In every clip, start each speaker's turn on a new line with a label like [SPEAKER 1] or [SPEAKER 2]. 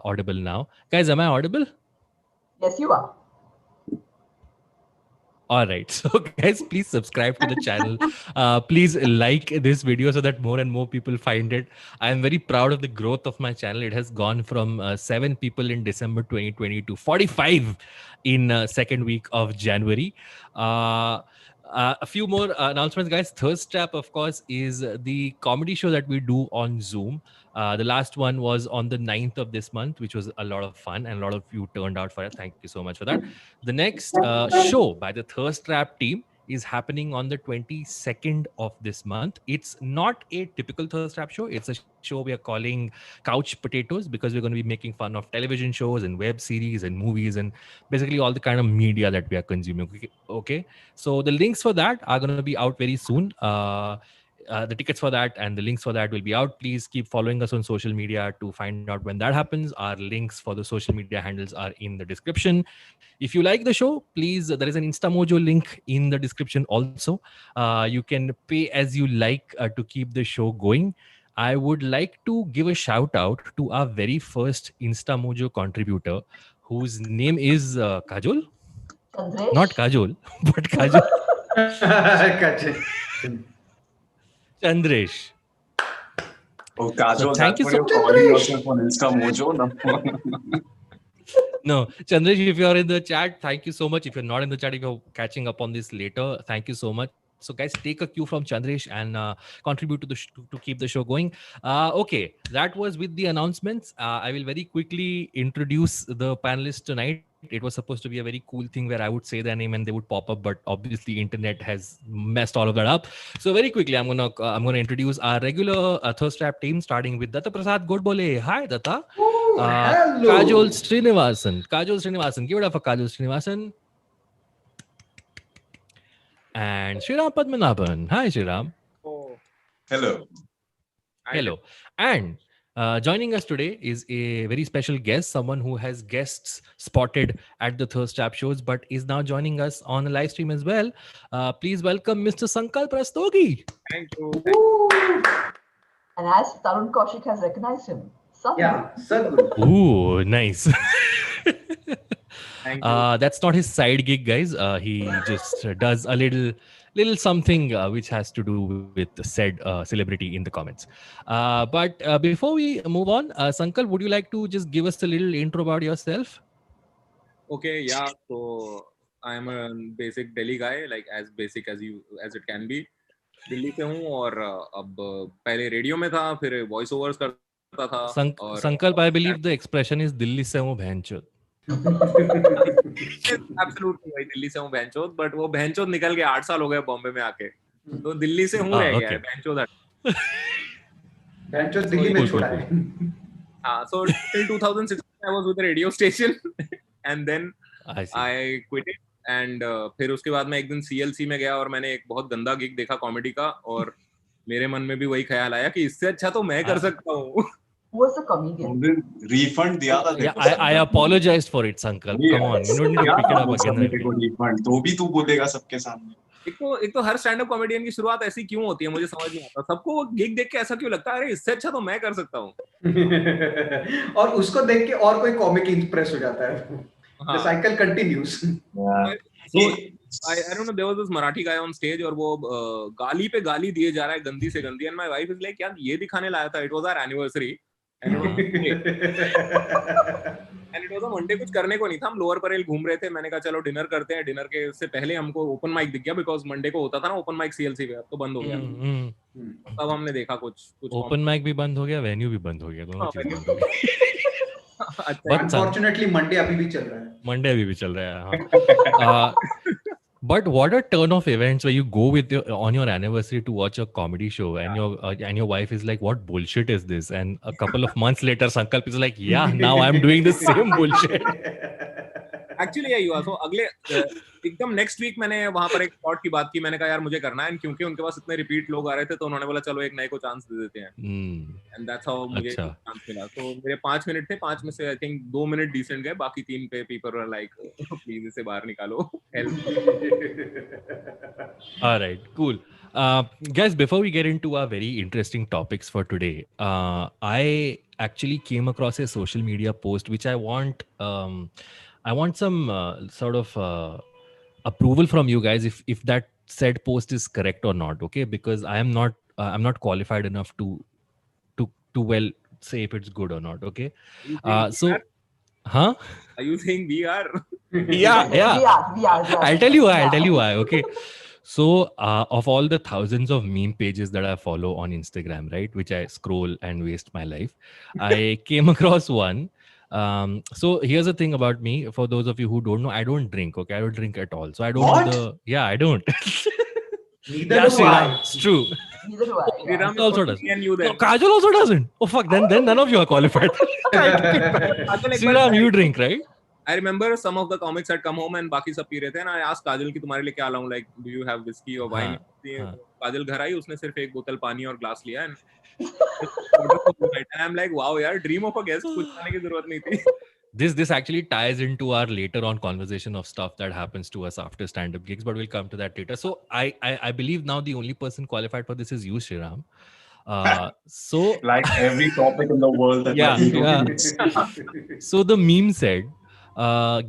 [SPEAKER 1] audible now. Guys, am I audible?
[SPEAKER 2] Yes, you are.
[SPEAKER 1] All right. So, guys, please subscribe to the channel. Please like this video so that more and more people find it. I am very proud of the growth of my channel. It has gone from 7 people in December 2020 to 45 in second week of January. A few more announcements, guys. Thirst Trap, of course, is the comedy show that we do on Zoom. The last one was on the 9th of this month, which was a lot of fun, and a lot of you turned out for it. Thank you so much for that. The next show by the Thirst Trap team is happening on the 22nd of this month. It's not a typical Thirst Trap show. It's a show we are calling Couch Potatoes because we're going to be making fun of television shows and web series and movies and basically all the kind of media that we are consuming. Okay. So the links for that are going to be out very soon. The tickets for that and the links for that will be out. Please keep following us on social media to find out when that happens. Our links for the social media handles are in the description. If you like the show, please, there is an Instamojo link in the description also. You can pay as you like to keep the show going. I would like to give a shout out to our very first Instamojo contributor, whose name is Kajol. Not
[SPEAKER 2] Chandresh?
[SPEAKER 1] Kajol, but Kajol. Chandresh.
[SPEAKER 3] Oh, Kajol,
[SPEAKER 1] Thank
[SPEAKER 3] that's
[SPEAKER 1] you
[SPEAKER 3] what
[SPEAKER 1] so
[SPEAKER 3] you're calling yourself on Insta Mojo?
[SPEAKER 1] No, Chandresh, if you're in the chat, thank you so much. If you're not in the chat, if you're catching up on this later, thank you so much. So, guys, take a cue from Chandresh and contribute to to keep the show going. Okay, that was with the announcements. I will very quickly introduce the panelists tonight. It was supposed to be a very cool thing where I would say their name and they would pop up, but obviously internet has messed all of that up. So very quickly, I'm gonna introduce our regular Thirst Trap team, starting with Datta Prasad Godbole. Hi, Datta.
[SPEAKER 4] Hello.
[SPEAKER 1] Kajol Srinivasan. Give it up for Kajol Srinivasan. And Sriram Padmanabhan. Hi, Sriram.
[SPEAKER 5] Oh,
[SPEAKER 3] Hello.
[SPEAKER 1] Hello. And joining us today is a very special guest, someone who has guests spotted at the Thirst Trap shows, but is now joining us on a live stream as well. Please welcome Mr. Sankalp Rastogi.
[SPEAKER 5] thank you.
[SPEAKER 4] Woo.
[SPEAKER 2] And as Tarun Kaushik has recognized him, Sadhguru.
[SPEAKER 4] Yeah, Sadhguru.
[SPEAKER 1] Ooh, nice.
[SPEAKER 5] Thank you.
[SPEAKER 1] That's not his side gig, guys. He just does a little something which has to do with the said celebrity in the comments. But before we move on, Sankal, would you like to just give us a little intro about yourself?
[SPEAKER 5] Okay, yeah. So I'm a basic Delhi guy, like as basic as it can be. Delhi से हूँ और अब पहले radio में था, फिर voice overs करता था और
[SPEAKER 1] Sankalp, I believe the expression is Delhi से हूँ बहनचोद.
[SPEAKER 5] एब्सोल्युटली भाई, दिल्ली से हूँ बहनचोद, बट वो बहनचोद निकल गया, 8 साल हो गए बॉम्बे में आके, तो दिल्ली से हूँ रह गया है बहनचोद.
[SPEAKER 4] बहनचोद दिल्ली में छोड़ा है.
[SPEAKER 5] हाँ, so till 2016 I was with a radio station and then I quit it and फिर उसके बाद मैं एक दिन CLC में गया और मैंने एक बहुत गंदा गिग देखा कॉमेडी का, और मेरे मन में भी वही ख्याल आया कि इससे अच्छा तो मैं कर सकता हूँ.
[SPEAKER 2] Who was the comedian?
[SPEAKER 3] Refund दिया था.
[SPEAKER 1] Yeah, I apologized for it, Sankalp. Come on, you don't need to pick it up again.
[SPEAKER 3] Refund तो भी तू बोलेगा सबके सामने.
[SPEAKER 5] एक तो हर स्टैंड अप कॉमेडियन की शुरुआत ऐसी क्यों होती है, मुझे समझ नहीं आता. सबको वो गिग देख के ऐसा क्यों लगता है, अरे इससे अच्छा तो मैं कर सकता हूँ.
[SPEAKER 4] और उसको देख के और कोई कॉमिक इंप्रेस हो जाता है. The cycle continues.
[SPEAKER 5] So I don't know, there was this Marathi guy on stage और वो गाली पे गाली दिए जा रहा है गंदी से गंदी, and my wife is like, यार ये दिखाने लाया था, it was our anniversary and it was a Monday, कुछ करने को नहीं था, हम लोअर परेल घूम रहे थे, मैंने कहा चलो डिनर करते हैं. डिनर के से पहले हमको ओपन माइक दिख गया, बिकॉज मंडे को होता था ना ओपन माइक CLC पे, अब तो बंद हो गया. तब हमने देखा कुछ
[SPEAKER 1] ओपन माइक भी बंद हो गया, वेन्यू भी बंद हो गया, दोनों चीजें बंद हो गई.
[SPEAKER 4] Unfortunately, Monday अभी भी चल रहा है.
[SPEAKER 1] Monday अभी भी चल रहा है, हाँ. But what a turn of events where you go with on your anniversary to watch a comedy show and your wife is like, what bullshit is this? And a couple of months later, Sankalp is like, yeah, now I'm doing the same bullshit.
[SPEAKER 5] Actually यही हुआ. So अगले एकदम next week मैंने वहां पर एक spot की बात की. मैंने कहा यार मुझे करना है, क्योंकि उनके पास इतने रिपीट लोग आ रहे थे तो उन्होंने बोला चलो एक नए को चांस दे देते हैं. एंड दैट्स हाउ मुझे
[SPEAKER 1] अच्छा.
[SPEAKER 5] चांस मिला. तो मेरे 5 मिनट थे, 5 में से आई थिंक 2 मिनट डिसेंट गए, बाकी 3 पे पीपल वर लाइक प्लीज इसे बाहर निकालो, help.
[SPEAKER 1] All right, cool. Guys, before we get into our very interesting topics for today, I actually came across a social media post which I want some sort of approval from you guys if that said post is correct or not. Okay, because I'm not qualified enough to well say if it's good or not. Okay, so huh?
[SPEAKER 5] Are you saying we are?
[SPEAKER 1] Yeah.
[SPEAKER 2] We are.
[SPEAKER 1] I'll tell you why. Okay. So, of all the thousands of meme pages that I follow on Instagram, right, which I scroll and waste my life, I came across one. So here's the thing about me. For those of you who don't know, I don't drink. Okay, I don't drink at all. So I don't
[SPEAKER 3] What?
[SPEAKER 1] know I don't.
[SPEAKER 4] Neither
[SPEAKER 1] Yeah,
[SPEAKER 4] do
[SPEAKER 1] Sriram,
[SPEAKER 4] I.
[SPEAKER 1] it's true.
[SPEAKER 2] Neither do I. Yeah.
[SPEAKER 5] Sriram
[SPEAKER 1] also does.
[SPEAKER 5] and you
[SPEAKER 1] No,
[SPEAKER 5] then.
[SPEAKER 1] Kajal also doesn't. Oh fuck! Then none of you are qualified. Sriram, you drink, right?
[SPEAKER 5] I remember some of the comics had come home and बाकी सब P रहे थे, and I asked काजल कि तुम्हारे लिए क्या लाऊं, like do you have whiskey or wine?
[SPEAKER 1] हाँ.
[SPEAKER 5] काजल घर आई, उसने सिर्फ एक बोतल पानी और ग्लास लिया, and I'm like wow यार, dream of a guest, कुछ लाने की जरूरत नहीं थी.
[SPEAKER 1] This actually ties into our later on conversation of stuff that happens to us after stand-up gigs, but we'll come to that later. So I believe now the only person qualified for this is you, Sriram. So
[SPEAKER 3] Like every topic in the world that
[SPEAKER 1] Yeah,
[SPEAKER 3] my ego
[SPEAKER 1] yeah.
[SPEAKER 3] needs.
[SPEAKER 1] So the meme said,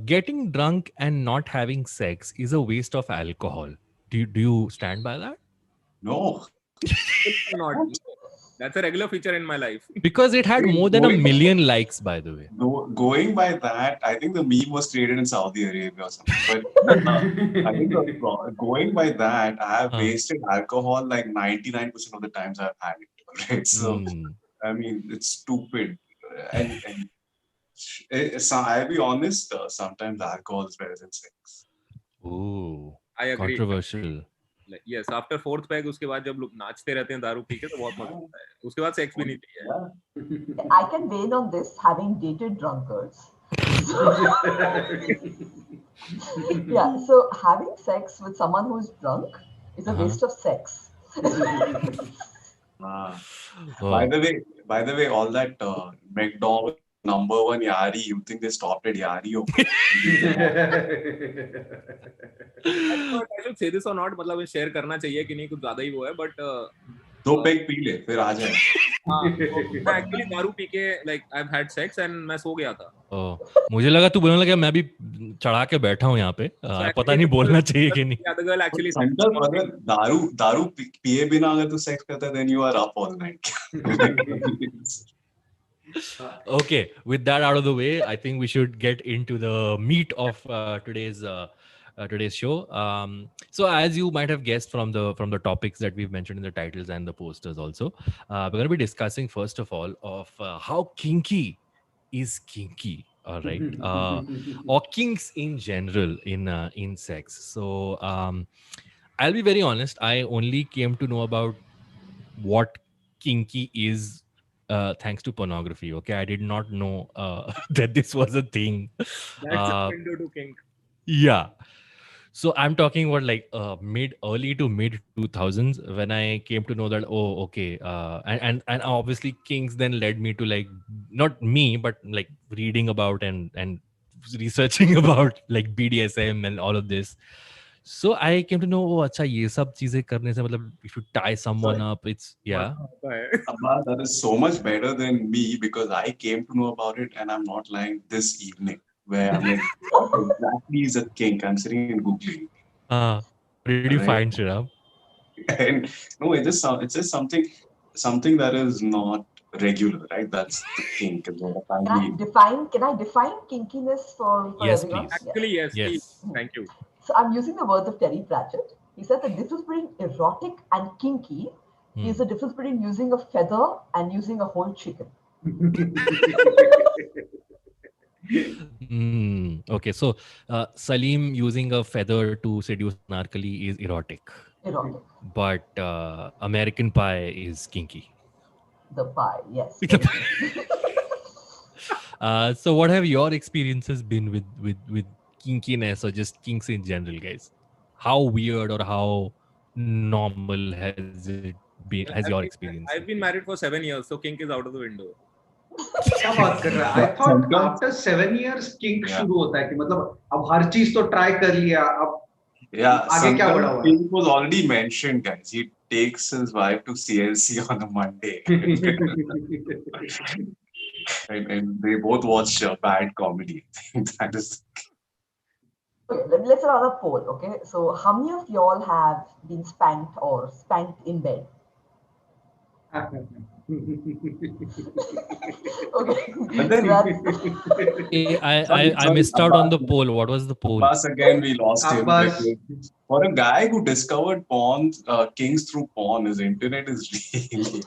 [SPEAKER 1] getting drunk and not having sex is a waste of alcohol. Do you stand by that?
[SPEAKER 3] No.
[SPEAKER 5] Not. That's a regular feature in my life.
[SPEAKER 1] Because it had more than 1 million likes, by the way.
[SPEAKER 3] Going by that, I think the meme was created in Saudi Arabia or something. But I think going by that, I have wasted alcohol like 99% of the times I've had it. Right? So, I mean, it's stupid. And I'll be honest, sometimes alcohol is better than sex.
[SPEAKER 1] Ooh,
[SPEAKER 5] I agree.
[SPEAKER 1] controversial.
[SPEAKER 5] Like, yes, after 4th peg, उसके बाद जब लोग नाचते रहते हैं दारू P के तो बहुत मजा आता है. उसके बाद सेक्स भी नहीं चाहिए.
[SPEAKER 2] I can weigh on this, having dated drunkards. Yeah, so having sex with someone who's drunk is a waste of sex.
[SPEAKER 3] By the way, all that McDonald's #1 Yari, you think they stopped at Yari?
[SPEAKER 5] I should say this or not, मतलब share करना चाहिए कि नहीं, कुछ ज्यादा ही वो है, but
[SPEAKER 3] 2 pack P ले फिर आ जाए.
[SPEAKER 5] मैं एक्चुअली दारू पी के like I've had sex and मैं सो गया था.
[SPEAKER 1] मुझे लगा तू बोलने लगा मैं भी चढ़ा के बैठा हूँ यहाँ पे. पता नहीं बोलना चाहिए कि नहीं.
[SPEAKER 5] Yeah, the girl actually.
[SPEAKER 3] अगर दारू पिए बिना अगर तू सेक्स करता है, then you are up all night.
[SPEAKER 1] Okay, with that out of the way, I think we should get into the meat of today's show. So as you might have guessed from the topics that we've mentioned in the titles and the posters also, we're going to be discussing first of all of how kinky is kinky, all right, or kinks in general in sex. So I'll be very honest, I only came to know about what kinky is thanks to pornography. Okay, I did not know that this was a thing.
[SPEAKER 5] That's a window to kink.
[SPEAKER 1] Yeah. So I'm talking about like early to mid 2000s when I came to know that, oh, okay. And obviously kinks then led me to like, not me, but like reading about and researching about like BDSM and all of this. So I came to know, oh, acha, ye sab cheezein karne se matlab if you tie someone up, it's yeah.
[SPEAKER 3] That is so much better than me because I came to know about it and I'm not lying this evening where I'm like, what exactly is a kink? I'm sitting and Googling.
[SPEAKER 1] What did you find, Sriram?
[SPEAKER 3] And no, it's just something that is not regular, right? That's the kink.
[SPEAKER 2] Can I define kinkiness for
[SPEAKER 1] yes,
[SPEAKER 2] everyone?
[SPEAKER 1] please.
[SPEAKER 5] Actually, yes.
[SPEAKER 1] Yes.
[SPEAKER 5] Please. Thank you.
[SPEAKER 2] So I'm using the words of Terry Pratchett. He said the difference between erotic and kinky is the difference between using a feather and using a whole chicken.
[SPEAKER 1] Okay, so Salim using a feather to seduce Narkali is erotic.
[SPEAKER 2] Erotic.
[SPEAKER 1] But American Pie is kinky.
[SPEAKER 2] The pie, yes.
[SPEAKER 1] So what have your experiences been with kinkiness or just kinks in general, guys? How weird or how normal has it been? Has your experience?
[SPEAKER 5] I've been married for 7 years, so kink is out of the window.
[SPEAKER 4] क्या बात कर रहा है? I thought after 7 years kink शुरू होता है कि मतलब अब हर चीज तो try कर लिया, अब आगे क्या बढ़ा हुआ?
[SPEAKER 3] Kink was already mentioned, guys. He takes his wife to CLC on a Monday, and they both watch bad comedy. That is.
[SPEAKER 2] Okay, let's run a poll. Okay, so how many of y'all have been spanked or spanked in bed? Okay.
[SPEAKER 3] But then
[SPEAKER 1] I missed out on the poll. What was the poll?
[SPEAKER 3] Abbas, again, we lost him.
[SPEAKER 4] Abbas.
[SPEAKER 3] For a guy who discovered porn, kings through porn, his internet is really.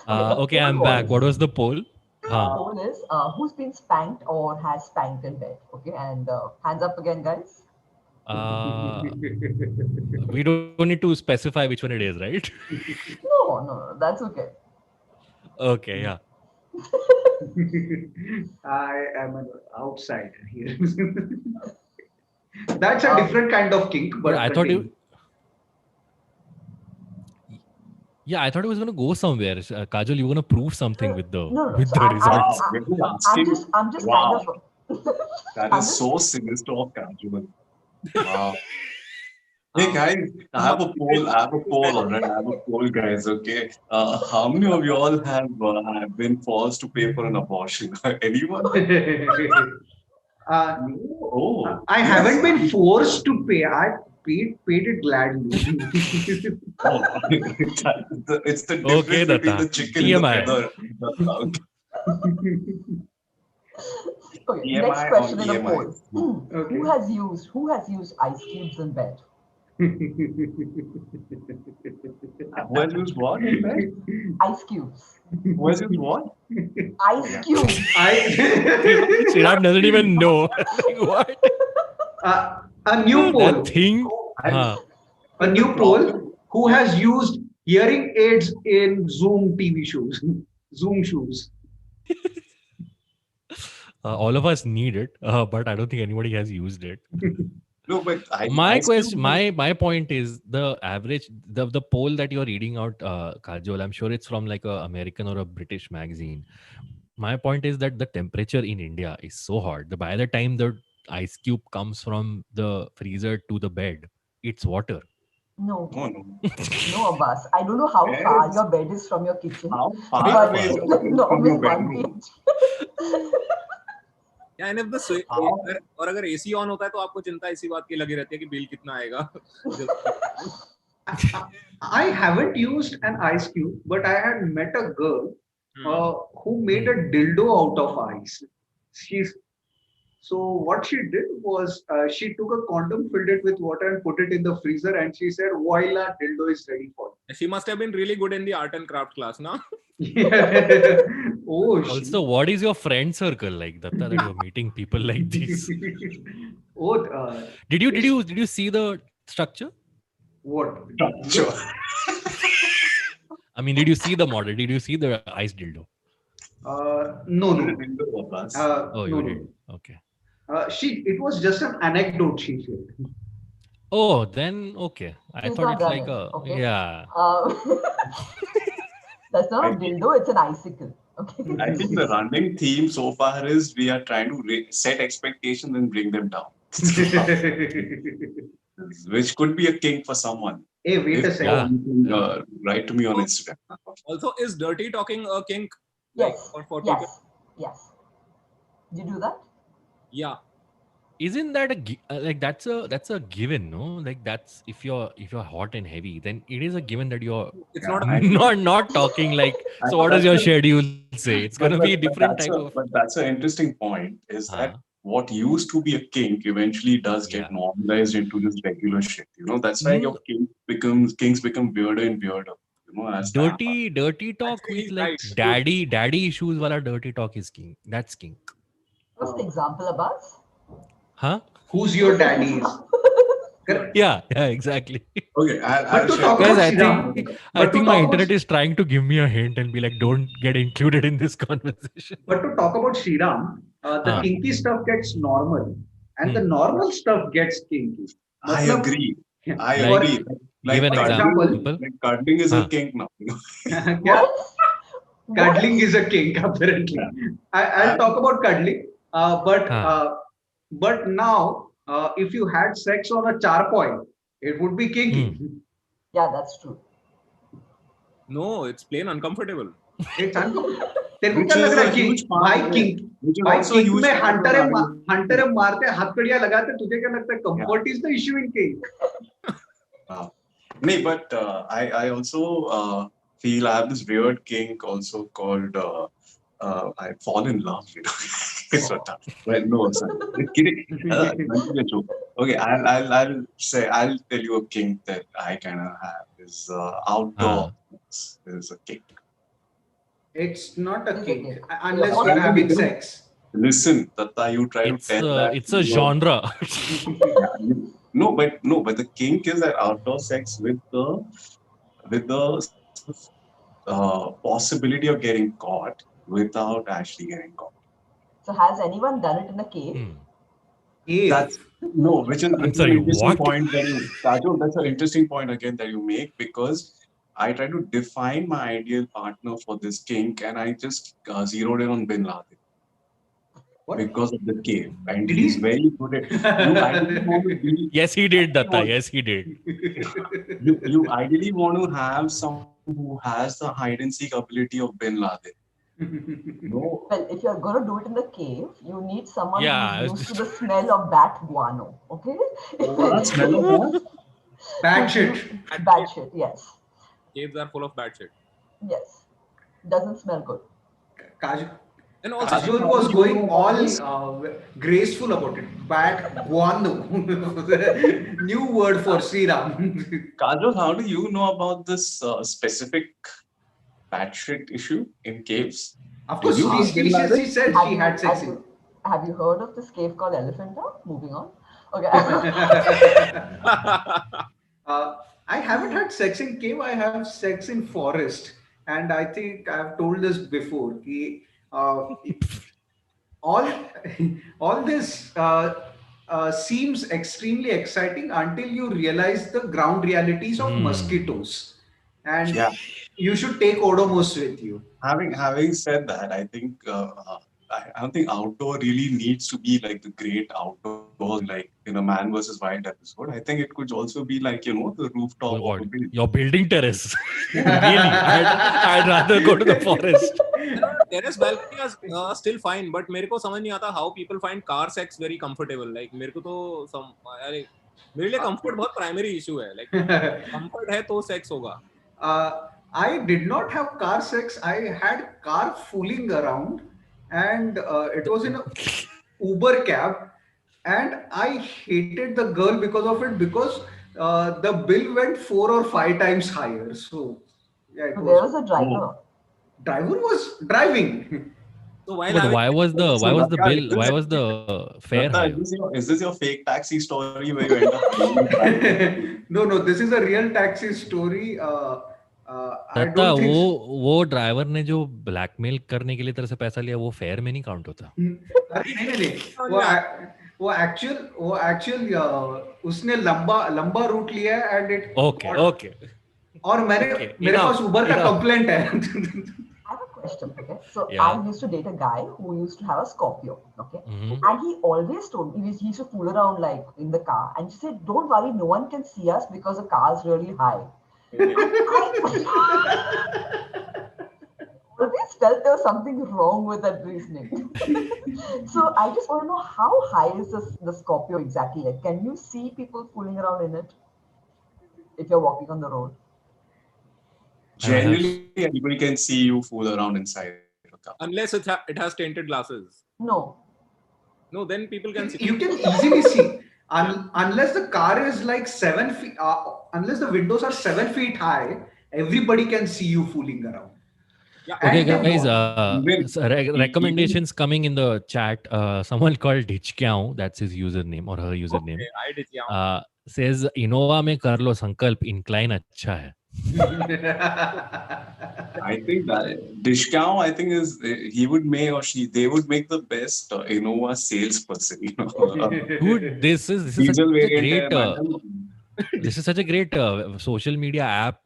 [SPEAKER 1] Okay, I'm back. What was the poll?
[SPEAKER 2] The poll is who's been spanked or has spanked in bed? Okay, and hands up again, guys.
[SPEAKER 1] We don't need to specify which one it is, right?
[SPEAKER 2] No, that's okay.
[SPEAKER 1] Okay, yeah.
[SPEAKER 4] I am an outsider here. That's a different kind of kink, but
[SPEAKER 1] I thought it. Yeah, I thought it was going to go somewhere. Kajal, you were going to prove something with the results.
[SPEAKER 2] I'm just
[SPEAKER 3] Wow.
[SPEAKER 2] kind of.
[SPEAKER 3] That is so sinister of Kajal. Wow. Hey guys, I have a poll. Alright, I have a poll, guys. Okay, how many of y'all have been forced to pay for an abortion? Anyone? Oh,
[SPEAKER 4] I haven't been forced to pay. I paid it gladly.
[SPEAKER 3] It's the difference
[SPEAKER 1] Okay,
[SPEAKER 3] between
[SPEAKER 1] Datta.
[SPEAKER 3] the chicken
[SPEAKER 1] TMI.
[SPEAKER 3] and the feather.
[SPEAKER 2] Okay,
[SPEAKER 3] EMI
[SPEAKER 2] next question
[SPEAKER 3] on
[SPEAKER 2] in the
[SPEAKER 3] EMI.
[SPEAKER 2] poll.
[SPEAKER 4] Okay.
[SPEAKER 2] Who has used ice cubes in bed?
[SPEAKER 3] Who has used what?
[SPEAKER 2] Ice cubes.
[SPEAKER 3] Who has used what?
[SPEAKER 2] Ice cubes.
[SPEAKER 1] Sriraj doesn't even know. Like, what?
[SPEAKER 4] A new poll.
[SPEAKER 1] That thing.
[SPEAKER 4] A new poll. Who has used hearing aids in Zoom TV shows? Zoom shoes.
[SPEAKER 1] All of us need it, but I don't think anybody has used it.
[SPEAKER 3] No, but
[SPEAKER 1] My point is the average, the poll that you're reading out, Kajol, I'm sure it's from like a American or a British magazine. My point is that the temperature in India is so hot that by the time the ice cube comes from the freezer to the bed, it's water.
[SPEAKER 2] No,
[SPEAKER 3] No.
[SPEAKER 2] Abbas. I don't know how
[SPEAKER 3] Yes.
[SPEAKER 2] far your bed is from your kitchen.
[SPEAKER 3] How far
[SPEAKER 2] but
[SPEAKER 3] away is
[SPEAKER 2] the
[SPEAKER 3] it
[SPEAKER 2] norm
[SPEAKER 3] from
[SPEAKER 2] is
[SPEAKER 3] your
[SPEAKER 2] 1
[SPEAKER 3] bedroom?
[SPEAKER 2] page.
[SPEAKER 5] Yeah, and if the और अगर AC on होता है तो आपको चिंता इसी बात की लगी रहती है कि बिल कितना आएगा.
[SPEAKER 4] I haven't used an ice cube, but I had met a girl who made a dildo out of ice. So what she did was she took a condom, filled it with water, and put it in the freezer, and she said, "Voila, dildo is ready for you."
[SPEAKER 5] She must have been really good in the art and craft class, no?
[SPEAKER 4] Oh,
[SPEAKER 1] Also, what is your friend circle like, Datta, that you're meeting people like this? Did you see the structure?
[SPEAKER 4] What?
[SPEAKER 3] Sure.
[SPEAKER 1] I mean, did you see the model? Did you see the ice dildo?
[SPEAKER 4] No.
[SPEAKER 1] Oh, you did. Okay.
[SPEAKER 4] It was just an anecdote she shared.
[SPEAKER 1] Oh, then okay. I
[SPEAKER 2] She's
[SPEAKER 1] thought
[SPEAKER 2] not
[SPEAKER 1] it's like
[SPEAKER 2] running,
[SPEAKER 1] a
[SPEAKER 2] okay?
[SPEAKER 1] yeah.
[SPEAKER 2] That's not a dildo, it's an icicle. Okay.
[SPEAKER 3] I think the running theme so far is we are trying to set expectations and bring them down, which could be a kink for someone.
[SPEAKER 4] Hey, wait a second.
[SPEAKER 3] You can, write to me on Instagram.
[SPEAKER 5] Also, is dirty talking a kink?
[SPEAKER 2] Yes.
[SPEAKER 5] Like, for people?
[SPEAKER 2] Yes. Did you do that?
[SPEAKER 5] Yeah.
[SPEAKER 1] Isn't that like that's a given, no? Like that's if you're hot and heavy, then it is a given that you're
[SPEAKER 5] It's
[SPEAKER 1] not talking like. So what does your schedule say? It's gonna be different type of.
[SPEAKER 3] But that's an interesting point. Is that what used to be a kink eventually does get normalized into this regular shit? You know, that's why your kinks become weirder and weirder. You know, as
[SPEAKER 1] dirty talk with like daddy issues. Wala dirty talk is kink. That's kink.
[SPEAKER 2] What's the example, Abbas?
[SPEAKER 1] Huh?
[SPEAKER 4] Who's your daddy?
[SPEAKER 1] Yeah, exactly.
[SPEAKER 3] Okay,
[SPEAKER 4] But
[SPEAKER 3] I'll
[SPEAKER 4] to
[SPEAKER 3] share.
[SPEAKER 4] talk
[SPEAKER 1] Guys,
[SPEAKER 4] about
[SPEAKER 1] I
[SPEAKER 4] Sriram,
[SPEAKER 1] think
[SPEAKER 4] but to
[SPEAKER 1] my
[SPEAKER 4] talk about
[SPEAKER 1] internet is trying to give me a hint and be like, don't get included in this conversation.
[SPEAKER 4] but to talk about Sriram, the
[SPEAKER 1] Ah.
[SPEAKER 4] kinky stuff gets normal, and the
[SPEAKER 1] Hmm.
[SPEAKER 4] normal stuff gets kinky.
[SPEAKER 3] I
[SPEAKER 4] Matlab,
[SPEAKER 3] agree. I
[SPEAKER 1] Like,
[SPEAKER 4] for
[SPEAKER 3] agree.
[SPEAKER 1] give
[SPEAKER 3] Like
[SPEAKER 1] an
[SPEAKER 3] cuddling,
[SPEAKER 1] example.
[SPEAKER 3] like cuddling is a
[SPEAKER 1] Huh.
[SPEAKER 3] kink now.
[SPEAKER 4] yeah,
[SPEAKER 2] What?
[SPEAKER 4] cuddling
[SPEAKER 2] What?
[SPEAKER 4] is a kink apparently.
[SPEAKER 3] Yeah.
[SPEAKER 4] I'll talk about cuddling,
[SPEAKER 1] Huh.
[SPEAKER 4] but now if you had sex on a charpoy, it would be kinky.
[SPEAKER 2] Yeah, that's true.
[SPEAKER 5] No, it's plain uncomfortable.
[SPEAKER 4] It's uncomfortable. तेरे को
[SPEAKER 3] Which
[SPEAKER 4] क्या लग
[SPEAKER 3] is
[SPEAKER 4] रहा
[SPEAKER 3] a
[SPEAKER 4] है कि
[SPEAKER 3] huge part
[SPEAKER 4] भाई
[SPEAKER 3] of it.
[SPEAKER 4] Kink
[SPEAKER 3] Which is
[SPEAKER 4] भाई
[SPEAKER 3] also a
[SPEAKER 4] kink
[SPEAKER 3] huge
[SPEAKER 4] में
[SPEAKER 3] part of
[SPEAKER 4] हंटर मारते हथकड़ियां लगाते तुझे क्या लगता है comfort is the issue in kink
[SPEAKER 3] No, but I also feel I have this weird kink also called I fall in love. You know, it's so tough. Well, no, son. Kidding. That's a joke. Okay, I'll say I'll tell you a kink that I kind of have is outdoor. Is a kink.
[SPEAKER 4] It's not a
[SPEAKER 2] It's a
[SPEAKER 4] kink
[SPEAKER 2] kink.
[SPEAKER 4] unless
[SPEAKER 2] Yeah.
[SPEAKER 4] you're having sex.
[SPEAKER 3] Listen, Tatta, you try to tell that.
[SPEAKER 1] It's a genre.
[SPEAKER 3] Yeah, but the kink is that outdoor sex with the possibility of getting caught without actually getting caught.
[SPEAKER 2] So has anyone done it in a cave?
[SPEAKER 3] That's no, which is
[SPEAKER 1] I'm
[SPEAKER 3] an
[SPEAKER 1] sorry,
[SPEAKER 3] interesting
[SPEAKER 1] what?
[SPEAKER 3] point that you, Kajol, that's an interesting point again that you make because I try to define my ideal partner for this kink and I just zeroed in on Bin Laden.
[SPEAKER 4] What?
[SPEAKER 3] Because of the cave, and
[SPEAKER 4] Did
[SPEAKER 3] he's
[SPEAKER 4] he?
[SPEAKER 3] very good at. You ideally want to be.
[SPEAKER 1] Yes, he did, Datta. Yes, he did.
[SPEAKER 3] You ideally want to have someone who has the hide and seek ability of Bin Laden. No.
[SPEAKER 2] Well, if you're going to do it in the cave, you need someone
[SPEAKER 1] Yeah,
[SPEAKER 2] who's used to the smell of bat guano. Okay?
[SPEAKER 3] What? Smell of what?
[SPEAKER 4] Bad shit.
[SPEAKER 2] Bad shit, yes.
[SPEAKER 5] Caves are full of bad shit.
[SPEAKER 2] Yes. Doesn't smell good.
[SPEAKER 5] And also,
[SPEAKER 4] Kajol was going all graceful about it. Bad guano. New word for Sriram.
[SPEAKER 3] Kajol, how do you know about this specific batshit issue in caves?
[SPEAKER 4] Of course,
[SPEAKER 3] Did you
[SPEAKER 4] she said she had sex in.
[SPEAKER 2] Have you heard of this cave called Elephanta? Moving on. Okay.
[SPEAKER 4] I haven't had sex in cave. I have sex in forest, and I think I've told this before. All this seems extremely exciting until you realize the ground realities of mosquitoes, and you should take Odomos with you.
[SPEAKER 3] Having said that, I think I don't think outdoor really needs to be like the great outdoor, like in a Man vs. Wild episode. I think it could also be like the rooftop.
[SPEAKER 1] Or your building terrace. Really, I'd rather go to the forest.
[SPEAKER 5] Terrace balcony is still fine, but मेरे को समझ नहीं आता how people find car sex very comfortable. Like मेरे को तो मेरे लिए comfort बहुत primary issue है. Like comfort है तो sex होगा.
[SPEAKER 4] I did not have car sex. I had car fooling around, and it was in a Uber cab, and I hated the girl because of it because the bill went 4 or 5 times higher. So yeah,
[SPEAKER 2] there was a driver.
[SPEAKER 4] Driver was driving.
[SPEAKER 5] So
[SPEAKER 1] why was the bill? Why was the fare higher?
[SPEAKER 3] Is this your fake taxi story where you end up?
[SPEAKER 4] No. This is a real taxi story.
[SPEAKER 1] तथा वो driver ने जो blackmail करने के लिए तेरे से पैसा लिया वो फेयर में नहीं काउंट होता
[SPEAKER 4] नहीं वो एक्चुअल उसने लंबा रूट लिया एंड इट
[SPEAKER 1] ओके
[SPEAKER 4] और मेरे पास उबर का कंप्लेंट है
[SPEAKER 2] I have a question, okay? So I used to date a guy who used to have a Scorpio, okay? And he always told me, he used to fool around like in the car and he said, don't worry, no one can see us because the car is really high. I always felt there was something wrong with that reasoning. So I just want to know how high is the Scorpio exactly? Like, can you see people fooling around in it if you're walking on the road?
[SPEAKER 3] Generally, anybody can see you fool around inside a car.
[SPEAKER 5] Unless it has tinted glasses.
[SPEAKER 2] No,
[SPEAKER 5] then people can see.
[SPEAKER 4] You can easily see. Unless the car is like 7 feet, unless the windows are 7 feet high, everybody can see you fooling around.
[SPEAKER 5] Yeah.
[SPEAKER 1] Okay, guys. Recommendations coming in the chat. Someone called Ditchkyao, that's his username or her username.
[SPEAKER 5] Okay, I Ditchkyao.
[SPEAKER 1] says Innova में कर लो संकल्प, incline अच्छा है.
[SPEAKER 3] I think that Dishkau, I think he would make or they would make the best Innova salesperson.
[SPEAKER 1] Dude, this is
[SPEAKER 3] Diesel
[SPEAKER 1] such a
[SPEAKER 3] variant
[SPEAKER 1] great
[SPEAKER 3] है, madam.
[SPEAKER 1] this is such a great social media app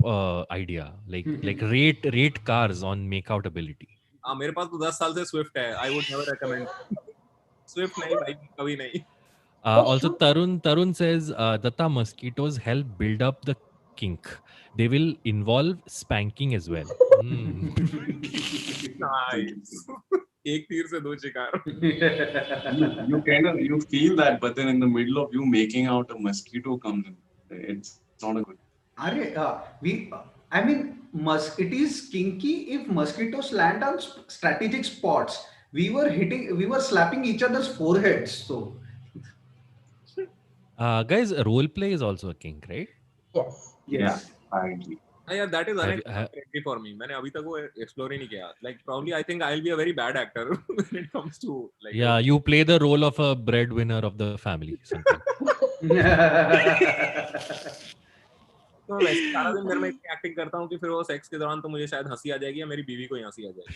[SPEAKER 1] idea. Like rate cars on makeout ability.
[SPEAKER 5] हाँ, मेरे पास तो 10 साल से Swift है. I would never recommend. Swift नहीं भाई, कभी नहीं.
[SPEAKER 1] Also, Tarun says, Datta, mosquitoes help build up the kink. They will involve spanking as well.
[SPEAKER 5] Nice. एक तीर से दो शिकार.
[SPEAKER 3] You feel that, but then in the middle of you making out, a mosquito comes in. It's not a good.
[SPEAKER 4] I mean, it is kinky if mosquitoes land on strategic spots. We were slapping each other's foreheads. So,
[SPEAKER 1] guys, role play is also a kink, right?
[SPEAKER 2] Yes.
[SPEAKER 3] Yeah, I agree.
[SPEAKER 5] Yeah, that is unexpected for me. मैंने अभी तक वो explore ही नहीं किया. Like probably I think I'll be a very bad actor when it comes to like.
[SPEAKER 1] Yeah, you play the role of a breadwinner of the family.
[SPEAKER 5] तो वैसे सारा दिन घर में एक्टिंग करता हूँ कि फिर वो सेक्स के दौरान तो मुझे शायद हंसी आ जाएगी या मेरी बीवी को ही हंसी आ जाएगी.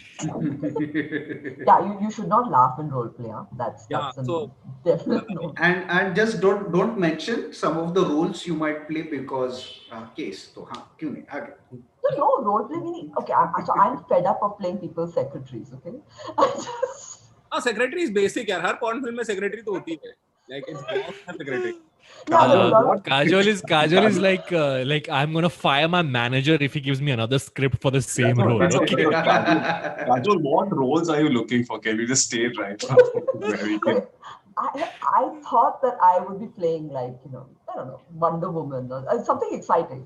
[SPEAKER 2] Yeah, you should not laugh in role play. Huh? That's
[SPEAKER 5] so
[SPEAKER 2] definite no.
[SPEAKER 4] And just don't mention some of the roles you might play because case. तो हाँ क्यों नहीं आगे.
[SPEAKER 2] No role play भी नहीं. Okay, I'm fed up of playing people's secretaries. Okay.
[SPEAKER 5] हाँ secretary is basic यार. हर porn film में secretary तो होती है. Like it's not secretary.
[SPEAKER 1] Kajol is like I'm gonna fire my manager if he gives me another script for the same role. Okay.
[SPEAKER 3] Kajol, what roles are you looking for? Can you just state right now?
[SPEAKER 2] I thought that I would be playing like, I don't know, Wonder Woman or something exciting.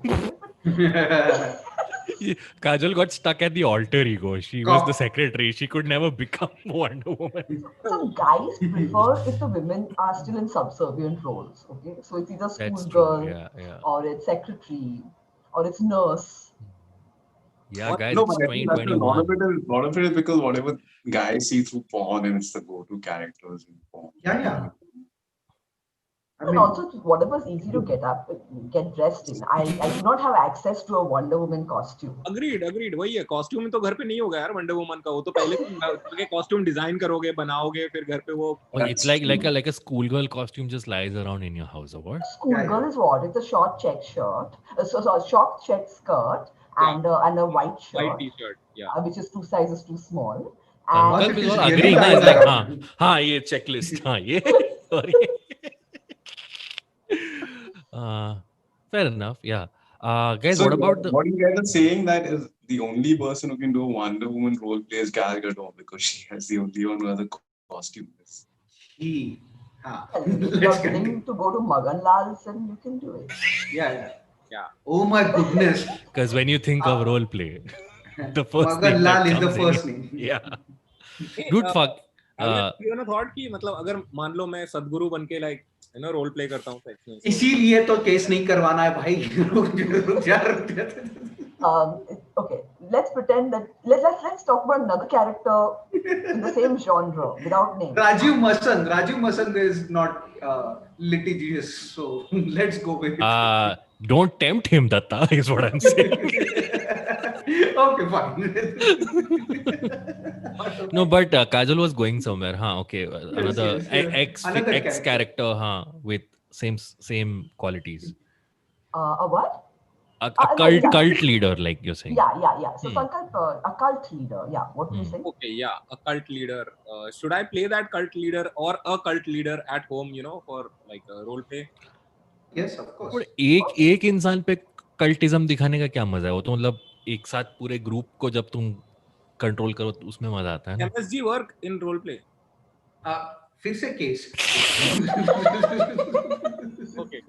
[SPEAKER 1] Kajol got stuck at the alter ego. She was the secretary. She could never become Wonder Woman.
[SPEAKER 2] Some guys prefer if the women are still in subservient roles. Okay, so it's either schoolgirl or it's secretary or it's nurse.
[SPEAKER 1] Yeah, guys, it's 2021.
[SPEAKER 3] A lot of it is because whatever guys see through porn and it's the go-to characters in porn.
[SPEAKER 4] Yeah.
[SPEAKER 2] And also whatever's easy to get dressed in. I do not have access to a Wonder Woman costume.
[SPEAKER 5] Agreed. वही है. Costume तो घर पे नहीं होगा यार Wonder Woman का. वो तो पहले के costume design करोगे, बनाओगे, फिर घर पे वो.
[SPEAKER 1] It's like a schoolgirl costume just lies around in your house or what?
[SPEAKER 2] Schoolgirl is what? It's a short check shirt, a short check skirt and a white shirt.
[SPEAKER 5] White t-shirt, yeah.
[SPEAKER 2] Which is 2 sizes too small.
[SPEAKER 1] And agreeing na, it's like हाँ ये checklist हाँ ये sorry. Fair enough, yeah. Guys,
[SPEAKER 3] so
[SPEAKER 1] what about
[SPEAKER 3] what you guys are saying that is the only person who can do a Wonder Woman role play is Gal Gadot because she has the only one who has a costume.
[SPEAKER 2] You're willing to go to Magan Lal's and you can do it.
[SPEAKER 4] Yeah. Oh my goodness.
[SPEAKER 1] Because when you think of role play, the first
[SPEAKER 4] Magan Lal is the first name.
[SPEAKER 1] Yeah. Dude, fuck.
[SPEAKER 5] मैंने thought कि मतलब अगर मान लो मैं सदगुरु बन के like role play करता हूँ सेक्स में.
[SPEAKER 4] इसीलिए तो केस नहीं करवाना है भाई.
[SPEAKER 2] Okay, let's pretend that let's talk about another character in the same genre without name.
[SPEAKER 4] Rajiv Masand is not litigious, so let's go with it.
[SPEAKER 1] Don't tempt him, Datta, is what I'm saying.
[SPEAKER 4] Okay, fine.
[SPEAKER 1] No, but Kajol was going somewhere. Okay, another X character, with same qualities.
[SPEAKER 2] A what?
[SPEAKER 1] A cult leader, like you're saying.
[SPEAKER 2] Yeah. So Sankalp, a cult leader. Yeah, what do you say?
[SPEAKER 5] Okay, yeah, a cult leader. Should I play that cult leader or a cult leader at home, for like a role play?
[SPEAKER 4] Yes, of course.
[SPEAKER 1] But एक इंसान पे कल्टिज्म दिखाने का क्या मजा है? वो तो मतलब एक साथ पूरे ग्रुप को जब तुम कंट्रोल करो तो उसमें मजा आता है ना.
[SPEAKER 5] MSG work in role play.
[SPEAKER 4] फिर से case.
[SPEAKER 5] Okay.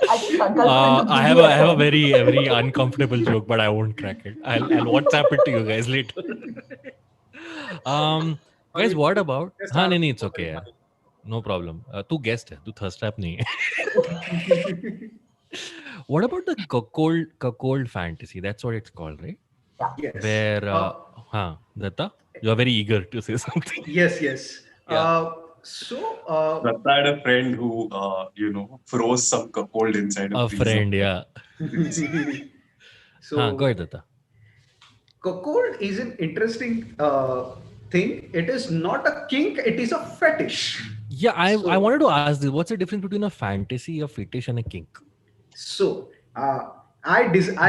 [SPEAKER 1] I have a very uncomfortable joke, but I won't crack it. I'll WhatsApp it to you guys later. Guys, what about? नहीं, it's okay. Yeah. No problem. तू guest है, तू thirst trap नहीं है. What about the cuckold fantasy? That's what it's called, right?
[SPEAKER 2] Yeah.
[SPEAKER 4] Yes.
[SPEAKER 1] Where, Datta, you are very eager to say something.
[SPEAKER 4] Yes.
[SPEAKER 5] Yeah.
[SPEAKER 3] Datta had a friend who, froze some cold inside a
[SPEAKER 1] A
[SPEAKER 3] freezer.
[SPEAKER 1] friend, yeah.
[SPEAKER 4] So
[SPEAKER 1] Go ahead, Datta.
[SPEAKER 4] cuckold is an interesting thing. It is not a kink, it is a fetish.
[SPEAKER 1] Yeah, I wanted to ask this. What's the difference between a fantasy, a fetish, and a kink?
[SPEAKER 4] So I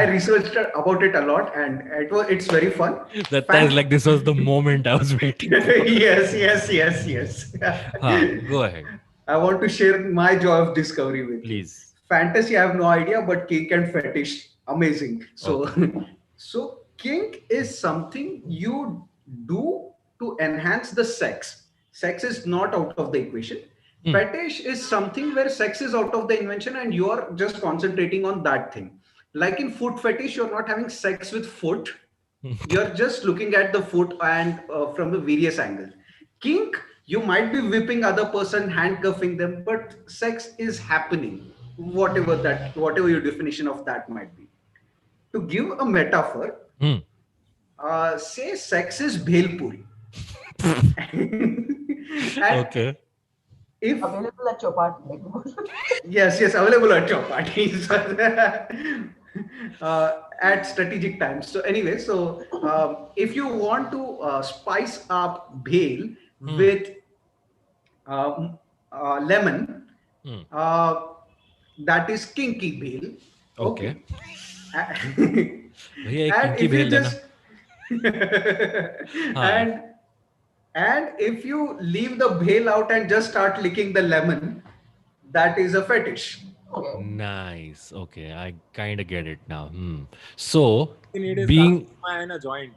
[SPEAKER 4] researched about it a lot, and it's very fun.
[SPEAKER 1] That's like this was the moment I was waiting for.
[SPEAKER 4] yes.
[SPEAKER 1] Go ahead.
[SPEAKER 4] I want to share my joy of discovery with you.
[SPEAKER 1] Please.
[SPEAKER 4] Fantasy, I have no idea, but kink and fetish, amazing. So, so kink is something you do to enhance the sex. Sex is not out of the equation. Fetish is something where sex is out of the invention and you are just concentrating on that thing. Like in foot fetish, you're not having sex with foot. You're just looking at the foot and from the various angles. Kink, you might be whipping other person, handcuffing them, but sex is happening. Whatever your definition of that might be. To give a metaphor, say sex is bhelpuri.
[SPEAKER 1] Okay.
[SPEAKER 2] If available at your party.
[SPEAKER 4] Yes, available at your parties at strategic times. So anyway, if you want to spice up bhel with lemon, that is kinky bhel.
[SPEAKER 1] Okay.
[SPEAKER 4] And if you just and if you leave the bhel out and just start licking the lemon, that is a fetish.
[SPEAKER 1] Nice. Okay, I kind of get it now. So
[SPEAKER 5] being a joint.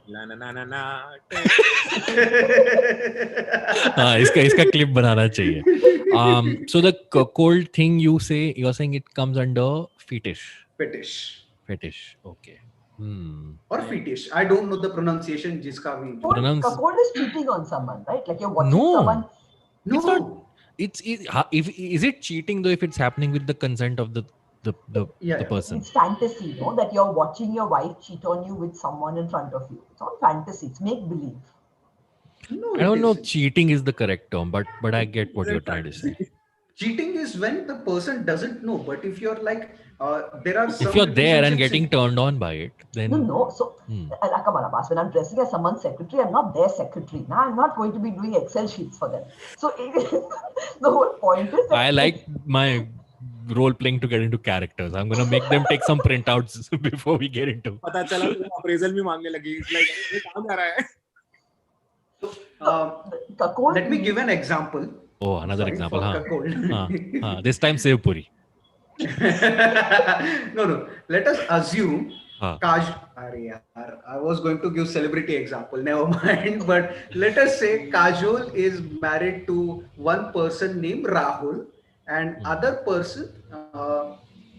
[SPEAKER 1] इसका clip बनाना चाहिए. So the cold thing you're saying it comes under fetish. Fetish. Okay.
[SPEAKER 4] Or fetish. I don't know the pronunciation. Jiska we
[SPEAKER 2] cuckold is cheating on someone, right? Like you're watching someone.
[SPEAKER 4] No.
[SPEAKER 1] It's not. Is it cheating though if it's happening with the consent of the person?
[SPEAKER 2] It's fantasy, no? That you're watching your wife cheat on you with someone in front of you. It's not fantasy. It's make believe.
[SPEAKER 4] No,
[SPEAKER 1] I don't know if cheating is the correct term, but I get what you're trying to say.
[SPEAKER 4] Cheating is when the person doesn't know. But if you're like, there are some.
[SPEAKER 1] If you're there and getting turned on by it, then
[SPEAKER 2] no. So, come on, Abbas, when I'm dressing as someone's secretary, I'm not their secretary. Now I'm not going to be doing Excel sheets for them. So the whole point is that
[SPEAKER 1] I like my role playing to get into characters. I'm gonna make them take some printouts before we get into.
[SPEAKER 5] पता चला appraisal भी मांगने लगी. It's like ये कहाँ जा रहा है?
[SPEAKER 4] Let me give an example.
[SPEAKER 1] Oh, another example. This time Sev Puri.
[SPEAKER 4] No. Let us assume I was going to give celebrity example. Never mind. But let us say Kajol is married to one person named Rahul and other person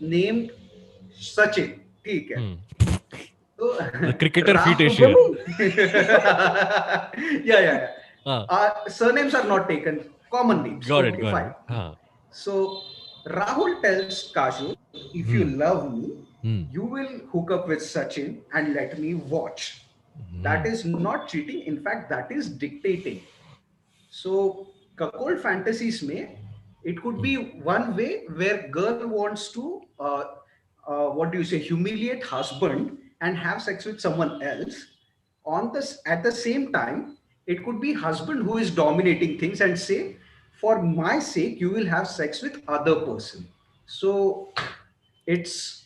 [SPEAKER 4] named Sachin. ठीक है.
[SPEAKER 1] The cricketer fetish here.
[SPEAKER 4] Yeah. Surnames are not taken. Common names.
[SPEAKER 1] Got it.
[SPEAKER 4] So Rahul tells Kajol, if you love me, you will hook up with Sachin and let me watch. That is not cheating. In fact, that is dictating. So cuckold fantasies it could be one way where girl wants to humiliate husband and have sex with someone else. At the same time, it could be husband who is dominating things and say, for my sake, you will have sex with other person. So it's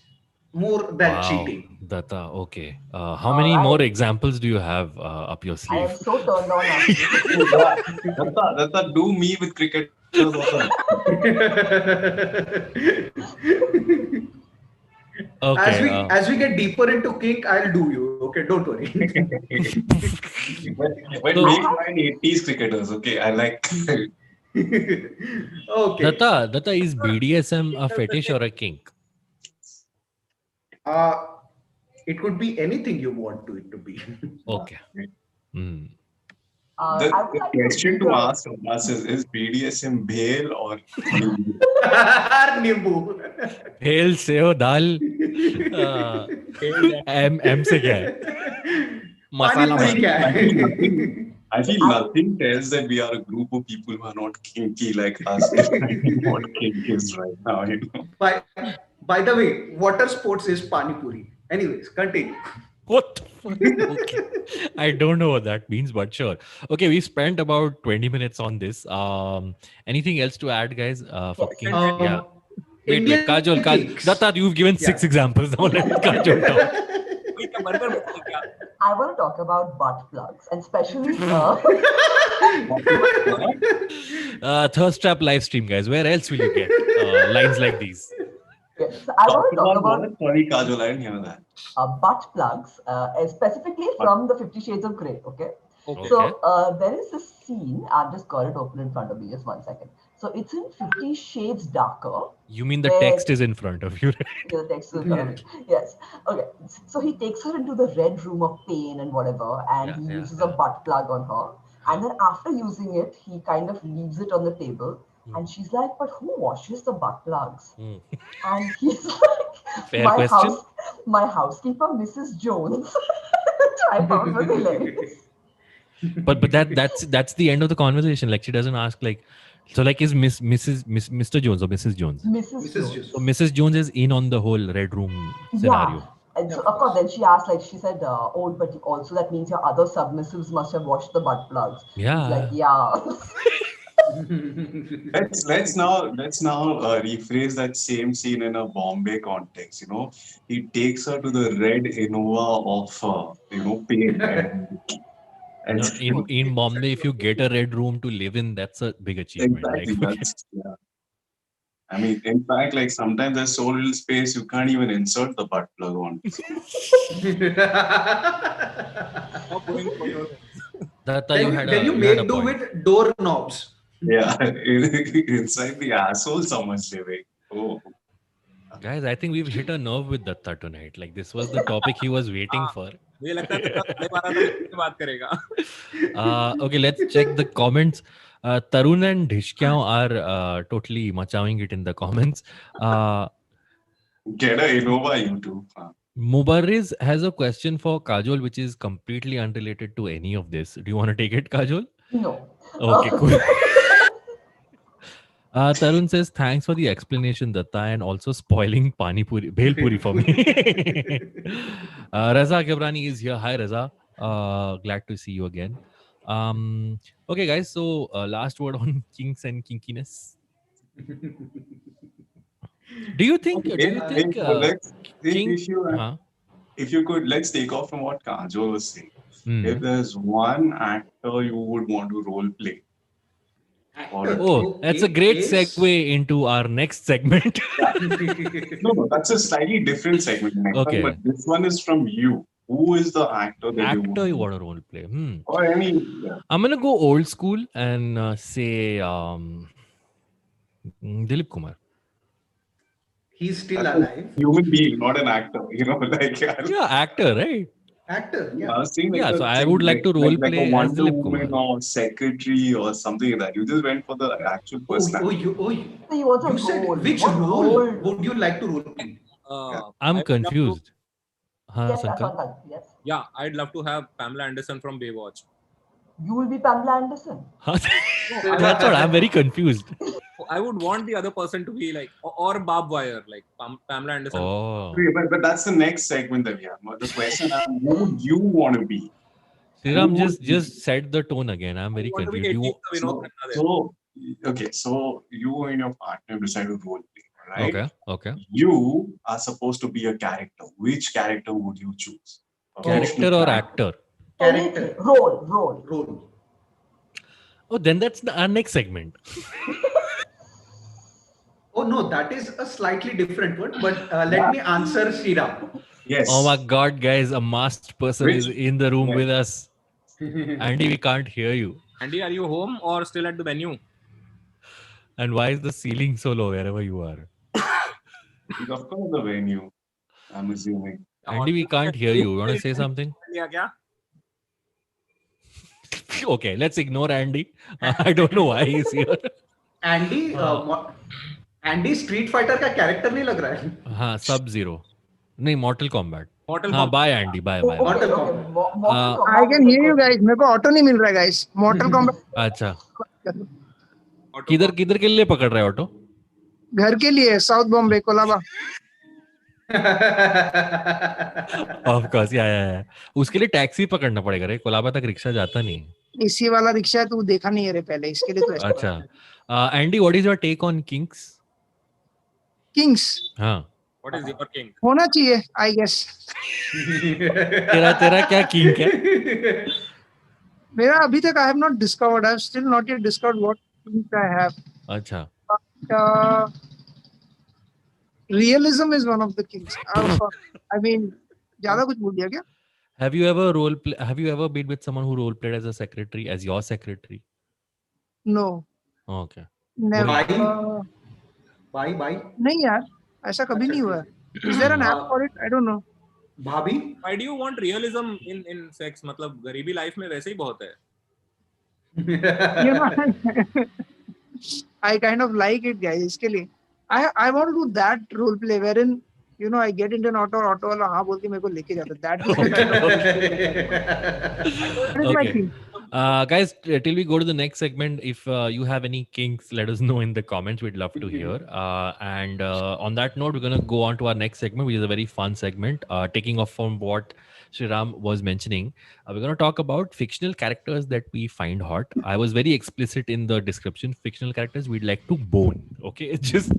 [SPEAKER 4] more than cheating.
[SPEAKER 1] Datta, okay. How many more examples do you have up your sleeve?
[SPEAKER 2] I am so turned on.
[SPEAKER 3] Datta, do me with cricket.
[SPEAKER 1] Okay.
[SPEAKER 4] As we get deeper into kink, I'll do you. Okay, don't worry.
[SPEAKER 3] But make mine 80s cricketers. Okay, I like.
[SPEAKER 4] Okay.
[SPEAKER 1] Datta, is BDSM a fetish or a kink?
[SPEAKER 4] It could be anything you want it to be.
[SPEAKER 1] Okay.
[SPEAKER 3] The question to ask us is BDSM bhel or
[SPEAKER 4] Nimbu?
[SPEAKER 1] Bhel, sev, dal. M से क्या है? मसाला
[SPEAKER 4] पानी पूरी क्या है?
[SPEAKER 3] I feel nothing tells that we are a group of people who are not kinky like us defining what kink is right now. You know?
[SPEAKER 4] By the way, water sports is pani puri. Anyways, continue.
[SPEAKER 1] What the fuck? Okay. I don't know what that means, but sure. Okay, we spent about 20 minutes on this. Anything else to add, guys? For
[SPEAKER 2] Yes.
[SPEAKER 1] kinks? Yeah. Wait,
[SPEAKER 4] Indian
[SPEAKER 1] Kajol,
[SPEAKER 4] kinks.
[SPEAKER 1] Datta, you've given 6 examples. Now let Kajol talk.
[SPEAKER 2] I want to talk about butt plugs, and especially
[SPEAKER 1] Thirst Trap live stream, guys. Where else will you get lines like these?
[SPEAKER 2] yes, I want to talk about
[SPEAKER 3] Sorry, Kajol, I didn't hear that.
[SPEAKER 2] butt plugs, specifically from the 50 Shades of Grey. Okay.
[SPEAKER 1] Okay.
[SPEAKER 2] So there is this scene. I've just got it open in front of me. Just 1 second. So it's in 50 Shades Darker.
[SPEAKER 1] You mean the
[SPEAKER 2] where-
[SPEAKER 1] text is in front of you, right?
[SPEAKER 2] Yeah, the text is in front of me. Yes. Okay. So he takes her into the red room of pain and whatever, and he uses a butt plug on her. And then after using it, he kind of leaves it on the table. And she's like, but who washes the butt plugs? And he's like,
[SPEAKER 1] Fair question.
[SPEAKER 2] My housekeeper, Mrs. Jones. Which I found was hilarious.
[SPEAKER 1] But that's the end of the conversation. Like she doesn't ask like, so like is Mr. Jones or Mrs. Jones?
[SPEAKER 2] Mrs. Jones.
[SPEAKER 1] So Mrs. Jones is in on the whole red room scenario.
[SPEAKER 2] Yeah. And so, of course, then she asked, like, she said, oh, but also that means your other submissives must have washed the butt plugs.
[SPEAKER 1] Yeah.
[SPEAKER 2] He's like, yeah.
[SPEAKER 3] Let's now rephrase that same scene in a Bombay context. You know, he takes her to the red Innova of pain.
[SPEAKER 1] In Bombay, if you get a red room to live in, that's a big achievement.
[SPEAKER 3] Exactly.
[SPEAKER 1] Like,
[SPEAKER 3] Yeah. I mean, in fact, like sometimes there's so little space you can't even insert the butt plug on.
[SPEAKER 4] Then you make do with doorknobs.
[SPEAKER 3] Yeah, inside the asshole, someone's living. Oh.
[SPEAKER 1] Guys, I think we've hit a nerve with Datta tonight. Like this was the topic he was waiting for. Okay, let's check the comments. Tarun and Dhishkyao are totally machawing it in the comments.
[SPEAKER 3] Get a Innova, you two.
[SPEAKER 1] Mubarriz has a question for Kajol, which is completely unrelated to any of this. Do you want to take it, Kajol?
[SPEAKER 2] No.
[SPEAKER 1] Okay, cool. Tarun says, thanks for the explanation, Datta, and also spoiling Pani Puri, Bhel Puri for me. Raza Gabrani is here. Hi, Raza. Glad to see you again. Okay, guys. So, last word on kinks and kinkiness. Do you think?
[SPEAKER 3] If you could, let's take off from what Kajol was saying. If there's one actor you would want to role play.
[SPEAKER 1] That's a great segue into our next segment.
[SPEAKER 3] No, that's a slightly different segment.
[SPEAKER 1] Okay.
[SPEAKER 3] But this one is from you. Who is the actor that
[SPEAKER 1] you want to role play?
[SPEAKER 3] Or any. Yeah.
[SPEAKER 1] I'm gonna go old school and say Dilip Kumar.
[SPEAKER 4] He's still alive.
[SPEAKER 3] Human being, not an actor.
[SPEAKER 1] Yeah, actor, right?
[SPEAKER 4] Actor, yeah.
[SPEAKER 1] So I would like to role play as Dilip Kumar.
[SPEAKER 3] Or secretary or something like that. You just went for the actual personality.
[SPEAKER 4] You said which role would you like to role play?
[SPEAKER 1] I'm confused.
[SPEAKER 2] Yes,
[SPEAKER 5] yeah, I'd love to have Pamela Anderson from Baywatch.
[SPEAKER 2] You will be Pamela Anderson.
[SPEAKER 1] That's what I'm very confused.
[SPEAKER 5] I would want the other person to be like, or Barb Wire, like Pamela Anderson.
[SPEAKER 1] Oh.
[SPEAKER 3] But that's the next segment that we have. The question is, who would you want to be?
[SPEAKER 1] Sriram just set the tone again. I'm very confused.
[SPEAKER 3] So you and your partner decide to role play, right?
[SPEAKER 1] Okay.
[SPEAKER 3] You are supposed to be a character. Which character would you choose?
[SPEAKER 1] Character or actor?
[SPEAKER 2] Character. Role.
[SPEAKER 1] Oh, then that's our next segment.
[SPEAKER 4] Oh no, that is a slightly different one. But let me answer Sriram.
[SPEAKER 3] Yes.
[SPEAKER 1] Oh my God, guys! A masked person is in the room with us. Andy, we can't hear you.
[SPEAKER 5] Andy, are you home or still at the venue?
[SPEAKER 1] And why is the ceiling so low wherever you are?
[SPEAKER 3] He's of course the venue. I'm assuming.
[SPEAKER 1] Andy, we can't hear you. You want to say something? Okay, let's ignore Andy. I don't know why he's here.
[SPEAKER 4] Andy, Andy Street Fighter का character नहीं लग रहा है?
[SPEAKER 1] हाँ, Sub-Zero. नहीं, Mortal Kombat.
[SPEAKER 5] Mortal
[SPEAKER 1] हाँ,
[SPEAKER 5] Kombat.
[SPEAKER 1] bye Andy, bye
[SPEAKER 2] Oh,
[SPEAKER 1] bye.
[SPEAKER 2] okay,
[SPEAKER 4] Mortal
[SPEAKER 2] okay.
[SPEAKER 4] Kombat.
[SPEAKER 2] Mortal Kombat
[SPEAKER 6] I can
[SPEAKER 2] is a
[SPEAKER 6] hear you
[SPEAKER 2] good-
[SPEAKER 6] guys. मेरे को ऑटो नहीं मिल रहा है guys. Mortal Kombat
[SPEAKER 1] अच्छा,
[SPEAKER 5] Auto
[SPEAKER 1] किधर
[SPEAKER 5] Kombat.
[SPEAKER 1] किधर के लिए पकड़ रहे हो ऑटो?
[SPEAKER 6] घर के लिए south Bombay Colaba.
[SPEAKER 1] Of course, या उसके लिए टैक्सी पकड़ना पड़ेगा रे, कोलाबा तक रिक्शा जाता नहीं है।
[SPEAKER 6] एसी वाला रिक्शा है तू देखा नहीं है रे पहले इसके लिए तो ऐसा.
[SPEAKER 1] अच्छा, Andy, what is your take on kings?
[SPEAKER 6] Kings
[SPEAKER 1] हाँ,
[SPEAKER 5] What is your king?
[SPEAKER 6] होना चाहिए आई गेस.
[SPEAKER 1] तेरा क्या किंग है?
[SPEAKER 6] मेरा अभी तक I have not discovered. I have still not yet discovered what kings I have.
[SPEAKER 1] अच्छा,
[SPEAKER 6] realism is one of the kings. I mean ज्यादा कुछ बोल दिया क्या?
[SPEAKER 1] have you ever been with someone who role played as a secretary, as your secretary?
[SPEAKER 6] No
[SPEAKER 1] Okay.
[SPEAKER 6] Never.
[SPEAKER 4] Bye.
[SPEAKER 6] नहीं यार ऐसा कभी नहीं हुआ. Is there an app for it? I don't know.
[SPEAKER 4] Bhabhi?
[SPEAKER 5] Why do you want realism in sex? मतलब गरीबी life में वैसे ही बहुत है.
[SPEAKER 6] You know, I kind of like it, guys. इसके लिए I want to do that role play wherein you know I get into an auto वाला हाँ बोल के मेरे को लेके जाता. That is my
[SPEAKER 1] Okay.
[SPEAKER 6] thing.
[SPEAKER 1] Guys, till we go to the next segment, if you have any kinks, let us know in the comments. We'd love to hear. And on that note, we're going to go on to our next segment, which is a very fun segment, taking off from what Shriram was mentioning. We're going to talk about fictional characters that we find hot. I was very explicit in the description. Fictional characters we'd like to bone. Okay, it's just...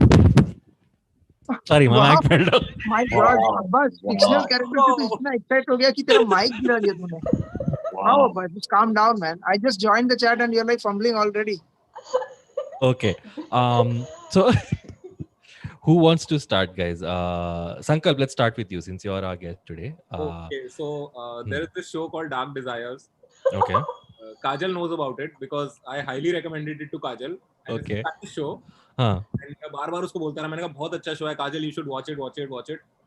[SPEAKER 1] Sorry, my
[SPEAKER 6] Wow.
[SPEAKER 1] mic fell down.
[SPEAKER 6] My God,
[SPEAKER 3] Wow.
[SPEAKER 6] Abbas, fictional character से तो इतना excited हो गया कि तेरा mic गिरा दिया तूने. Wow, Abbas, just calm down, man. I just joined the chat and you're like fumbling already.
[SPEAKER 1] Okay. So who wants to start, guys? Sankalp, let's start with you since you're our guest today.
[SPEAKER 5] Okay, so there is this show called Dark Desires.
[SPEAKER 1] Okay.
[SPEAKER 5] Kajal knows about it because I highly recommended it to Kajal. And
[SPEAKER 1] Okay.
[SPEAKER 5] it's a nice show.
[SPEAKER 1] हाँ.
[SPEAKER 5] And मैं बार-बार उसको बोलता रहा, मैंने कहा बहुत अच्छा शो है काजल, you should watch it.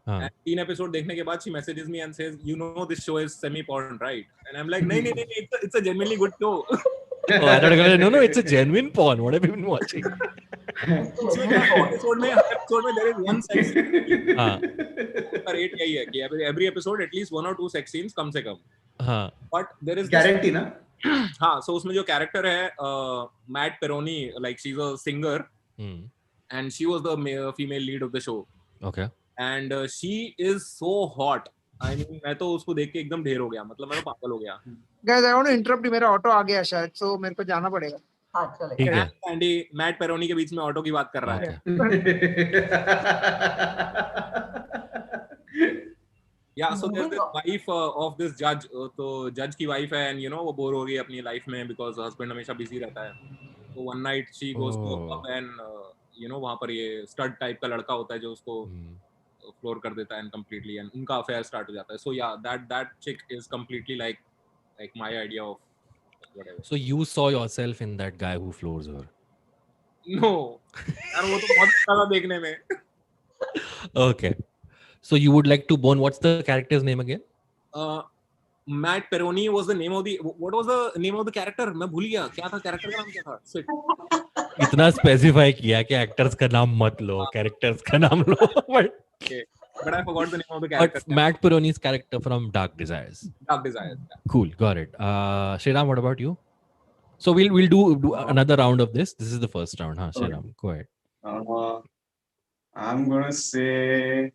[SPEAKER 1] हाँ.
[SPEAKER 5] And 3 episode देखने के बाद she messages me and says, you know this show is semi porn, right? And I'm like, नहीं, it's a genuinely good show.
[SPEAKER 1] Oh, I thought no, it's a genuine porn. What have you been watching?
[SPEAKER 5] episode में there is one sex scene.
[SPEAKER 1] हाँ.
[SPEAKER 5] उसका rate यही है कि every episode at least 1 or 2 sex scenes कम से कम.
[SPEAKER 1] हाँ.
[SPEAKER 5] But there is
[SPEAKER 4] Guarantee ना?
[SPEAKER 5] हाँ, so उसमें जो character है Matt Peroni, like she's a singer. And she was the female lead of the show.
[SPEAKER 1] Okay.
[SPEAKER 5] And she is so hot. I mean, मैं तो उसको देख के एकदम ढेर हो गया. मतलब मैं तो पागल हो गया.
[SPEAKER 6] Guys, I want to interrupt you. मेरा ऑटो आ गया शायद, so मेरे को जाना पड़ेगा.
[SPEAKER 2] हाँ चलेगा.
[SPEAKER 1] ठीक है.
[SPEAKER 5] एंडी मैट पेरोनी के बीच में ऑटो की बात कर रहा है. Yeah, so there's this wife of this judge. तो जज की वाइफ है and you know वो बोर हो गई अपनी लाइफ में because husband हमेशा बिजी रहता है. तो one night she goes to a pub and you know वहाँ पर ये stud type का लड़का होता है जो उसको फ्लोर कर देता है and completely and उनका affair start हो जाता है. So yeah, that chick is completely like my idea of whatever.
[SPEAKER 1] So you saw yourself in that guy who floors her?
[SPEAKER 5] No, यार वो तो बहुत अच्छा था देखने में.
[SPEAKER 1] Okay. So you would like to bone? What's the character's name again?
[SPEAKER 5] Matt Peroni was the name of the. What was the name of the character? मैं भूल गया. क्या था character का नाम क्या था? Shit.
[SPEAKER 1] इतना specify किया कि actors का नाम मत लो, characters का नाम लो.
[SPEAKER 5] Okay. But I forgot the name of the character.
[SPEAKER 1] But Matt Peroni's character from Dark Desires.
[SPEAKER 5] Dark Desires. Yeah.
[SPEAKER 1] Cool, got it. Shriram, what about you? So we'll do another round of this. This is the first round, huh? Shriram, go ahead.
[SPEAKER 3] I'm gonna say,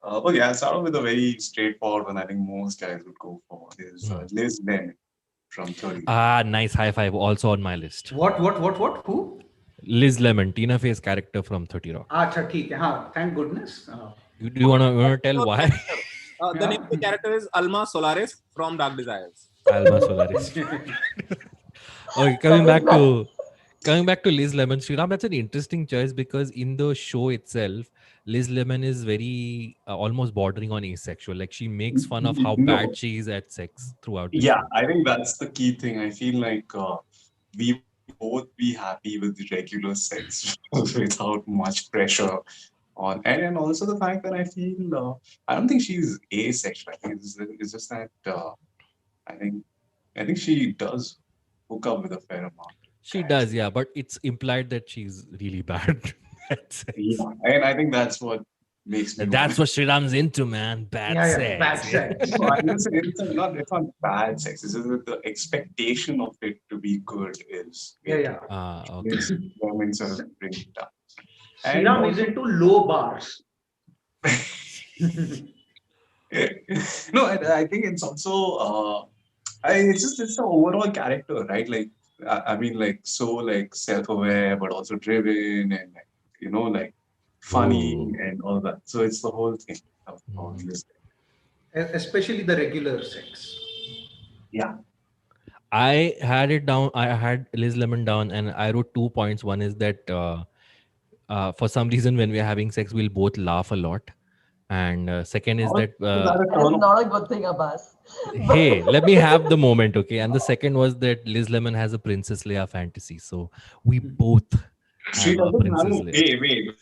[SPEAKER 3] okay, I'll start off with a very straightforward one. I think most guys would go for is Liz Lemon from 30.
[SPEAKER 1] Ah, nice, high five. Also on my list.
[SPEAKER 4] What? Who?
[SPEAKER 1] Liz Lemon, Tina Fey's character from 30 Rock.
[SPEAKER 4] अच्छा ठीक है हाँ. Thank goodness.
[SPEAKER 1] Do you wanna tell why?
[SPEAKER 5] The name of the character is Alma Solaris from Dark Desires.
[SPEAKER 1] Alma Solaris. Okay, coming back to Liz Lemon, Shriram, that's an interesting choice because in the show itself, Liz Lemon is very almost bordering on asexual. Like she makes fun of how bad she is at sex throughout.
[SPEAKER 3] Yeah, I think that's the key thing. I feel like we both be happy with the regular sex without much pressure on, and also the fact that I feel I don't think she's asexual. I think it's just that I think she does hook up with a fair amount.
[SPEAKER 1] She does, yeah, but it's implied that she's really bad.
[SPEAKER 3] Yeah, and I think that's what makes me.
[SPEAKER 1] That's what Sriram's into, man. Bad sex.
[SPEAKER 4] Bad sex.
[SPEAKER 3] No, I just say it's not bad sex. It's just that the expectation of it to be good is.
[SPEAKER 1] Okay.
[SPEAKER 3] Makes women sort of bring it down.
[SPEAKER 4] Sriram is into low bars.
[SPEAKER 3] No, I think it's also it's the overall character, right? Like I mean, like so like self-aware, but also driven, and like funny and all that. So it's the whole thing of this.
[SPEAKER 4] Especially the regular sex.
[SPEAKER 3] Yeah.
[SPEAKER 1] I had it down. I had Liz Lemon down, and I wrote 2 points. One is that for some reason, when we're having sex, we'll both laugh a lot. And second is that
[SPEAKER 2] that is not a good thing, Abbas.
[SPEAKER 1] Hey, let me have the moment, okay? And the second was that Liz Lemon has a Princess Leia fantasy, so we both have a Princess Leia.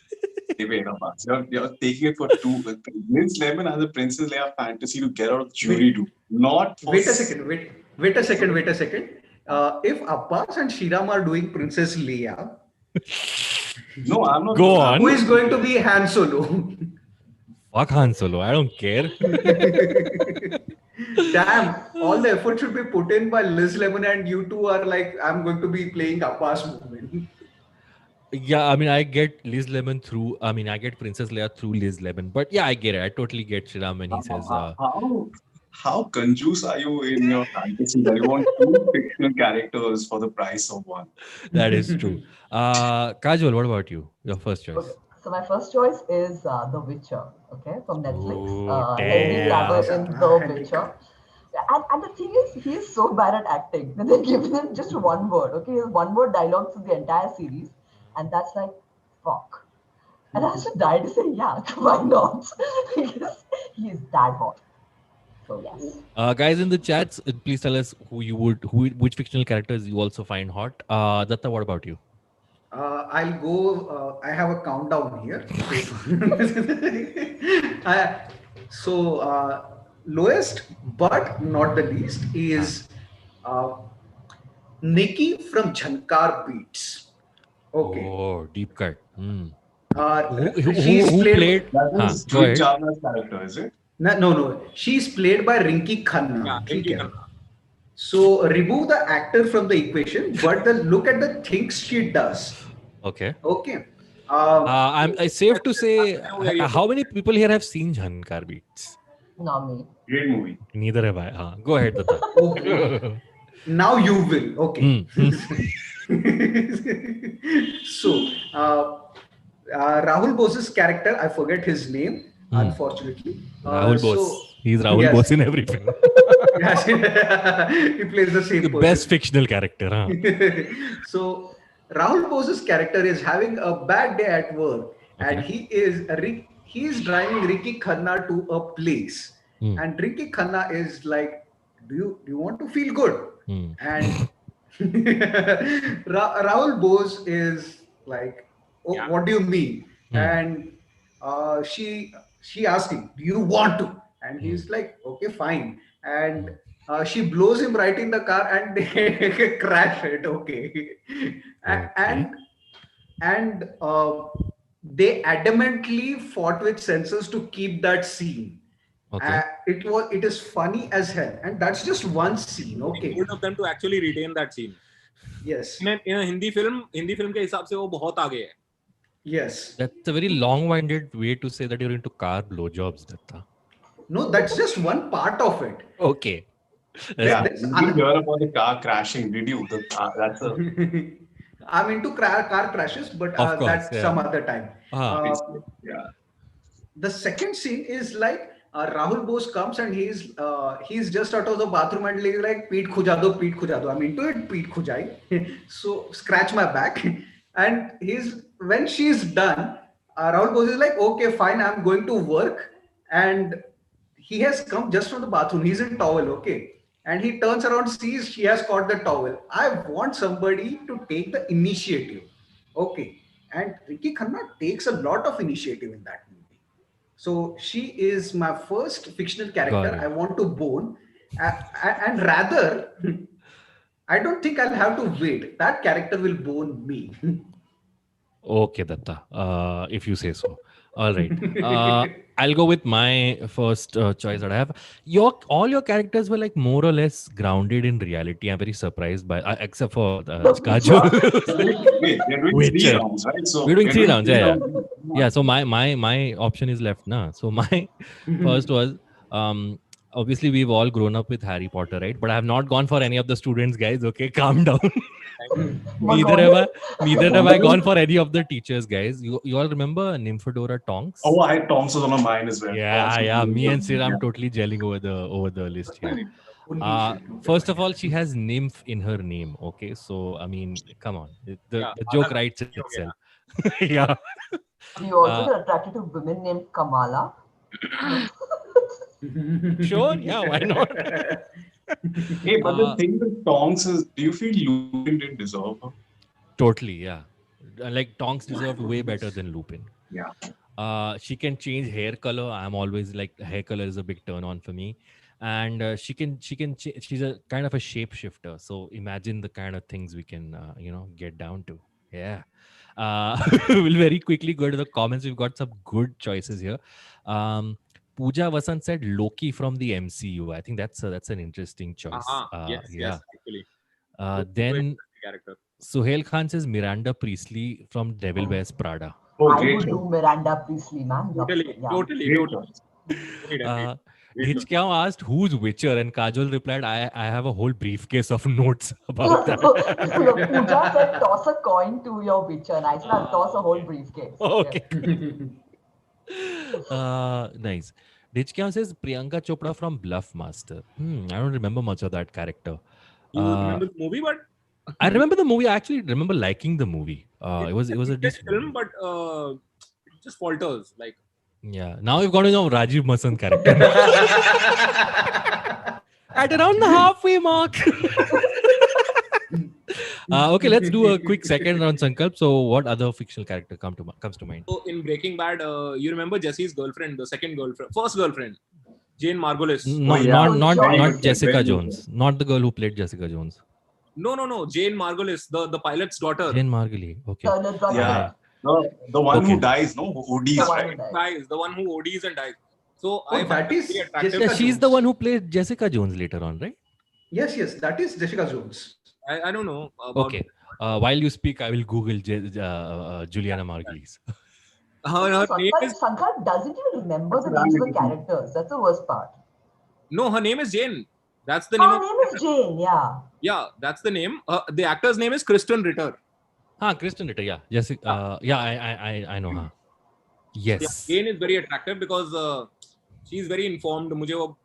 [SPEAKER 3] Wait, Abbas. You're taking it for two. Liz Lemon has a Princess Leia fantasy to get out of jury duty. Not for
[SPEAKER 4] wait a second. If Abbas and Sriram are doing Princess Leia,
[SPEAKER 3] no, I'm not.
[SPEAKER 1] Go on.
[SPEAKER 4] Who is going to be Han Solo?
[SPEAKER 1] Fuck Han Solo. I don't care.
[SPEAKER 4] Damn, all the effort should be put in by Liz Lemon, and you two are like, I'm going to be playing Abbas movement.
[SPEAKER 1] Yeah, I mean, I get Liz Lemon through. I mean, I get Princess Leia through Liz Lemon. But yeah, I get it. I totally get Sriram when he says.
[SPEAKER 3] How conjuice are you in your fantasy that you want 2 fictional characters for the price of 1?
[SPEAKER 1] That is true. Kajol, what about you? Your first choice.
[SPEAKER 2] Okay. So my first choice is The Witcher, okay, from Netflix.
[SPEAKER 1] Oh,
[SPEAKER 2] Henry Cavill in The Witcher. And the thing is, he is so bad at acting that they give him just one word, okay? He has one word dialogue through the entire series, and that's like, fuck. And I just died to say, yeah, why not? Because he is that hot. So yes.
[SPEAKER 1] Guys in the chats, please tell us which fictional characters you also find hot. Datta, what about you?
[SPEAKER 4] I'll go. I have a countdown here. Lowest but not the least is Nikki from Jhankar Beats. Okay.
[SPEAKER 1] Oh, deep cut.
[SPEAKER 4] Who
[SPEAKER 1] played?
[SPEAKER 3] That is Joy Chawla's character, is it?
[SPEAKER 4] No. She's played by Rinki Khanna.
[SPEAKER 5] Yeah, Rinki Khanna.
[SPEAKER 4] So remove the actor from the equation, but look at the things she does.
[SPEAKER 1] Okay.
[SPEAKER 4] I'm
[SPEAKER 1] safe to say, how many people here have seen Jhankar Beats?
[SPEAKER 2] Not me.
[SPEAKER 3] Great movie.
[SPEAKER 1] Neither have I. Go ahead, Datta.
[SPEAKER 4] Okay. Now you will. Okay. So, Rahul Bose's character, I forget his name, unfortunately.
[SPEAKER 1] Rahul Bose. He's Rahul Bose in every film.
[SPEAKER 4] Yes. He plays the same person.
[SPEAKER 1] Best fictional character.
[SPEAKER 4] So, Rahul Bose's character is having a bad day at work, and he is driving Rinki Khanna to a place, and Rinki Khanna is like, "Do you want to feel good?" And Rahul Bose is like, "Oh, what do you mean?" And she asks him, "Do you want to?" And he's like, "Okay, fine." And she blows him right in the car, and they crash it. Okay. And they adamantly fought with censors to keep that scene.
[SPEAKER 1] Okay.
[SPEAKER 4] It is funny as hell, and that's just one scene. Okay.
[SPEAKER 5] Bold of them to actually retain that scene.
[SPEAKER 4] Yes.
[SPEAKER 5] In a Hindi film के हिसाब से वो बहुत आगे है.
[SPEAKER 4] Yes.
[SPEAKER 1] That's a very long-winded way to say that you're into car blowjobs, Datta.
[SPEAKER 4] No, that's just one part of it.
[SPEAKER 1] Okay.
[SPEAKER 3] Yeah, you didn't hear about the car crashing, did you? That's a...
[SPEAKER 4] I'm into car crashes, but that's some other time. The second scene is like Rahul Bose comes and he's just out of the bathroom and he's like, "Peet khuja do. I'm into it, peet khujai." So scratch my back. And when she's done, Rahul Bose is like, "Okay, fine, I'm going to work." And he has come just from the bathroom. He's in towel, okay. And he turns around, sees she has caught the towel. I want somebody to take the initiative. Okay. And Rinki Khanna takes a lot of initiative in that movie. So she is my first fictional character I want to bone. And rather, I don't think I'll have to wait. That character will bone me.
[SPEAKER 1] Okay, Datta, if you say so. All right. I'll go with my first choice that I have. All your characters were like more or less grounded in reality. I'm very surprised by, except for Kajol.
[SPEAKER 3] Wait, we're doing three
[SPEAKER 1] Witcher.
[SPEAKER 3] rounds, right? So
[SPEAKER 1] We're doing three rounds.
[SPEAKER 3] three
[SPEAKER 1] Yeah, yeah.
[SPEAKER 3] rounds.
[SPEAKER 1] Yeah. So my option is left now. So my first was obviously we've all grown up with Harry Potter, right? But I have not gone for any of the students, guys. Okay, calm down. Neither have I gone for any of the teachers, guys. You all remember Nymphadora Tonks?
[SPEAKER 3] Oh, I had Tonks was one of mine as well.
[SPEAKER 1] Yeah. Me and Siram totally gelling over the list here. First of all, she has nymph in her name. Okay, so I mean, come on, the joke writes itself. Yeah.
[SPEAKER 2] You also get attracted to women named Kamala.
[SPEAKER 1] Sure, yeah, why not?
[SPEAKER 3] Hey, but the thing with Tonks is, do you feel Lupin didn't deserve her?
[SPEAKER 1] Totally, yeah. Like Tonks deserved way better than Lupin.
[SPEAKER 3] Yeah.
[SPEAKER 1] She can change hair color. I'm always like, hair color is a big turn on for me. And she's a kind of a shapeshifter. So imagine the kind of things we can get down to. Yeah. We'll very quickly go to the comments. We've got some good choices here. Pooja Vasant said Loki from the MCU. I think that's an interesting choice.
[SPEAKER 5] Yes, actually.
[SPEAKER 1] Then Suhail Khan says Miranda Priestley from Devil Wears Prada.
[SPEAKER 3] Oh,
[SPEAKER 2] I
[SPEAKER 3] great
[SPEAKER 2] would do Miranda Priestley, man.
[SPEAKER 5] Totally.
[SPEAKER 1] Hitchcock asked who's Witcher, and Kajol replied, I have a whole briefcase of notes about that.
[SPEAKER 2] Pooja said toss a coin to your Witcher, and I said I'll toss a whole briefcase.
[SPEAKER 1] Okay. Nice. Hitchcock says Priyanka Chopra from Bluff Master. I don't remember much of that character.
[SPEAKER 5] You remember the movie, but
[SPEAKER 1] I remember the movie. I actually remember liking the movie. It was a decent
[SPEAKER 5] film, but it just falters. Like,
[SPEAKER 1] yeah. Now we've got to know Rajiv Masand character. At around the halfway mark. Okay, let's do a quick second round, Sankalp. So, what other fictional character comes to mind?
[SPEAKER 5] So in Breaking Bad, you remember Jesse's girlfriend, the first girlfriend, Jane Margulies.
[SPEAKER 1] Not Jessica Jones. Not the girl who played Jessica Jones.
[SPEAKER 5] No. Jane Margulies, the pilot's daughter.
[SPEAKER 1] Jane Margulies. Okay.
[SPEAKER 3] Yeah. The one who dies, no? Who ODs, right?
[SPEAKER 5] The one who ODs and dies. So
[SPEAKER 4] that is
[SPEAKER 1] Jessica she's the one who played Jessica Jones later on, right?
[SPEAKER 4] Yes, that is Jessica Jones.
[SPEAKER 5] I don't know.
[SPEAKER 1] Okay. While you speak, I will Google Juliana Margulies.
[SPEAKER 5] Her name is...
[SPEAKER 2] Sankar doesn't even remember the names of the characters. That's the worst part.
[SPEAKER 5] No, her name is Jane. That's the name.
[SPEAKER 2] Her name is Jane, yeah.
[SPEAKER 5] Yeah, that's the name. The actor's name is Kristen Ritter.
[SPEAKER 1] Kristen Ritter, yeah. Jessica, I know her. Yes.
[SPEAKER 5] Yeah, Jane is very attractive because she is very informed. मुझे वो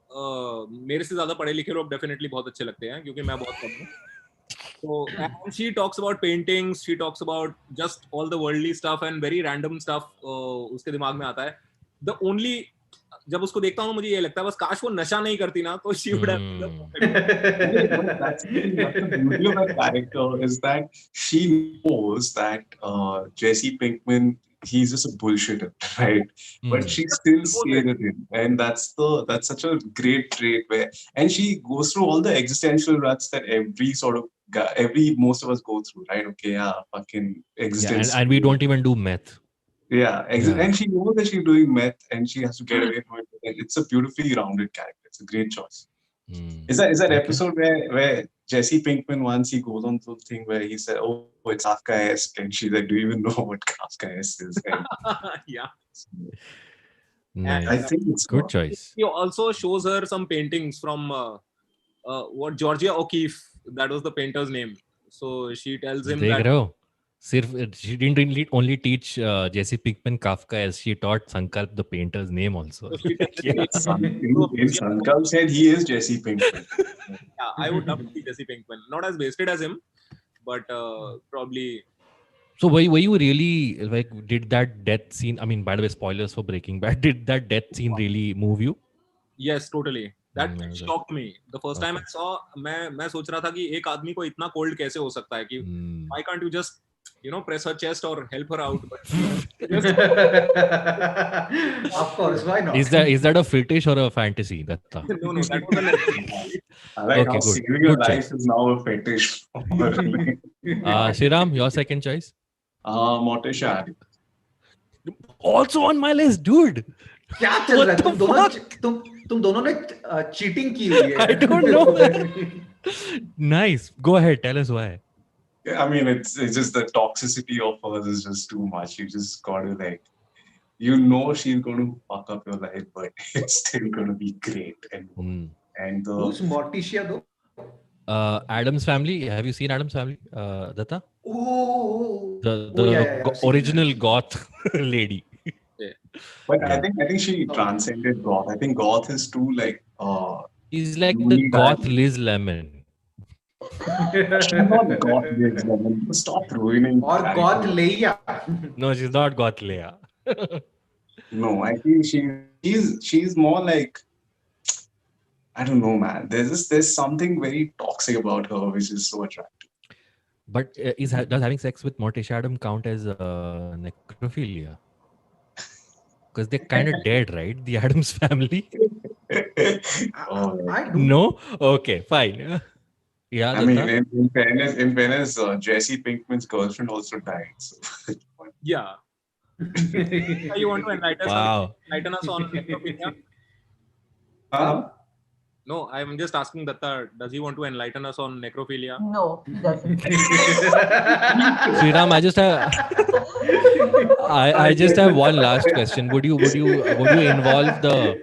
[SPEAKER 5] मेरे से ज़्यादा पढ़े लिखे लोग definitely बहुत अच्छे लगते हैं क्योंकि मैं बहुत कम हूँ. So and she talks about paintings. She talks about just all the worldly stuff and very random stuff. उसके दिमाग में आता है. The only जब उसको देखता हूँ मुझे ये लगता है बस काश वो नशा नहीं करती ना तो she would have.
[SPEAKER 3] That's the beauty of her character is that she knows that Jesse Pinkman, he's just a bullshitter, right? But she still stays with him, and that's such a great trait. And she goes through all the existential ruts that most of us go through, right? Okay, fucking existence.
[SPEAKER 1] Yeah, and we don't even do meth.
[SPEAKER 3] Yeah, and she knows that she's doing meth, and she has to get away from it. It's a beautifully rounded character. It's a great choice. Is that episode where Jesse Pinkman once he goes on to the thing where he said, "Oh, it's Kafkaesque," and she's like, "Do you even know what Kafkaesque is?"
[SPEAKER 5] Yeah.
[SPEAKER 1] Nice.
[SPEAKER 3] I think it's
[SPEAKER 1] good choice.
[SPEAKER 5] He also shows her some paintings from Georgia O'Keeffe. That was the painter's name. So she tells him that.
[SPEAKER 1] She didn't really only teach Jesse Pinkman Kafka, as she taught Sankalp the painter's name also.
[SPEAKER 3] Sankalp said he is Jesse Pinkman.
[SPEAKER 5] Yeah, I would love to be Jesse Pinkman. Not as wasted as him, but probably.
[SPEAKER 1] So were you really like, did that death scene, I mean, by the way, spoilers for Breaking Bad, did that death scene really move you?
[SPEAKER 5] Yes, totally. That shocked me. The first time I saw, मैं सोच रहा था कि एक आदमी को इतना cold कैसे हो सकता है कि why can't you just press her chest or help her out? But
[SPEAKER 4] of course, why not?
[SPEAKER 1] Is that a fetish or a fantasy?
[SPEAKER 5] No, that was
[SPEAKER 3] I like how saving your life is now a fetish.
[SPEAKER 1] Shriram, your second choice?
[SPEAKER 3] Morticia.
[SPEAKER 1] Also on my list, dude.
[SPEAKER 4] क्या चल
[SPEAKER 1] What
[SPEAKER 4] रहा है?
[SPEAKER 1] the
[SPEAKER 4] तुम दोनों
[SPEAKER 1] fuck?
[SPEAKER 4] तुम दोनों ने cheating की हुई है.
[SPEAKER 1] I don't know, man. Nice. Go ahead. Tell us why.
[SPEAKER 3] Yeah, I mean, it's just the toxicity of hers is just too much. You just gotta like, you know, she's going to fuck up your life, but it's still going to be great. And
[SPEAKER 4] Who's Morticia though?
[SPEAKER 1] Adam's Family. Have you seen Adam's Family, Datta?
[SPEAKER 4] Oh,
[SPEAKER 1] The original goth lady.
[SPEAKER 5] Yeah.
[SPEAKER 3] But I think she transcended goth. I think goth is too like.
[SPEAKER 1] She's like the goth Liz Lemon.
[SPEAKER 3] She's not goth Liz Lemon. Stop ruining.
[SPEAKER 4] Or goth Leia.
[SPEAKER 1] No, she's not goth Leia.
[SPEAKER 3] No, I think she's more like, I don't know, man. There's something very toxic about her, which is so attractive.
[SPEAKER 1] But does having sex with Morticia Adam count as necrophilia? Because they're kind of dead, right? The Adams family.
[SPEAKER 4] I do.
[SPEAKER 1] No. Okay, fine. Yeah.
[SPEAKER 3] I mean, in fairness, Jesse Pinkman's girlfriend also died. So.
[SPEAKER 5] Yeah. You want to enlighten us on necrophilia? No, I'm just asking Datta, does he want to enlighten us on necrophilia?
[SPEAKER 2] No, he doesn't.
[SPEAKER 1] Sriram, I just have one last question. Would you involve the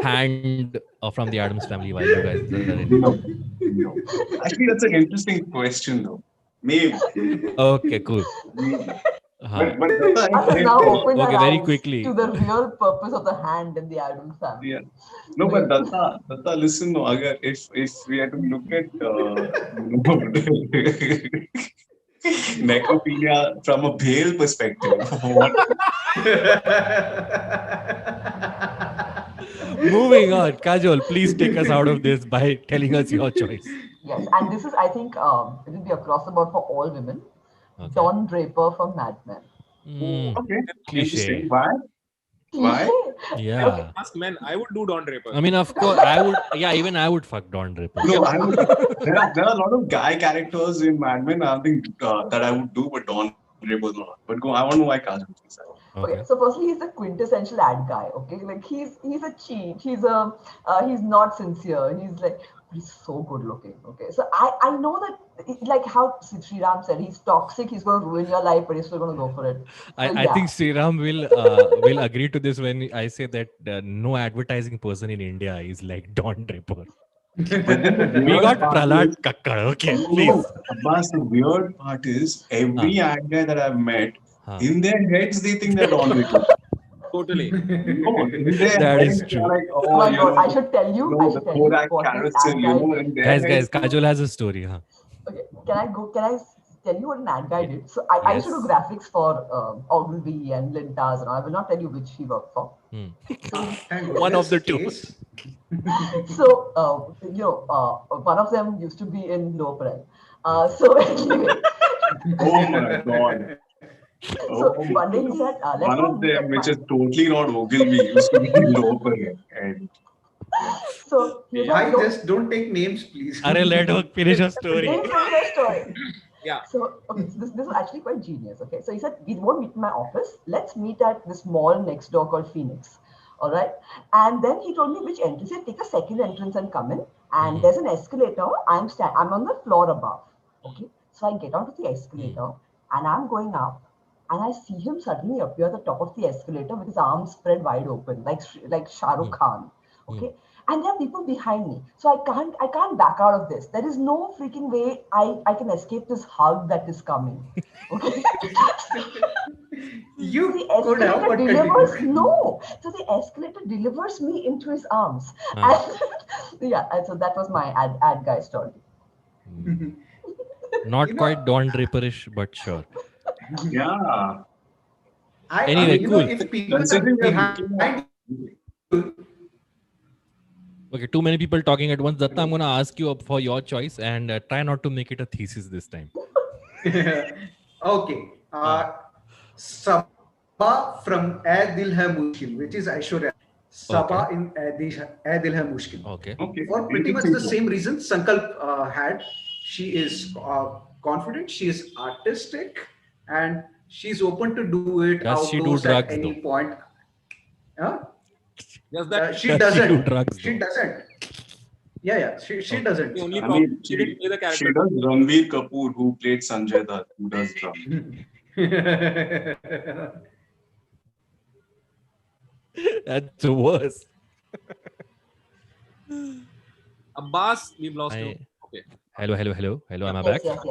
[SPEAKER 1] hand from the Adams family while you guys are in?
[SPEAKER 3] No. Actually, that's an interesting question, though. Maybe.
[SPEAKER 1] Okay, cool.
[SPEAKER 3] But
[SPEAKER 2] now open our
[SPEAKER 1] very
[SPEAKER 2] eyes
[SPEAKER 1] quickly
[SPEAKER 2] to the real purpose of the hand in the Adams family.
[SPEAKER 3] Yeah. No, but Datta, listen, no, if we had to look at necrophilia from a Bhel perspective,
[SPEAKER 1] Moving on, Kajol, please take us out of this by telling us your choice.
[SPEAKER 2] Yes, and this is, I think, it will be across the board for all women.
[SPEAKER 1] Okay.
[SPEAKER 2] Don Draper from Mad Men.
[SPEAKER 3] Okay.
[SPEAKER 1] Cliche.
[SPEAKER 3] Why?
[SPEAKER 1] Yeah.
[SPEAKER 5] Okay, ask men. I would do Don Draper.
[SPEAKER 1] I mean, of course, I would. Yeah, even I would fuck Don Draper.
[SPEAKER 3] No, there are a lot of guy characters in Mad Men. I think that I would do, but Don Draper not. But I want to know why Kajol thinks that.
[SPEAKER 2] Okay, so firstly, he's the quintessential ad guy. Okay, like he's a cheat. He's not sincere. He's so good looking. Okay, so I know that, like how Sriram said, he's toxic. He's going to ruin your life, but he's still going to go for it. So,
[SPEAKER 1] I think Sriram will agree to this when I say that no advertising person in India is like Don Draper. We got Prahlad Kakkad. Okay, please.
[SPEAKER 3] Abbas, the weird part is every ad guy that I've met, in their heads they think they're Don Draper.
[SPEAKER 5] Totally.
[SPEAKER 1] That is true.
[SPEAKER 2] Like, oh my God, I should tell you. I should tell you what this ad guy did.
[SPEAKER 1] Guys, Kajol has a story.
[SPEAKER 2] Okay, can I tell you what an ad guy did? So I used to do graphics for Ogilvy and Lintas, and I will not tell you which he worked for.
[SPEAKER 1] One of the two.
[SPEAKER 2] So one of them used to be in Lower Parel. So anyway.
[SPEAKER 3] Oh my God.
[SPEAKER 2] So one day he said,
[SPEAKER 3] one of them, which is totally not Ogilvy, used to be Lower Parel.
[SPEAKER 2] So
[SPEAKER 4] just don't take names, please.
[SPEAKER 1] Let her finish her story.
[SPEAKER 2] Yeah. So this was actually quite genius. Okay. So he said, we won't meet in my office. Let's meet at this mall next door called Phoenix. All right. And then he told me which entrance. He said, take a second entrance and come in. And there's an escalator. I'm on the floor above. Okay. So I get onto the escalator and I'm going up. And I see him suddenly appear at the top of the escalator with his arms spread wide open, like Shah Rukh Khan. Okay. And there are people behind me. So I can't back out of this. There is no freaking way I can escape this hug that is coming. Okay.
[SPEAKER 4] You
[SPEAKER 2] So the escalator delivers me into his arms. And so that was my ad guy story.
[SPEAKER 1] Not quite Don Draperish, but sure.
[SPEAKER 3] Yeah.
[SPEAKER 1] Anyway, cool.
[SPEAKER 4] If people behind
[SPEAKER 1] Okay, too many people talking at once. Datta, I'm going to ask you for your choice and try not to make it a thesis this time.
[SPEAKER 4] Okay. Sabah from Ae Dil Hai Mushkil, which is Aishwarya. Sabah in Ae Dil Hai Mushkil.
[SPEAKER 1] Okay.
[SPEAKER 4] For pretty much the same reason Sankalp had. She is confident, she is artistic, and she's open to do it
[SPEAKER 1] Does she do
[SPEAKER 4] outdoors at
[SPEAKER 1] drugs,
[SPEAKER 4] any
[SPEAKER 1] though?
[SPEAKER 4] point. Huh?
[SPEAKER 5] Just that
[SPEAKER 4] She
[SPEAKER 1] Does she
[SPEAKER 4] doesn't.
[SPEAKER 1] do drugs,
[SPEAKER 4] She
[SPEAKER 1] though?
[SPEAKER 4] doesn't. Yeah. She
[SPEAKER 1] Okay.
[SPEAKER 4] doesn't.
[SPEAKER 5] the only
[SPEAKER 3] I
[SPEAKER 5] problem
[SPEAKER 3] mean,
[SPEAKER 5] she didn't play the
[SPEAKER 3] she
[SPEAKER 5] character.
[SPEAKER 3] does Ranveer Kapoor, who played Sanjay Dutt, who does drum.
[SPEAKER 1] That's worse.
[SPEAKER 5] Abbas, we've lost you. Okay.
[SPEAKER 1] Hello. Am I
[SPEAKER 2] Yes,
[SPEAKER 1] back?
[SPEAKER 2] yes.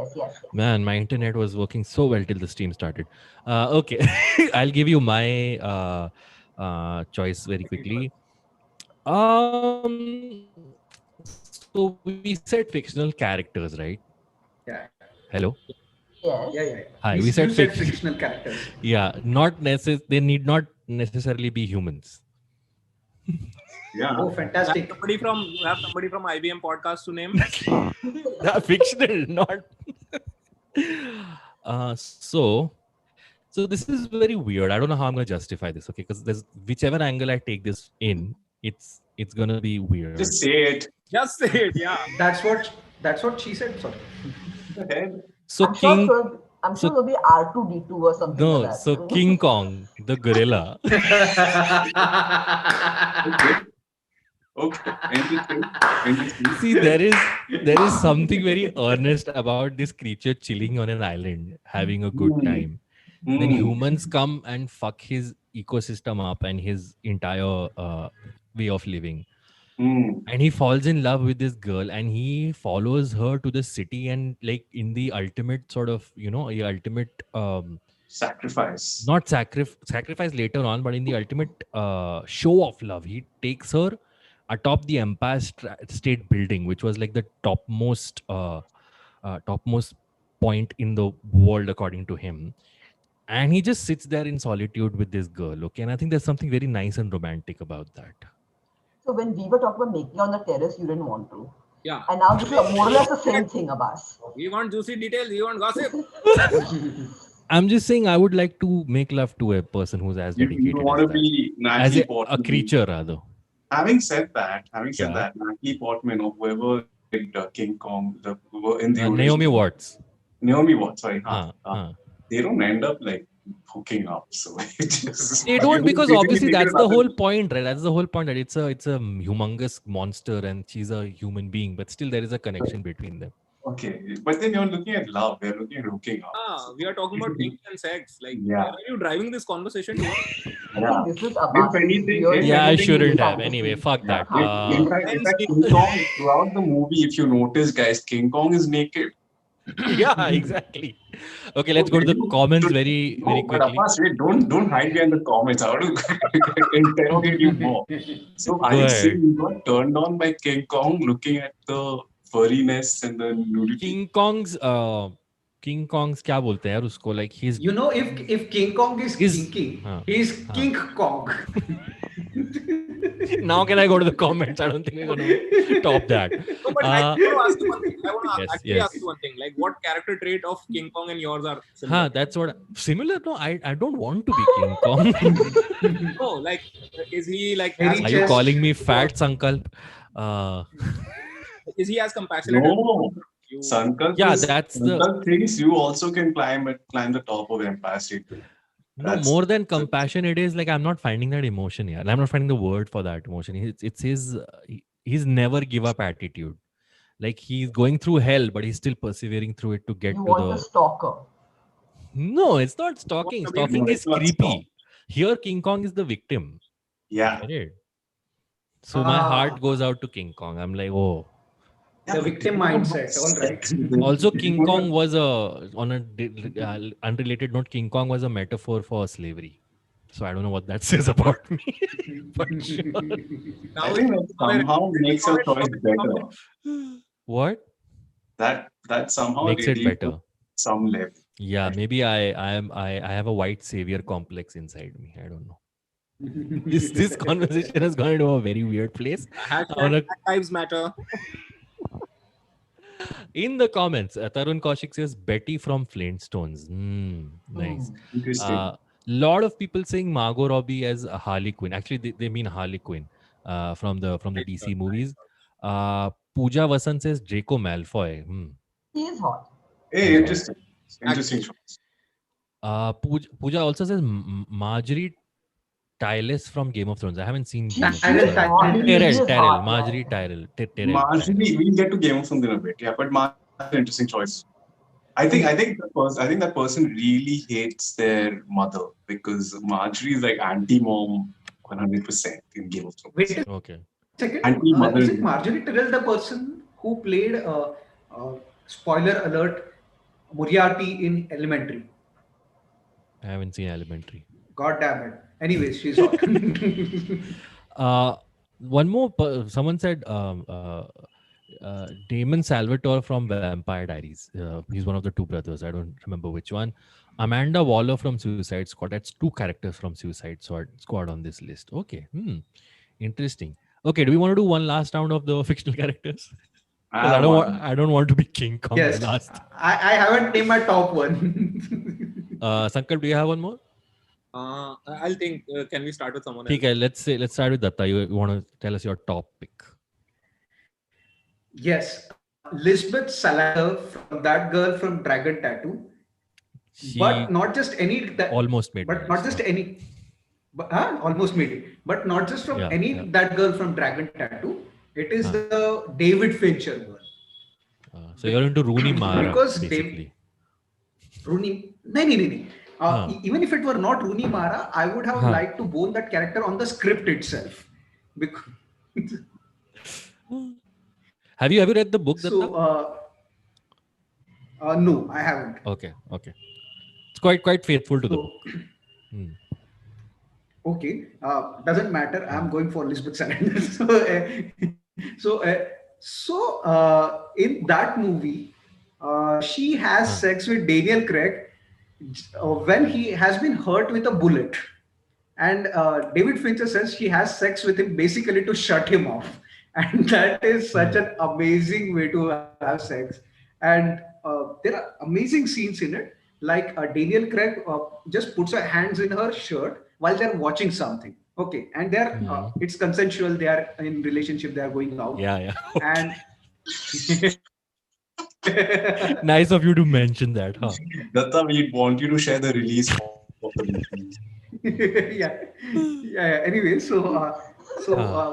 [SPEAKER 1] Man, my internet was working so well till the stream started. Okay, I'll give you my choice very quickly. So we said fictional characters, right?
[SPEAKER 4] Yeah.
[SPEAKER 1] Hello.
[SPEAKER 2] Yes.
[SPEAKER 4] Yeah.
[SPEAKER 1] Hi.
[SPEAKER 4] You
[SPEAKER 1] We said
[SPEAKER 4] said fictional characters.
[SPEAKER 1] Yeah, they need not necessarily be humans.
[SPEAKER 3] Yeah.
[SPEAKER 4] Oh, fantastic.
[SPEAKER 5] You have somebody from IBM podcast to name?
[SPEAKER 1] Fictional, not. So this is very weird. I don't know how I'm gonna justify this. Okay, because there's whichever angle I take this in, it's gonna be weird.
[SPEAKER 3] Just say it.
[SPEAKER 5] Just say it, yeah.
[SPEAKER 4] That's what she said. Sorry.
[SPEAKER 1] So
[SPEAKER 2] I'm
[SPEAKER 1] King.
[SPEAKER 2] sure it'll be R2D2 or something
[SPEAKER 1] No,
[SPEAKER 2] like that.
[SPEAKER 1] so King Kong, the gorilla.
[SPEAKER 3] Okay. Interesting.
[SPEAKER 1] See, there is something very earnest about this creature chilling on an island, having a good time. Then humans come and fuck his ecosystem up and his entire way of living. And he falls in love with this girl and he follows her to the city, and like in the ultimate sort of, the ultimate
[SPEAKER 3] sacrifice.
[SPEAKER 1] Not sacrifice later on, but in the ultimate show of love, he takes her atop the Empire State Building, which was like the topmost point in the world according to him. And he just sits there in solitude with this girl. Okay, and I think there's something very nice and romantic about that.
[SPEAKER 2] So when we were talking about making on the terrace, you didn't want to.
[SPEAKER 5] Yeah.
[SPEAKER 2] And now this is more or less the same thing, Abbas.
[SPEAKER 5] We want juicy details. We want gossip.
[SPEAKER 1] I'm just saying I would like to make love to a person who's as dedicated
[SPEAKER 3] You want to be
[SPEAKER 1] as
[SPEAKER 3] Natalie
[SPEAKER 1] a
[SPEAKER 3] Portman.
[SPEAKER 1] creature rather.
[SPEAKER 3] Having said that, Natalie Portman or whoever did King Kong in the
[SPEAKER 1] Naomi Watts.
[SPEAKER 3] Sorry. They don't end up like hooking up, so
[SPEAKER 1] they don't, because obviously that's the whole point, right? That's the whole point, that it's a humongous monster and she's a human being, but still there is a connection between them.
[SPEAKER 3] Okay, but then you're looking at love. We're looking at hooking up.
[SPEAKER 5] We are talking about things and sex. Like, where are you driving this conversation to?
[SPEAKER 2] I think this is about
[SPEAKER 1] I shouldn't have. Anyway, fuck that.
[SPEAKER 3] In fact, King Kong, throughout the movie, if you notice, guys, King Kong is naked.
[SPEAKER 1] Yeah, exactly. Okay, let's go to the comments very quickly.
[SPEAKER 3] But wait, don't hide behind the comments. I want to interrogate you more. So I see you got turned on by King Kong looking at the furriness and the nudity.
[SPEAKER 1] King Kong's क्या बोलते हैं यार उसको, like he's,
[SPEAKER 4] if King Kong is kinky, he's King Kong.
[SPEAKER 1] Now can I go to the comments? I don't think we're going to top that.
[SPEAKER 5] No, but I want to ask you one thing. Like, what character trait of King Kong and yours are similar?
[SPEAKER 1] That's what similar. No, I don't want to be King Kong.
[SPEAKER 5] No, like, is he like?
[SPEAKER 1] Are you calling me fat, Sankalp?
[SPEAKER 5] Is he as compassionate?
[SPEAKER 3] No. Sankalp Sankalp thinks you also can climb the top of Empire State Building.
[SPEAKER 1] No, more than compassion, it is like I'm not finding that emotion here. I'm not finding the word for that emotion. It's his never give up attitude. Like he's going through hell, but he's still persevering through it to get
[SPEAKER 2] you
[SPEAKER 1] to
[SPEAKER 2] want the stalker.
[SPEAKER 1] No, it's not stalking. Stalking is creepy. Here, King Kong is the victim.
[SPEAKER 3] Yeah.
[SPEAKER 1] Right? So my heart goes out to King Kong. I'm like, oh.
[SPEAKER 4] The victim mindset. All right.
[SPEAKER 1] Also, King Kong was on a unrelated note, King Kong was a metaphor for slavery. So I don't know what that says about me. But sure.
[SPEAKER 3] I think that somehow makes your choice better.
[SPEAKER 1] What?
[SPEAKER 3] That somehow
[SPEAKER 1] makes it better.
[SPEAKER 3] Some level.
[SPEAKER 1] Yeah, maybe I have a white savior complex inside me. I don't know. This conversation has gone into a very weird place.
[SPEAKER 5] Lives matter.
[SPEAKER 1] In the comments, Tarun Kaushik says Betty from Flintstones. Nice.
[SPEAKER 3] Interesting.
[SPEAKER 1] Lot of people saying Margot Robbie as Harley Quinn. Actually, they mean Harley Quinn from the DC movies. Pooja Vasant says Draco Malfoy.
[SPEAKER 2] He is hot.
[SPEAKER 3] Hey, interesting choice.
[SPEAKER 1] Pooja also says Marjorie Tyrell from Game of Thrones. I haven't seen
[SPEAKER 2] She,
[SPEAKER 1] Game of
[SPEAKER 2] she
[SPEAKER 1] Thrones.
[SPEAKER 2] is hot. She is
[SPEAKER 1] Tyrell,
[SPEAKER 2] hot,
[SPEAKER 1] Marjorie
[SPEAKER 2] yeah.
[SPEAKER 1] Tyrell.
[SPEAKER 3] Marjorie, we'll get to Game of Thrones in a bit. Yeah, but Marjorie is an interesting choice. I think that person really hates their mother because Marjorie is like anti-mom 100% in Game of Thrones.
[SPEAKER 4] Wait a
[SPEAKER 1] Okay.
[SPEAKER 4] second.
[SPEAKER 3] Anti-mother.
[SPEAKER 4] Is it Marjorie Tyrell the person who played, spoiler alert, Moriarty in Elementary?
[SPEAKER 1] I haven't seen Elementary.
[SPEAKER 4] God damn it. Anyways, she's hot.
[SPEAKER 1] One more. Someone said Damon Salvatore from Vampire Diaries. He's one of the two brothers. I don't remember which one. Amanda Waller from Suicide Squad. That's two characters from Suicide Squad on this list. Okay. Interesting. Okay. Do we want to do one last round of the fictional characters? I don't want to be King Kong
[SPEAKER 4] Yes.
[SPEAKER 1] last.
[SPEAKER 4] I haven't named my top one.
[SPEAKER 1] Sankalp, do you have one more?
[SPEAKER 5] I'll think. Can we start with someone else?
[SPEAKER 1] Okay, let's start with Datta. You want to tell us your top pick?
[SPEAKER 4] Yes. Lisbeth Salander, from that girl from Dragon Tattoo.
[SPEAKER 1] She
[SPEAKER 4] But not just any.
[SPEAKER 1] almost made.
[SPEAKER 4] But
[SPEAKER 1] my
[SPEAKER 4] not
[SPEAKER 1] list,
[SPEAKER 4] just any. But, almost made it. But not just from
[SPEAKER 1] Yeah.
[SPEAKER 4] that girl from Dragon Tattoo. It is the David Fincher girl.
[SPEAKER 1] So you're into Rooney Mara,
[SPEAKER 4] Because
[SPEAKER 1] basically.
[SPEAKER 4] Rooney. No. Even if it were not Rooney Mara, I would have liked to bone that character on the script itself. Because
[SPEAKER 1] Have you ever read the book? Datta?
[SPEAKER 4] so, no, I haven't.
[SPEAKER 1] Okay. It's quite faithful to the book.
[SPEAKER 4] Okay, doesn't matter. I'm going for Lisbeth Salander. So, in that movie, she has sex with Daniel Craig when he has been hurt with a bullet, and David Fincher says she has sex with him basically to shut him off, and that is such an amazing way to have sex. And there are amazing scenes in it, like Daniel Craig just puts her hands in her shirt while they're watching something. Okay, and they're it's consensual. They are in relationship. They are going out.
[SPEAKER 1] Yeah.
[SPEAKER 4] And
[SPEAKER 1] Nice of you to mention that, huh?
[SPEAKER 3] Datta, we want you to share the release of the movie.
[SPEAKER 4] yeah. Anyway, so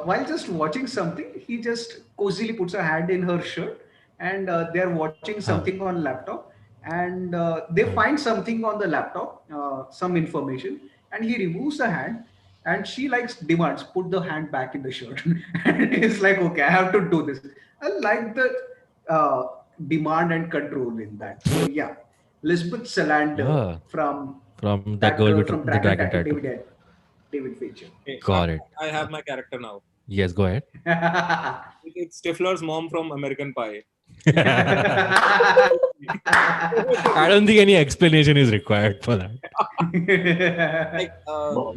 [SPEAKER 4] while just watching something, he just cozily puts a hand in her shirt, and they're watching something on laptop, and they find something on the laptop, some information, and he removes the hand, and she demands, put the hand back in the shirt. And it's like, okay, I have to do this. I like the demand and control in that. So yeah, Lisbeth Salander from
[SPEAKER 1] that girl with
[SPEAKER 4] from
[SPEAKER 1] the dragon tattoo.
[SPEAKER 4] David Fincher.
[SPEAKER 5] Okay,
[SPEAKER 1] Got it.
[SPEAKER 5] I have my character now.
[SPEAKER 1] Yes, go ahead.
[SPEAKER 5] It's Stifler's mom from American Pie.
[SPEAKER 1] I don't think any explanation is required for that.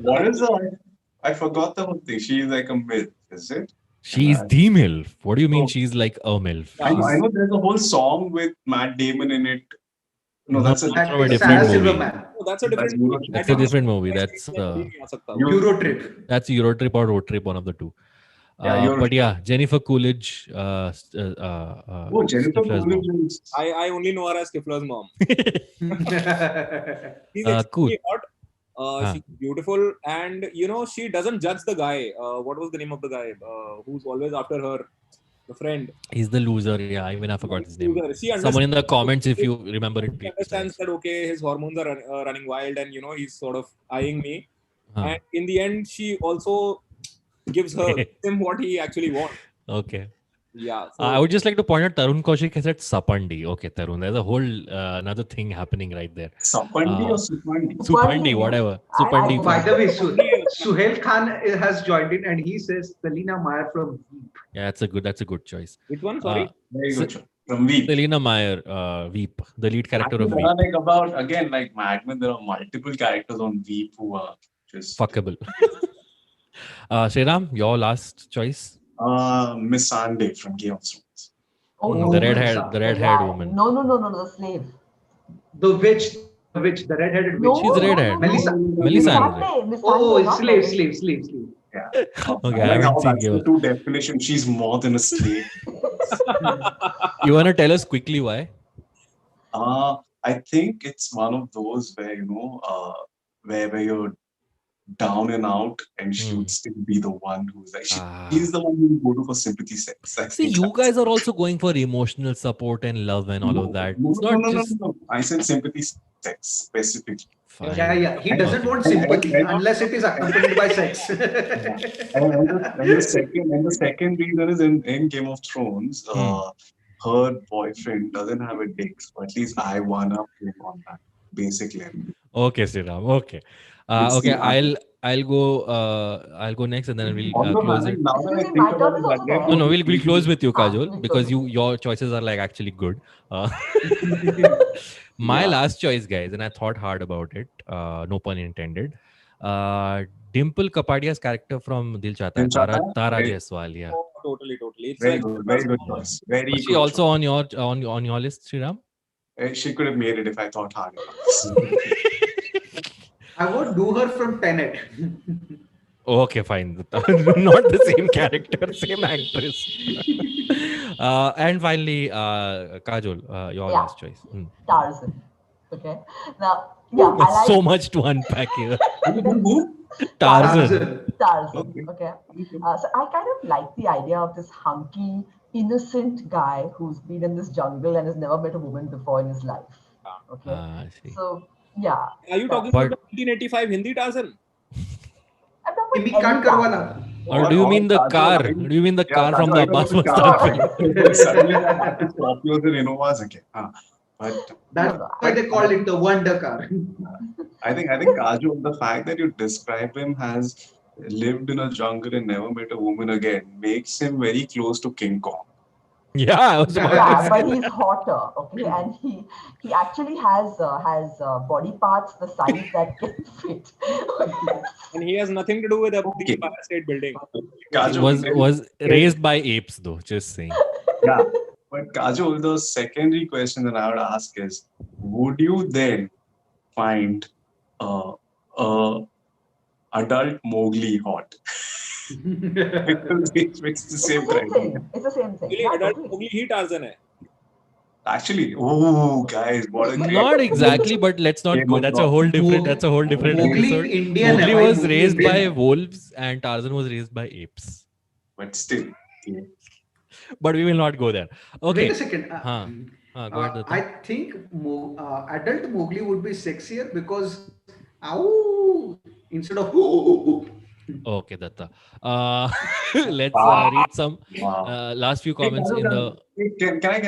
[SPEAKER 3] What is that? I forgot the whole thing. She's like a myth, is it?
[SPEAKER 1] She's the MILF. What do you mean she's like a MILF?
[SPEAKER 3] I know there's a whole song with Matt Damon in it. No, that's a
[SPEAKER 1] different movie.
[SPEAKER 5] Oh, that's a different movie.
[SPEAKER 1] That's a different movie. That's
[SPEAKER 4] Eurotrip.
[SPEAKER 1] That's Eurotrip or Road Trip, one of the two. But yeah, Jennifer Coolidge.
[SPEAKER 3] Jennifer
[SPEAKER 1] Stifler's mom.
[SPEAKER 3] Coolidge.
[SPEAKER 5] I only know her as Stifler's mom. She's
[SPEAKER 1] Cool.
[SPEAKER 5] extremely hot. She's beautiful, and she doesn't judge the guy. What was the name of the guy who's always after her? The friend.
[SPEAKER 1] He's the loser. Yeah, I forgot his name.
[SPEAKER 5] She
[SPEAKER 1] Someone in the comments, if you remember it.
[SPEAKER 5] He understands that okay, his hormones are running wild, and he's sort of eyeing me. And in the end, she also gives him what he actually wants.
[SPEAKER 1] Okay.
[SPEAKER 5] Yeah. So,
[SPEAKER 1] I would just like to point out Tarun Kaushik has said Sapandi. Okay, Tarun. There's a whole another thing happening right there.
[SPEAKER 3] Sapandi or Supandi?
[SPEAKER 1] Supandi, whatever. Supandi.
[SPEAKER 4] By the way, Suhail Khan has joined in, and he says Selina Meyer from Veep.
[SPEAKER 1] Yeah, that's a good choice.
[SPEAKER 5] which one? Sorry.
[SPEAKER 3] Very good. From Veep.
[SPEAKER 1] Selina Meyer, Veep, the lead character of
[SPEAKER 3] There
[SPEAKER 1] Veep.
[SPEAKER 3] are like Mad Men, there are multiple characters on Veep who are just
[SPEAKER 1] Fuckable. Sriram, your last choice?
[SPEAKER 3] Miss Sunday from Game of Thrones.
[SPEAKER 2] Oh,
[SPEAKER 1] The
[SPEAKER 2] no,
[SPEAKER 1] red-haired woman.
[SPEAKER 2] No, the slave.
[SPEAKER 4] The witch, the red-headed witch.
[SPEAKER 2] No,
[SPEAKER 1] She's red-haired.
[SPEAKER 4] Melissa.
[SPEAKER 1] Melisandre.
[SPEAKER 2] Missandei,
[SPEAKER 4] Slave.
[SPEAKER 3] Yeah.
[SPEAKER 1] Okay, I haven't seen Game
[SPEAKER 3] the
[SPEAKER 1] of
[SPEAKER 3] two definitions. She's more than a slave.
[SPEAKER 1] You want to tell us quickly why?
[SPEAKER 3] I think it's one of those where where you're down and out, and she would still be the one who's like she's the one who would go to for sympathy sex. I
[SPEAKER 1] See,
[SPEAKER 3] think
[SPEAKER 1] you
[SPEAKER 3] that's
[SPEAKER 1] guys
[SPEAKER 3] it.
[SPEAKER 1] are also going for emotional support and love and all of that.
[SPEAKER 3] No,
[SPEAKER 1] It's not
[SPEAKER 3] no, no,
[SPEAKER 1] just
[SPEAKER 3] no, no. I said sympathy sex specifically.
[SPEAKER 1] fine.
[SPEAKER 4] Yeah. He doesn't
[SPEAKER 1] Okay.
[SPEAKER 4] want sympathy
[SPEAKER 3] And-
[SPEAKER 4] unless it is accompanied by sex.
[SPEAKER 3] And the second reason is in Game of Thrones, her boyfriend doesn't have a dick, so at least I one up him on that basic level.
[SPEAKER 1] Okay, Sriram. Okay.
[SPEAKER 3] It's
[SPEAKER 1] Okay,
[SPEAKER 3] the-
[SPEAKER 1] I'll go next and then we'll
[SPEAKER 3] Although
[SPEAKER 1] close it.
[SPEAKER 3] now that I
[SPEAKER 2] Excuse me,
[SPEAKER 3] think
[SPEAKER 2] my
[SPEAKER 3] about
[SPEAKER 2] turn
[SPEAKER 3] it,
[SPEAKER 2] is
[SPEAKER 3] that
[SPEAKER 2] also
[SPEAKER 3] guy
[SPEAKER 2] there.
[SPEAKER 1] No, we'll close with you, Kajol,
[SPEAKER 2] we'll
[SPEAKER 1] because
[SPEAKER 2] close
[SPEAKER 1] your choices are like actually good. My last choice, guys, and I thought hard about it. No pun intended. Dimple Kapadia's character from Dil Chahta Hai,
[SPEAKER 3] Dil Chahta Hai?
[SPEAKER 1] Tara
[SPEAKER 3] Very-
[SPEAKER 1] Jaiswal. Yeah.
[SPEAKER 5] Oh, totally. It's
[SPEAKER 3] very
[SPEAKER 5] like
[SPEAKER 3] good, very good choice. Very
[SPEAKER 1] Was she
[SPEAKER 3] good
[SPEAKER 1] also
[SPEAKER 3] choice.
[SPEAKER 1] on your list, Sriram?
[SPEAKER 3] She could have made it if I thought hard enough.
[SPEAKER 4] I would do her from Tenet.
[SPEAKER 1] Okay, fine. Not the same character, same actress. And finally, Kajol, your
[SPEAKER 2] Yeah.
[SPEAKER 1] last choice.
[SPEAKER 2] Tarzan. Okay. Now, yeah, I like
[SPEAKER 1] So much to unpack here.
[SPEAKER 3] Who?
[SPEAKER 1] Tarzan.
[SPEAKER 2] Tarzan. Okay. So I kind of like the idea of this hunky, innocent guy who's been in this jungle and has never met a woman before in his life. Okay.
[SPEAKER 1] I see.
[SPEAKER 2] So yeah.
[SPEAKER 5] Are you talking
[SPEAKER 1] But-
[SPEAKER 5] about the 1985 Hindi Tarzan?
[SPEAKER 2] I'm talking
[SPEAKER 4] Kimi
[SPEAKER 2] about any
[SPEAKER 4] Khan Karwala.
[SPEAKER 1] Or do you mean the car? Do you mean the car from the Abbas Mustan film?
[SPEAKER 3] Suddenly I have to Scorpios and Innovas again. But
[SPEAKER 4] That's why they call it the Wonder Car.
[SPEAKER 3] I think Kajol, the fact that you describe him as lived in a jungle and never met a woman again makes him very close to King Kong.
[SPEAKER 1] Yeah, I was about to
[SPEAKER 2] Yeah,
[SPEAKER 1] say.
[SPEAKER 2] but he's hotter, okay, and he actually has body parts the size that can fit.
[SPEAKER 5] And he has nothing to do with the
[SPEAKER 3] Okay.
[SPEAKER 5] Empire State Building.
[SPEAKER 3] Kajol,
[SPEAKER 1] Was raised by apes though, just saying.
[SPEAKER 3] yeah. But Kajol, the secondary question that I would ask is, would you then find adult Mowgli hot? Because it fits the
[SPEAKER 2] It's
[SPEAKER 3] same
[SPEAKER 2] the same
[SPEAKER 3] criteria.
[SPEAKER 2] thing. It's the same thing.
[SPEAKER 5] Really,
[SPEAKER 2] Yeah,
[SPEAKER 5] adult
[SPEAKER 2] totally.
[SPEAKER 5] Mowgli he Tarzan है.
[SPEAKER 3] Actually, oh guys, what a great
[SPEAKER 1] Not exactly, but let's not
[SPEAKER 3] Game
[SPEAKER 1] go.
[SPEAKER 3] of
[SPEAKER 1] That's a whole different. That's a whole different
[SPEAKER 4] Mowgli
[SPEAKER 1] episode.
[SPEAKER 4] Indian
[SPEAKER 1] Mowgli
[SPEAKER 4] है भाई,
[SPEAKER 1] was
[SPEAKER 4] Mowgli
[SPEAKER 1] raised by
[SPEAKER 4] Indian है.
[SPEAKER 1] wolves, and Tarzan was raised by apes.
[SPEAKER 3] But still, yeah.
[SPEAKER 1] But we will not go there. Okay.
[SPEAKER 4] Wait a second.
[SPEAKER 1] Go ahead, Dutta.
[SPEAKER 4] I think adult Mowgli would be sexier because ow instead of ooh.
[SPEAKER 1] Okay, Datta. Let's read some
[SPEAKER 3] Wow.
[SPEAKER 1] last few comments in the.
[SPEAKER 3] Can I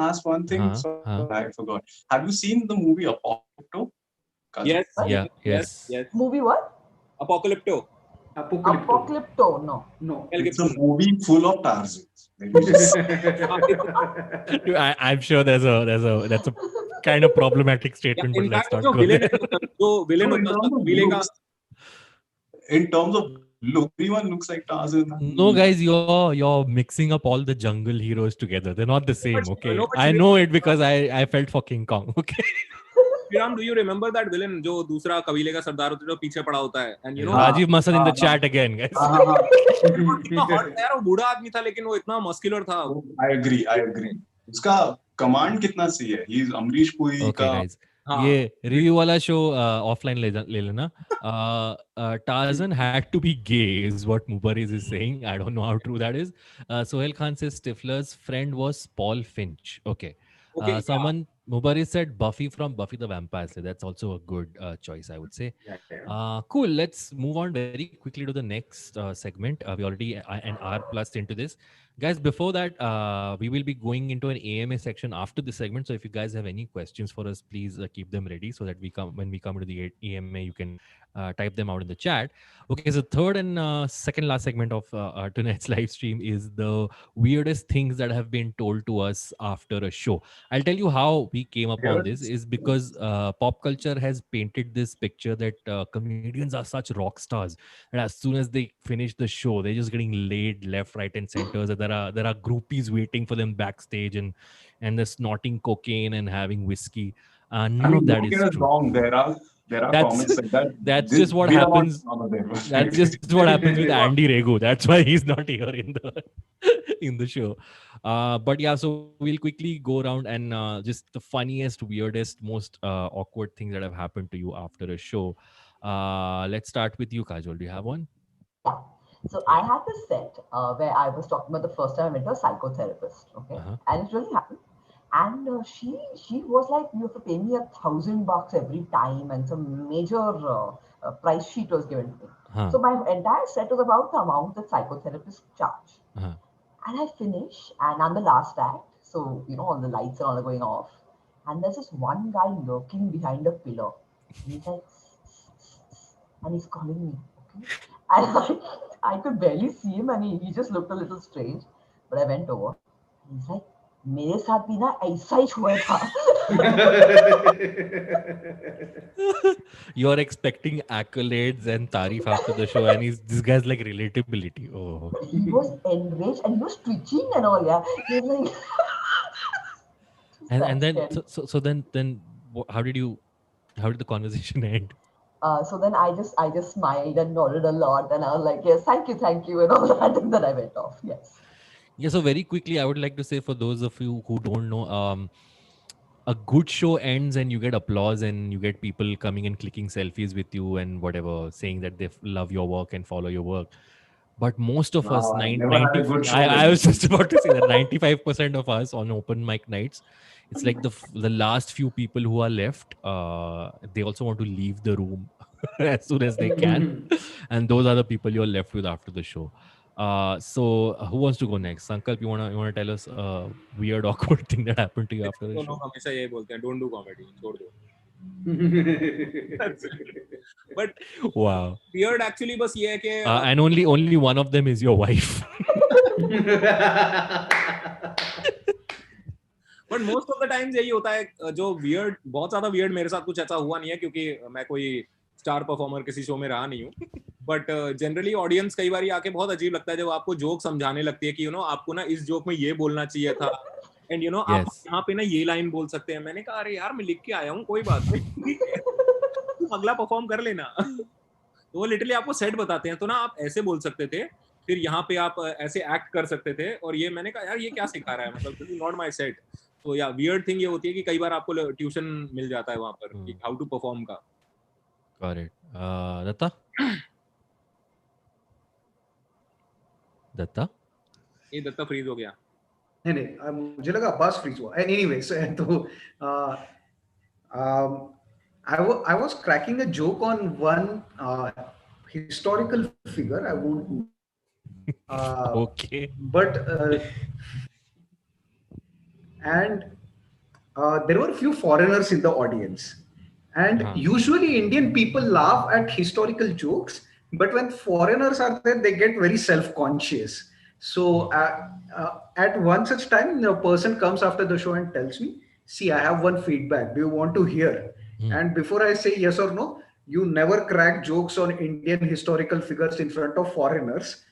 [SPEAKER 3] ask one thing? So I forgot. Have you seen the movie Apocalypto? Kajol?
[SPEAKER 5] Yes.
[SPEAKER 1] Yeah. Yes.
[SPEAKER 2] Movie what?
[SPEAKER 5] Apocalypto.
[SPEAKER 2] Apocalypto. No.
[SPEAKER 4] No.
[SPEAKER 5] Mel
[SPEAKER 3] It's a
[SPEAKER 5] Gibson.
[SPEAKER 3] movie full of Tarzans. Let me just say.
[SPEAKER 1] I'm sure that's a kind of problematic statement, but
[SPEAKER 5] In
[SPEAKER 1] let's
[SPEAKER 5] fact,
[SPEAKER 1] not
[SPEAKER 5] जो
[SPEAKER 1] go
[SPEAKER 5] villain
[SPEAKER 1] there.
[SPEAKER 5] है, जो villain
[SPEAKER 3] So in
[SPEAKER 5] होता है
[SPEAKER 3] terms
[SPEAKER 5] उसका
[SPEAKER 3] of
[SPEAKER 5] कबीले का
[SPEAKER 3] looks- in terms of look, everyone looks like Tarzan.
[SPEAKER 1] No, guys, you're mixing up all the jungle heroes together. They're not the same,
[SPEAKER 5] but-
[SPEAKER 1] okay?
[SPEAKER 5] no, but
[SPEAKER 1] I
[SPEAKER 5] you-
[SPEAKER 1] know it because I felt for King Kong, okay?
[SPEAKER 5] Sriram, do you remember that villain जो दूसरा कबीले का सरदार होता है जो पीछे पड़ा होता है? And you know,
[SPEAKER 1] Rajiv Masan in the
[SPEAKER 3] हाँ,
[SPEAKER 1] chat again, guys.
[SPEAKER 5] इतना hot था यार, वो बूढ़ा आदमी था लेकिन वो इतना मस्कुलर था.
[SPEAKER 3] I agree. उसका कमांड कितना सही है? He's अमरीश पुरी
[SPEAKER 1] Okay,
[SPEAKER 3] का
[SPEAKER 1] guys.
[SPEAKER 5] हाँ.
[SPEAKER 1] ये रिव्यू वाला शो ऑफलाइन ले लेना. Tarzan had to be gay is what Mubariz is saying. I don't know how true that is. Sohail Khan says Stifler's friend was Paul Finch. Okay.
[SPEAKER 5] Okay, yeah.
[SPEAKER 1] Someone Mubariz said Buffy from Buffy the Vampire Slayer. That's also a good choice, I would say. Cool. Let's move on very quickly to the next segment. We already an hour plus into this. Guys, before that, we will be going into an AMA section after this segment. So if you guys have any questions for us, please keep them ready so that when we come to the AMA, you can type them out in the chat. Okay, so third and second last segment of tonight's live stream is the weirdest things that have been told to us after a show. I'll tell you how we came upon this is because pop culture has painted this picture that comedians are such rock stars, and as soon as they finish the show, they're just getting laid left, right, and center. So there are groupies waiting for them backstage, and they're snorting cocaine and having whiskey. None of that
[SPEAKER 3] don't
[SPEAKER 1] is
[SPEAKER 3] get us
[SPEAKER 1] true.
[SPEAKER 3] wrong. There are There are
[SPEAKER 1] That's-
[SPEAKER 3] comments like that.
[SPEAKER 1] that's just what
[SPEAKER 3] we are not
[SPEAKER 1] happens.
[SPEAKER 3] one of them.
[SPEAKER 1] That's just what happens with Andy Rego. That's why he's not here in the in the show. But yeah, so we'll quickly go around and just the funniest, weirdest, most awkward things that have happened to you after a show. Let's start with you, Kajol. Do you have one?
[SPEAKER 2] Yeah. So I had this set where I was talking about the first time I went to a psychotherapist. Okay,
[SPEAKER 1] Uh-huh.
[SPEAKER 2] and it really happened. And she was like, you have to pay me $1,000 every time, and some major price sheet was given to me.
[SPEAKER 1] Huh.
[SPEAKER 2] So my entire set was about the amount that psychotherapists charge.
[SPEAKER 1] Uh-huh.
[SPEAKER 2] And I finish, and I'm the last act. So, all the lights are all going off. And there's this one guy lurking behind a pillar. And he's like, and he's calling me. Okay. And I could barely see him, and he just looked a little strange. But I went over. And he's like, मेरे साथ भी ना ऐसा ही हुआ था.
[SPEAKER 1] You're expecting accolades and tarif after the show, and this guy's like relatability. Oh.
[SPEAKER 2] He was enraged and he was twitching and all. Yeah, he was like.
[SPEAKER 1] And then so then how did the conversation end?
[SPEAKER 2] So then I just smiled and nodded a lot, and I was like, yes, thank you, and all that, and then I went off. Yes.
[SPEAKER 1] Yeah, so very quickly, I would like to say for those of you who don't know, a good show ends and you get applause and you get people coming and clicking selfies with you and whatever, saying that they love your work and follow your work. But most of us, I was just about to say that 95% of us on open mic nights, it's like the last few people who are left, they also want to leave the room as soon as they can. And those are the people you're left with after the show. So who wants to go next? Sankalp, you wanna tell us a weird, awkward thing that happened to you after the show?
[SPEAKER 5] No, हमेशा यही बोलते हैं, don't do comedy, छोड़ दो. But
[SPEAKER 1] wow,
[SPEAKER 5] weird actually बस ये है कि
[SPEAKER 1] and only one of them is your wife.
[SPEAKER 5] But most of the times यही होता है, जो weird, बहुत ज्यादा weird मेरे साथ कुछ ऐसा हुआ नहीं है क्योंकि मैं कोई स्टार परफॉर्मर किसी शो में रहा नहीं हूँ. बट जनरली ऑडियंस कई बार आके बहुत अजीब लगता है जब आपको जोक समझाने लगती है कि आपको ना इस जोक में ये बोलना चाहिए था, एंड आप यहाँ पे ना ये लाइन बोल सकते हैं. मैंने कहा अरे यार मैं लिख के आया हूँ, कोई बात नहीं, तुम अगला परफॉर्म कर लेना. तो वो लिटरली आपको सेट बताते हैं, तो ना आप ऐसे बोल सकते थे, फिर यहाँ पे आप ऐसे एक्ट कर सकते थे. और ये मैंने कहा यार ये क्या सिखा रहा है, मतलब नॉट माई सेट. तो या वियर्ड थिंग ये होती है कि कई बार आपको ट्यूशन मिल जाता है वहां पर हाउ टू परफॉर्म का.
[SPEAKER 1] Got it. Datta? दत्ता?
[SPEAKER 5] ये दत्ता फ्रीज हो गया.
[SPEAKER 4] नहीं मुझे लगा अब्बास फ्रीज हुआ. Anyways, तो I was cracking a joke on one historical figure. I won't.
[SPEAKER 1] Okay.
[SPEAKER 4] But and there were a few foreigners in the audience, and usually Indian people laugh at historical jokes. But when foreigners are there, they get very self-conscious. So at one such time, a person comes after the show and tells me, see, I have one feedback. Do you want to hear? And before I say yes or no, you never crack jokes on Indian historical figures in front of foreigners.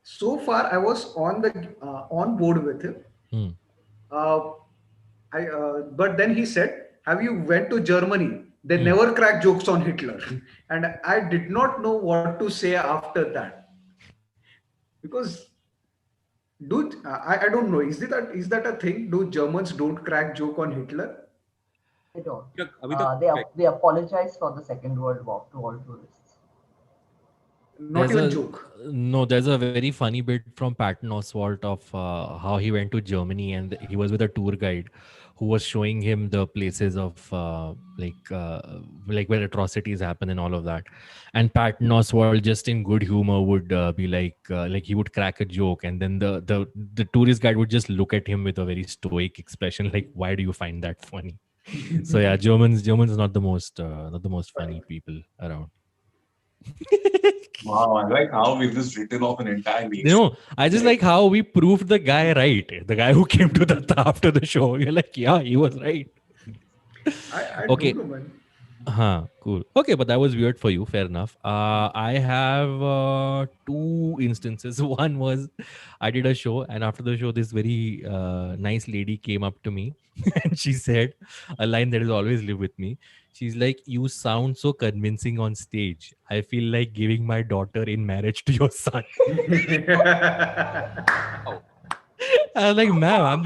[SPEAKER 4] So far, I was on board with him. But then he said, have you went to Germany? They never crack jokes on Hitler. And I did not know what to say after that. Because, I don't know, is that a thing? Do Germans don't crack joke on Hitler?
[SPEAKER 2] They don't. They apologize for the Second World War to all tourists.
[SPEAKER 4] Not even a joke.
[SPEAKER 1] No, there's a very funny bit from Patton Oswalt of how he went to Germany and he was with a tour guide who was showing him the places of like where atrocities happen and all of that. And Patton Oswalt, just in good humor, would be like he would crack a joke, and then the tourist guide would just look at him with a very stoic expression, like, "Why do you find that funny?" So yeah, Germans are not the most funny people around.
[SPEAKER 3] Wow, I like how we've just written off an entire nation.
[SPEAKER 1] No, I just like how we proved the guy right. The guy who came to Datta after the show. You're like, yeah, he was right.
[SPEAKER 4] I
[SPEAKER 1] okay.
[SPEAKER 4] Don't know, man.
[SPEAKER 1] Cool. Okay, but that was weird for you. Fair enough. I have two instances. One was I did a show, and after the show, this very nice lady came up to me and she said a line that has always lived with me. She's like, you sound so convincing on stage. I feel like giving my daughter in marriage to your son. I was like, ma'am,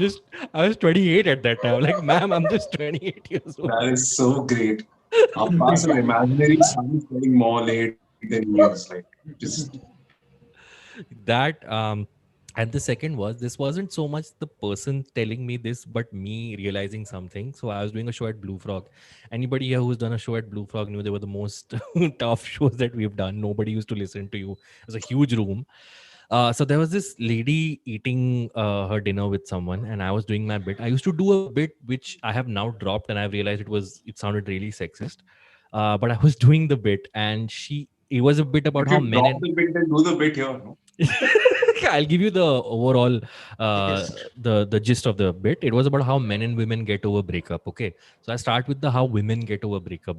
[SPEAKER 1] I was 28 at that time. Like, ma'am, I'm just 28 years old.
[SPEAKER 3] That is so great. Abbas, an imaginary son is getting more laid than he is. Like, just
[SPEAKER 1] That and the second was, this wasn't so much the person telling me this, but me realizing something. So I was doing a show at Blue Frog. Anybody here who's done a show at Blue Frog knew they were the most tough shows that we've done. Nobody used to listen to you. It was a huge room. So there was this lady eating her dinner with someone, and I was doing my bit. I used to do a bit which I have now dropped, and I've realized it sounded really sexist. But I was doing the bit, and it was a bit about
[SPEAKER 3] if
[SPEAKER 1] how
[SPEAKER 3] you
[SPEAKER 1] men
[SPEAKER 3] drop
[SPEAKER 1] and
[SPEAKER 3] the bit, then do the bit here. No?
[SPEAKER 1] I'll give you the overall
[SPEAKER 6] Gist.
[SPEAKER 1] the gist of the bit. It was about how men and women get over breakup. Okay, so I start with the how women get over breakup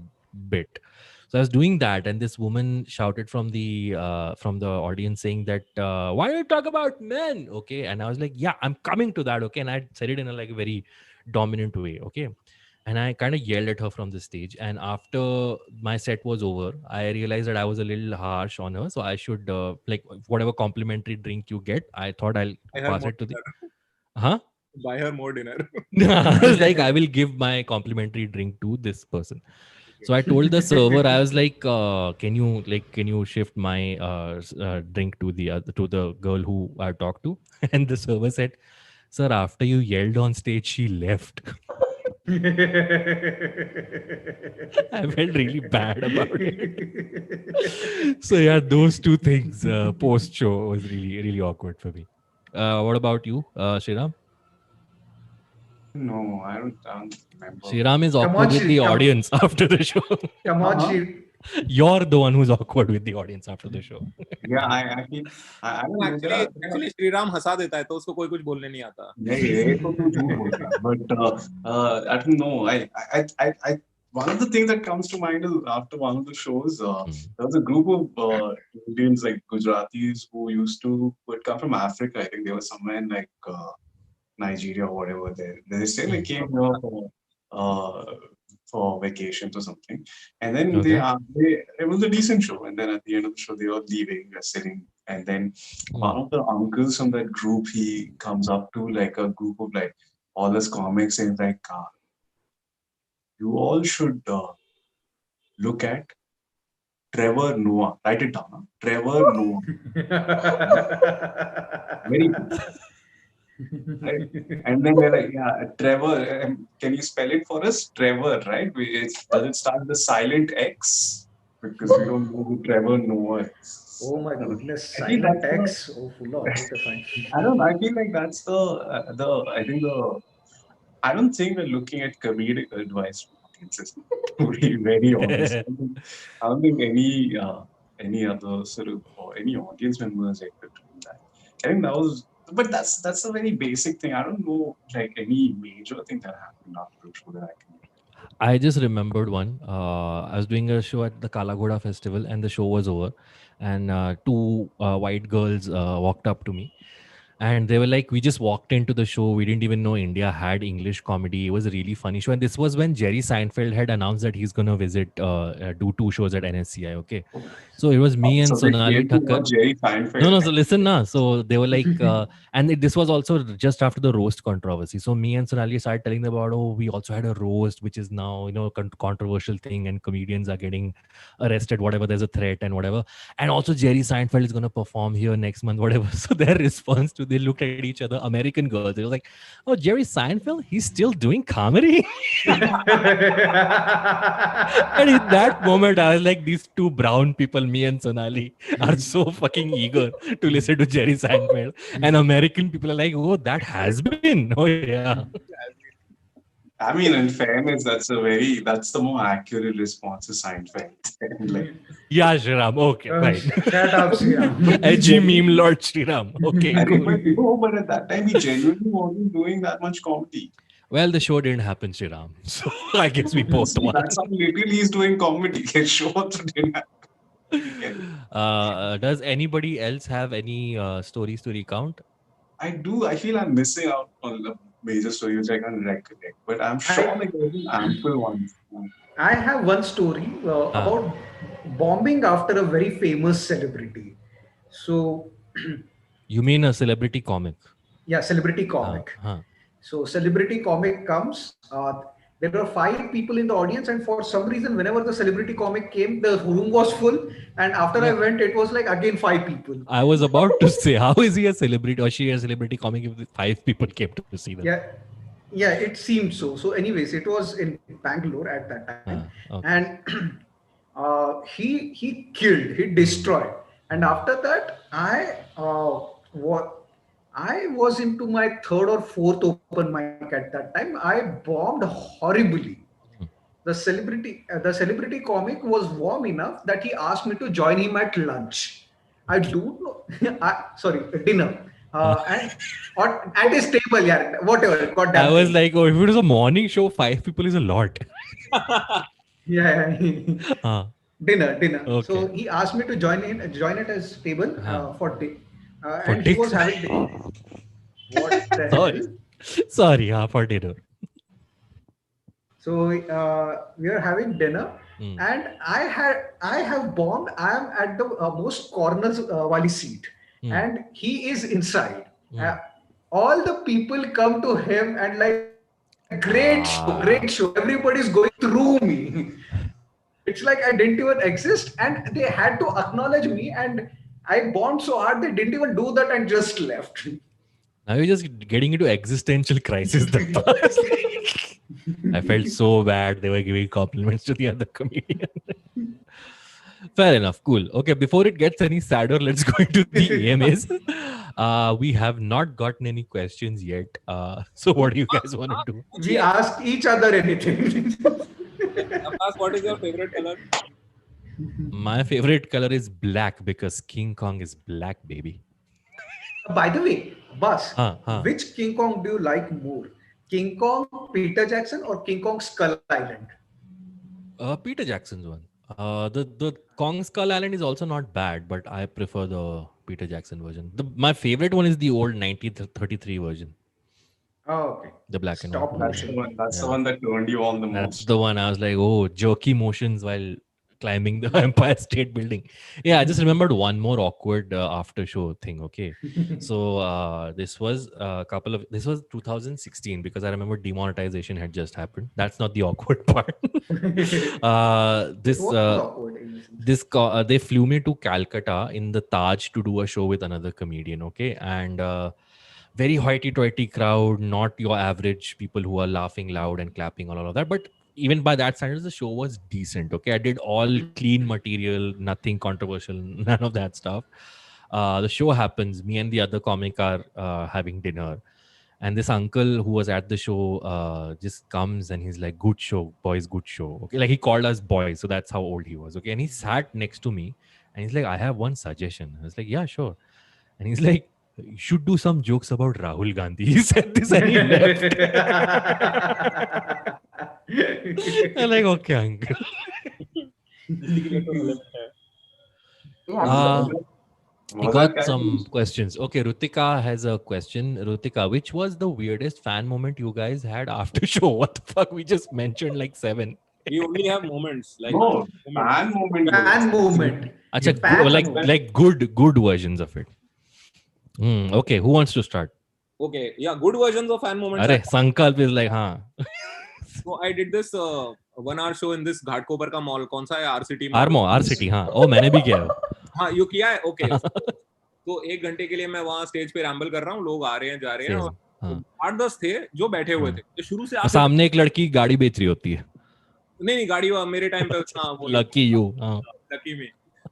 [SPEAKER 1] bit. So I was doing that, and this woman shouted from the audience saying that why do you talk about men? Okay, and I was like, yeah, I'm coming to that. Okay, and I said it in a like a very dominant way. Okay, and I kind of yelled at her from the stage. And after my set was over, I realized that I was a little harsh on her. So I should like whatever complimentary drink you get, I thought I'll
[SPEAKER 5] Buy her
[SPEAKER 1] pass
[SPEAKER 5] more
[SPEAKER 1] it to the
[SPEAKER 5] dinner. Buy her more dinner.
[SPEAKER 1] I was like, I will give my complimentary drink to this person. So I told the server, I was like, can you shift my drink to the girl who I talked to? And the server said, sir, after you yelled on stage, she left. I felt really bad about it. So yeah, those two things post show was really, really awkward for me. What about you, Shriram?
[SPEAKER 3] No, I don't remember.
[SPEAKER 1] Shriram is
[SPEAKER 4] Come on,
[SPEAKER 1] awkward with the
[SPEAKER 4] come-
[SPEAKER 1] audience after the show.
[SPEAKER 4] Come on,
[SPEAKER 3] Uh-huh.
[SPEAKER 1] You're the one who's awkward with the audience after the show.
[SPEAKER 3] Yeah, I don't know.
[SPEAKER 5] Actually Shriram हंसा देता है तो उसको कोई कुछ बोलने नहीं आता.
[SPEAKER 3] नहीं, ये तो तू झूठ बोल रहा है. But I don't know. I one of the things that comes to mind is after one of the shows, there was a group of Indians like Gujaratis who would come from Africa. I think they were somewhere in like Nigeria or whatever. They say they came here for vacations or something. And then it was a decent show. And then at the end of the show, they were leaving, they're sitting. And then one of the uncles from that group, he comes up to like a group of like all this comics and like, you all should look at Trevor Noah. Write it down. Huh? Trevor Noah. Very good. Right? And then they're like, yeah, Trevor, can you spell it for us? Trevor, right? Does it start with the silent X? Because we don't know who Trevor Noah is.
[SPEAKER 4] Oh my goodness,
[SPEAKER 3] I think
[SPEAKER 4] silent
[SPEAKER 3] that's
[SPEAKER 4] X. Oh, full on. Okay, fine.
[SPEAKER 3] I feel like that's I don't think we're looking at comedic advice from audiences. To be very honest, I don't think any other sort of or any audience members could do that. I think that was, but that's a very basic thing. I don't know like any major thing that happened after the show that I can.
[SPEAKER 1] I just remembered one. I was doing a show at the Kala Ghoda festival, and the show was over, and two white girls walked up to me. And they were like, we just walked into the show. We didn't even know India had English comedy. It was a really funny show. And this was when Jerry Seinfeld had announced that he's going to do 2 shows at NSCI. Okay. So it was me and
[SPEAKER 3] So they
[SPEAKER 1] Sonali
[SPEAKER 3] came to
[SPEAKER 1] Thakkar.
[SPEAKER 3] watch Jerry Seinfeld.
[SPEAKER 1] No. So listen now. So they were like, this was also just after the roast controversy. So me and Sonali started telling them about, we also had a roast, which is now, controversial thing, and comedians are getting arrested, whatever. There's a threat and whatever. And also Jerry Seinfeld is going to perform here next month, whatever. So their response to, they looked at each other, American girls. They were like, oh, Jerry Seinfeld, he's still doing comedy. And in that moment, I was like, these two brown people, me and Sonali, are so fucking eager to listen to Jerry Seinfeld. And American people are like, oh, that has been. Oh, yeah.
[SPEAKER 3] I mean, in fairness, that's the more accurate response to Seinfeld. Like,
[SPEAKER 1] Yeah, Shriram. Okay, right.
[SPEAKER 4] Shut up, Sriram.
[SPEAKER 1] Edgy meme lord Shriram. Okay,
[SPEAKER 3] I think,
[SPEAKER 1] cool.
[SPEAKER 3] but at that time, he genuinely wasn't doing that much comedy.
[SPEAKER 1] Well, the show didn't happen, Shriram. So I guess we both won.
[SPEAKER 3] That's how literally he's doing comedy. His show also didn't happen.
[SPEAKER 1] Does anybody else have any stories to recount?
[SPEAKER 3] I do. I feel I'm missing out on the major story which I can't recollect. But I'm sure like there's an ample ones.
[SPEAKER 4] I have one story about bombing after a very famous celebrity. So,
[SPEAKER 1] You mean a celebrity comic?
[SPEAKER 4] yeah, celebrity comic. So, celebrity comic comes. There were 5 people in the audience, and for some reason, whenever the celebrity comic came, the room was full. And after I went, it was like again 5 people.
[SPEAKER 1] I was about to say, how is he a celebrity or she a celebrity comic if 5 people came to see them?
[SPEAKER 4] Yeah, it seemed so. So, anyways, it was in Bangalore at that time, and he killed, he destroyed, and after that, I was into my 3rd or 4th open mic at that time. I bombed horribly. The celebrity comic was warm enough that he asked me to join him at lunch. I don't know. Sorry, dinner. And or at his table, yeah, whatever.
[SPEAKER 1] I was like, oh, if it was a morning show, 5 people is a lot.
[SPEAKER 4] Yeah. Dinner. Okay. So he asked me to join at his table for dinner. And he was having dinner. What the hell?
[SPEAKER 1] Sorry, for dinner.
[SPEAKER 4] So we are having dinner, and I have bombed. I am at the most corners wali seat, and he is inside. All the people come to him and like, great show. Everybody's going through me. It's like I didn't even exist, and they had to acknowledge me, and I bombed so hard they didn't even do that and just left.
[SPEAKER 1] Now you're just getting into existential crisis. I felt so bad. They were giving compliments to the other comedian. Fair enough. Cool. Okay, before it gets any sadder, let's go into the AMAs. We have not gotten any questions yet. So what do you guys want to do?
[SPEAKER 4] We ask each other anything.
[SPEAKER 5] Abbas, what is your favorite color?
[SPEAKER 1] My favorite color is black because King Kong is black, baby.
[SPEAKER 4] By the way, Bas, which King Kong do you like more? King Kong, Peter Jackson, or King Kong Skull Island?
[SPEAKER 1] Peter Jackson's one. The Kong Skull Island is also not bad, but I prefer the Peter Jackson version. My favorite one is the old 1933 version.
[SPEAKER 4] Oh, okay.
[SPEAKER 1] The black and white.
[SPEAKER 3] That's the one that turned you on the most.
[SPEAKER 1] That's the one I was like, oh, jerky motions while climbing the Empire State Building. Yeah, I just remembered one more awkward after show thing. Okay, so this was 2016 because I remember demonetization had just happened. That's not the awkward part. They flew me to Calcutta in the Taj to do a show with another comedian. Okay, and very hoity-toity crowd, not your average people who are laughing loud and clapping and all of that, but even by that standards, the show was decent. Okay, I did all clean material, nothing controversial, none of that stuff. The show happens. Me and the other comic are having dinner, and this uncle who was at the show just comes and he's like, "Good show, boys, good show." Okay, like he called us boys, so that's how old he was. Okay, and he sat next to me, and he's like, "I have one suggestion." I was like, "Yeah, sure," and he's like, "You should do some jokes about Rahul Gandhi." He said this and he left. I'm like, okay, uncle. We got some questions. Okay, Rutika has a question. Rutika, which was the weirdest fan moment you guys had after show? What the fuck? We just mentioned like 7.
[SPEAKER 5] We only have moments. Like
[SPEAKER 3] fan moment.
[SPEAKER 1] Achha, like good versions of it. Okay, who wants to start?
[SPEAKER 5] Okay, yeah, good versions of fan moments.
[SPEAKER 1] Arey, Sankalp is like,
[SPEAKER 5] So I did this 1-hour show in this Ghatkopar ka mall. कौन सा है? R-City.
[SPEAKER 1] R-City, हाँ. Oh, मैंने भी किया है.
[SPEAKER 5] हाँ, you किया है? Okay. तो 1 घंटे के लिए मैं वहाँ स्टेज पे रैम्बल कर रहा हूँ. लोग आ रहे हैं, जा रहे हैं. 8-10 थे जो बैठे हुए थे. तो शुरू से
[SPEAKER 1] सामने एक लड़की गाड़ी बेच रही होती है.
[SPEAKER 5] नहीं गाड़ी मेरे टाइम पे
[SPEAKER 1] लकी यू.
[SPEAKER 5] लकी में.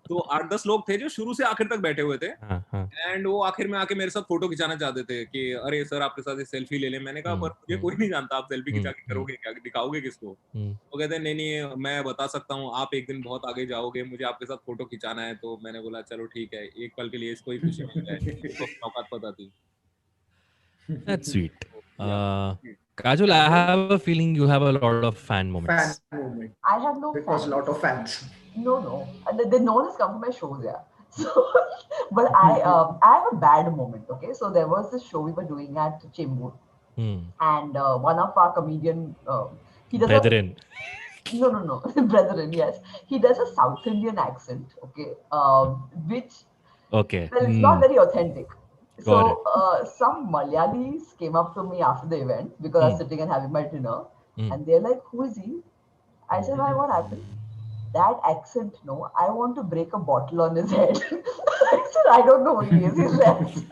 [SPEAKER 5] तो 8-10 लोग थे जो शुरू से आखिर तक बैठे हुए थे. एंड वो आखिर में आके मेरे साथ फोटो खिंचाना चाहते थे कि अरे सर आपके साथ एक सेल्फी ले लें. मैंने कहा पर मुझे कोई नहीं जानता, आप सेल्फी खिंचा के करोगे क्या, दिखाओगे किसको? वो कहते हैं नहीं मैं बता सकता हूँ, आप एक दिन बहुत आगे जाओगे, मुझे आपके साथ फोटो खिंचाना है. तो मैंने बोला चलो ठीक है, एक पल के लिए इसको ही खुशी मिल जाए. औकात पता थी.
[SPEAKER 1] That's sweet. Kajol, I have a feeling you have a lot of fan moments.
[SPEAKER 2] I have no
[SPEAKER 4] because a lot of fans.
[SPEAKER 2] No. The noise come from my shows, yeah. So, but I have a bad moment. Okay, so there was this show we were doing at Chembur, and one of our comedian, he does.
[SPEAKER 1] Brethren.
[SPEAKER 2] No. Brethren, yes. He does a South Indian accent, okay, which,
[SPEAKER 1] Okay.
[SPEAKER 2] well, it's not very authentic.
[SPEAKER 1] Got it.
[SPEAKER 2] So some Malayalis came up to me after the event because I was sitting and having my dinner, and they're like, "Who is he?" I said, "Why? What happened?" That accent, no, I want to break a bottle on his head. I said, "I don't know who he is." He's left.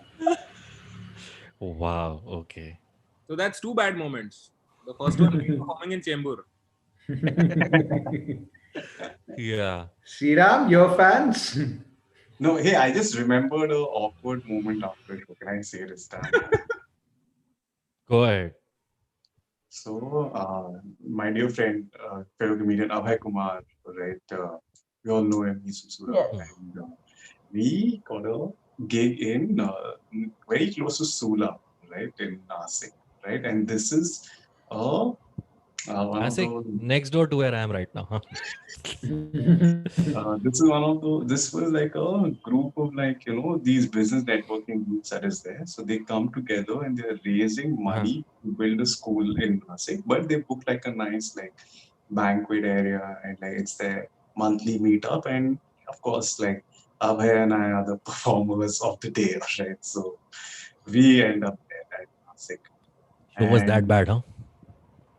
[SPEAKER 1] Wow. Okay.
[SPEAKER 5] So that's two bad moments. The first one being performing in Chembur.
[SPEAKER 1] Yeah.
[SPEAKER 4] Sriram, your fans?
[SPEAKER 3] No, hey, I just remembered an awkward moment after show. Can I say this time?
[SPEAKER 1] Go ahead.
[SPEAKER 3] So, my dear friend, fellow comedian Abhay Kumar, right? We all know him, he's from Surat.
[SPEAKER 2] Yes.
[SPEAKER 3] And we got a gig in very close to Sula, right, in Nasik, right? And this is one of
[SPEAKER 1] Nasik,
[SPEAKER 3] those.
[SPEAKER 1] next door to where I am right now. Huh?
[SPEAKER 3] This is one of the. This was like a group of these business networking groups that is there. So they come together and they're raising money to build a school in Nasik, but they book like a nice banquet area and it's their monthly meetup. And of course, Abhay and I are the performers of the day, right? So we end up there at Nasik.
[SPEAKER 1] Show was that
[SPEAKER 3] And
[SPEAKER 1] bad,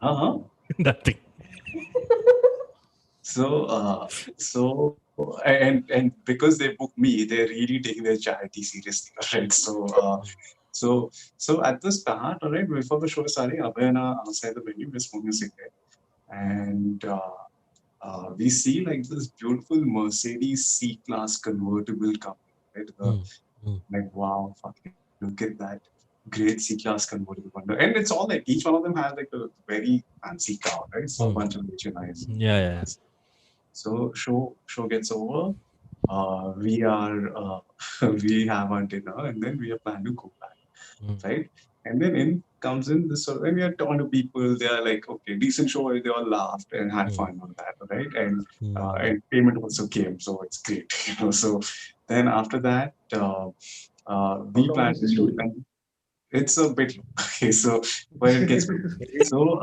[SPEAKER 1] huh? Nothing.
[SPEAKER 3] So and because they book me, they're really taking their charity seriously, right? So at the start, all right, before the show starting, Abhay and I are outside the venue, we're smoking a cigarette, and we see this beautiful Mercedes C-Class convertible coming, right? Like, wow, fucking look at that great C-Class convertible Honda. And it's all each one of them has a very fancy car, right? So a bunch of rich and nice.
[SPEAKER 1] Yeah.
[SPEAKER 3] So show gets over. We are we have our dinner and then we are planning to go back, right? And then comes in this sort of, and we are talking to people. They are like, okay, decent show. They all laughed and had fun on that, right? And payment also came, so it's great, So then after that, we plan to do. It's a bit okay. So but it gets so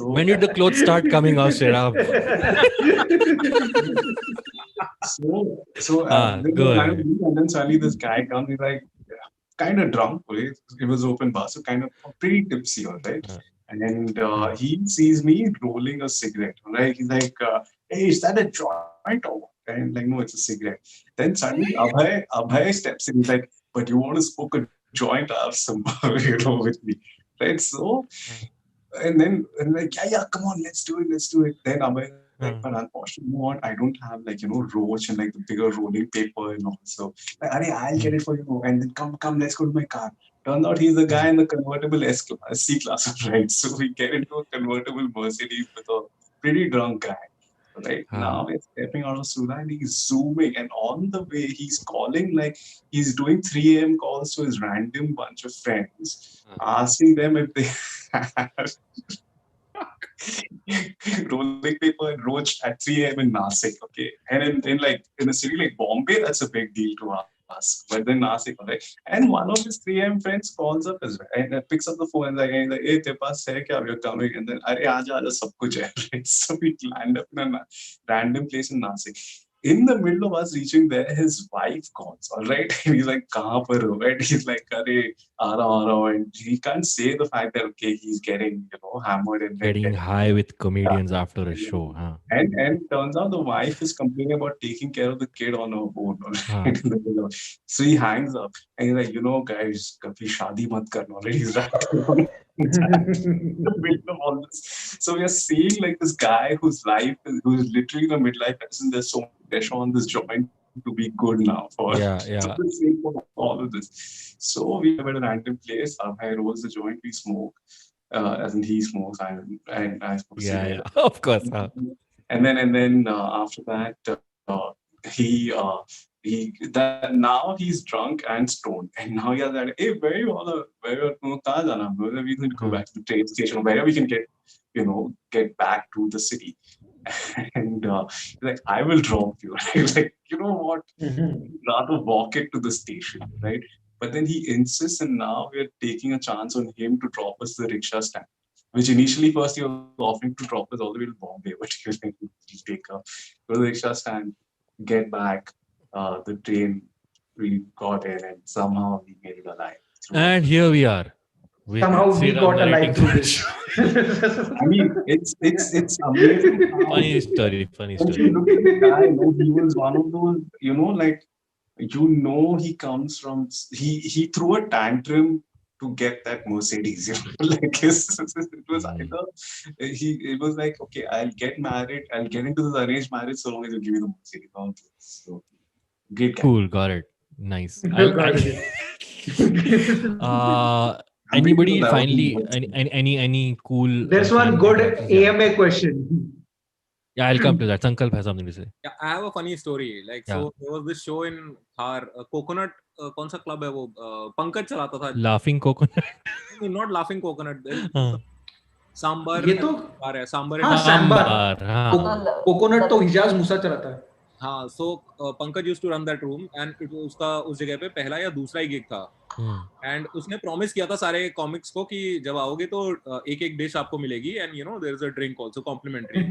[SPEAKER 1] when did the clothes start coming out, Sriram?
[SPEAKER 3] Then
[SPEAKER 1] go
[SPEAKER 3] we
[SPEAKER 1] ahead.
[SPEAKER 3] and then suddenly this guy comes. He's like kind of drunk. Right? It was open bar, so kind of pretty tipsy, right? And he sees me rolling a cigarette. Right? He's like, "Hey, is that a joint or what?" And like, "No, it's a cigarette." Then suddenly Abhay steps in. He's like, "But you want to smoke a joint? I have some, with me." Right? So and like, yeah, come on, let's do it. Then Abhay like, but unfortunately, I don't have roach and the bigger rolling paper and all. So like, I'll get it for you. And then come, let's go to my car. Turns out he's the guy in the convertible C-Class, right? So we get into a convertible Mercedes with a pretty drunk guy. Right now, we're stepping out of Sula and he's zooming, and on the way, he's calling he's doing 3 a.m. calls to his random bunch of friends, asking them if they have rolling paper and roach at 3 a.m. in Nasik, okay? And in a city like Bombay, that's a big deal to us. But then Nasik, right? And one of his 3 a.m. friends calls up as well and picks up the phone and he's like, "Hey, te paas hai kya? We're coming." And then, "Arey, aaja, sab kuch hai." Right? So we land up in a random place in Nasik. In the middle of us reaching there, his wife calls, all right? He's like, "Kahan par ho?" Right? He's like, "Arey, aa raha," and he can't say the fact that, okay, he's getting, hammered and
[SPEAKER 1] getting high with comedians after a show.
[SPEAKER 3] And turns out the wife is complaining about taking care of the kid on her own. Right? So he hangs up and he's like, "Guys, kabhi shaadi mat karna." Already he's ranting on the middle of all this. So we are seeing this guy whose literally the midlife crisis. There's so much pressure on this joint to be good now for the sake of all of this. So we have at a random place. Abhay rolls the joint, we smoke. As in he smokes and I smoke cigarette.
[SPEAKER 1] Of course.
[SPEAKER 3] And then after that, now he's drunk and stoned, and now he's like, "Hey, where you all? Where we need to go back to the train station, where we can get back to the city." And he's like, "I will drop you." Like, you know what? Rather walk it to the station, right? But then he insists, and now we're taking a chance on him to drop us the rickshaw stand. which initially first he was offering to drop us all the way to Bombay, but he was like, "We'll take a go to the rickshaw stand, get back, the train, we got in, and somehow we made it alive.
[SPEAKER 1] And here we are. With
[SPEAKER 4] Somehow we
[SPEAKER 1] Sriram
[SPEAKER 4] got alive
[SPEAKER 1] narrating
[SPEAKER 4] through
[SPEAKER 1] the
[SPEAKER 4] this.
[SPEAKER 1] show.
[SPEAKER 3] I mean, it's amazing. how-
[SPEAKER 1] Funny story.
[SPEAKER 3] When you look at the guy, no, he was one of those, like, he comes from, he threw a tantrum to get that Mercedes. Like it was either it was like, okay, I'll get married, I'll get into this arranged marriage so long as you give me the Mercedes. So great guy.
[SPEAKER 1] Cool. Got it. Nice.
[SPEAKER 4] Got
[SPEAKER 1] Anybody
[SPEAKER 3] That was
[SPEAKER 1] finally
[SPEAKER 3] the
[SPEAKER 1] any cool?
[SPEAKER 4] There's one
[SPEAKER 1] final
[SPEAKER 4] good
[SPEAKER 1] interactions? Yeah.
[SPEAKER 4] AMA question.
[SPEAKER 1] Yeah, I'll come to that. Sankalp has something to say.
[SPEAKER 5] Yeah, I have a funny story. Like, so there was this show in Thar, Coconut. कौन सा club है वो? पंकज चलाता था.
[SPEAKER 1] Laughing Coconut.
[SPEAKER 5] Not Laughing Coconut.
[SPEAKER 1] हाँ.
[SPEAKER 5] सांबर.
[SPEAKER 4] ये तो
[SPEAKER 5] बार है. सांबर.
[SPEAKER 4] हाँ, सांबर.
[SPEAKER 1] हाँ.
[SPEAKER 4] कोकोनट तो हिजाज मूसा चलाता है.
[SPEAKER 5] हाँ, so Pankaj used to run that room and उसका उस जगह पे पहला या दूसरा ही गिग था. And उसने प्रॉमिस किया था सारे कॉमिक्स को कि जब आओगे तो एक एक डिश आपको मिलेगी and there is a drink also complimentary.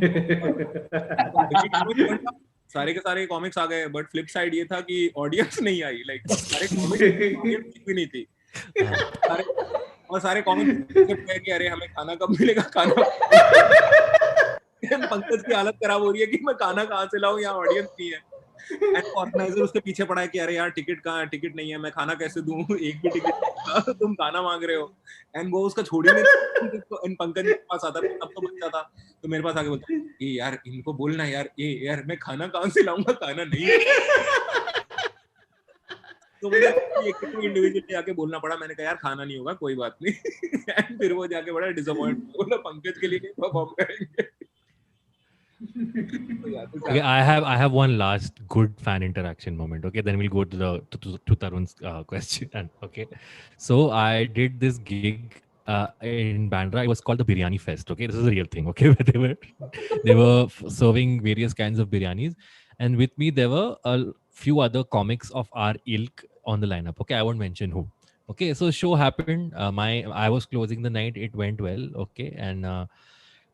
[SPEAKER 5] सारे के सारे कॉमिक्स आ गए, बट फ्लिप साइड ये था कि ऑडियंस नहीं आई. लाइक सारे कॉमिक्स भी नहीं थी. सारे कॉमिक्स कि अरे हमें खाना कब मिलेगा, खाना. पंकज की हालत खराब हो रही है कि मैं खाना कहाँ से लाऊं, यहाँ ऑडियंस नहीं है. एंड ऑर्गेनाइजर उसके पीछे पड़ा है कि अरे यार टिकट कहाँ है, टिकट नहीं है, मैं खाना कैसे दूं, एक भी टिकट तुम खाना मांग रहे हो. एंड वो उसका छोड़ ही नहीं. पंकज के पास आता था, तब तो बच्चा था, तो मेरे पास आके बोलता ये यार इनको बोलना यार मैं खाना कहाँ से लाऊंगा, खाना नहीं है. तो मुझे इंडिविजुअली आके बोलना पड़ा. मैंने कहा यार खाना नहीं होगा, कोई बात नहीं. एंड फिर वो जाके बड़ा डिसअपॉइंट बोला पंकज के लिए नहीं परफॉर्म करेंगे.
[SPEAKER 1] Okay, I have one last good fan interaction moment. Okay, then we'll go to Tarun's question. And okay, so I did this gig in Bandra. It was called the Biryani Fest. Okay, this is a real thing. Okay, where they were serving various kinds of biryanis, and with me there were a few other comics of our ilk on the lineup. Okay, I won't mention who. Okay, so show happened. I was closing the night. It went well. Okay, and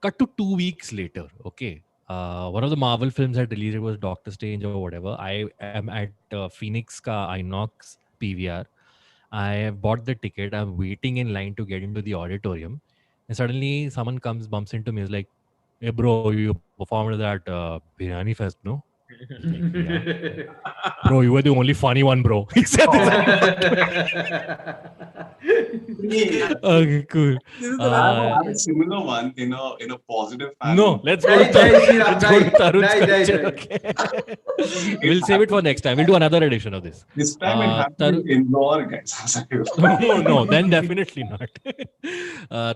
[SPEAKER 1] cut to 2 weeks later. Okay. One of the Marvel films had released. It was Doctor Strange or whatever. I am at Phoenix ka Inox PVR. I have bought the ticket. I'm waiting in line to get into the auditorium. And suddenly someone bumps into me. Is like, hey bro, you performed at Biryani Fest, no? Like, yeah. Bro, you were the only funny one, bro. He said this. Okay, cool.
[SPEAKER 3] I have a similar one in a positive fashion.
[SPEAKER 1] No, let's go to Tarun's question. Okay. We'll save it for next time. We'll do another edition of this.
[SPEAKER 3] This time it happened indoor, guys.
[SPEAKER 1] No, then definitely not.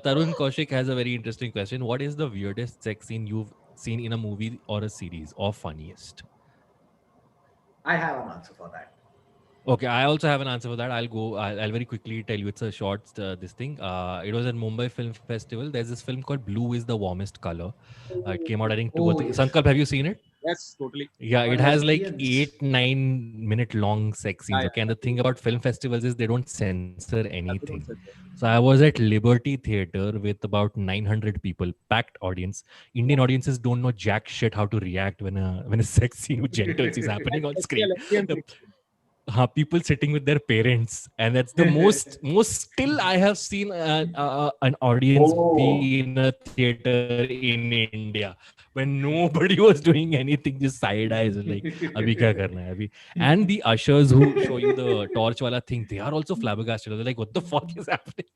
[SPEAKER 1] Tarun Kaushik has a very interesting question. What is the weirdest sex scene you've seen in a movie or a series, or funniest?
[SPEAKER 4] I have an answer for that.
[SPEAKER 1] Okay, I also have an answer for that. I'll very quickly tell you. It's a short this thing. It was at Mumbai Film Festival. There's this film called Blue is the Warmest Color. It came out, I think, 2 or 3.
[SPEAKER 4] Yes.
[SPEAKER 1] Sankalp, have you seen it?
[SPEAKER 5] Yes, totally.
[SPEAKER 1] Yeah, it has like 8-9 minute long sex scenes. Okay, and the thing about film festivals is they don't censor anything. So I was at Liberty Theatre with about 900 people, packed audience. Indian audiences don't know jack shit how to react when a sex scene with genitals is happening on screen. People sitting with their parents, and that's the most still I have seen an audience be in a theater in India when nobody was doing anything, just side eyes like abhi kya karna hai abhi. And the ushers who show you the torch wala thing, they are also flabbergasted. They're like, what the fuck is happening?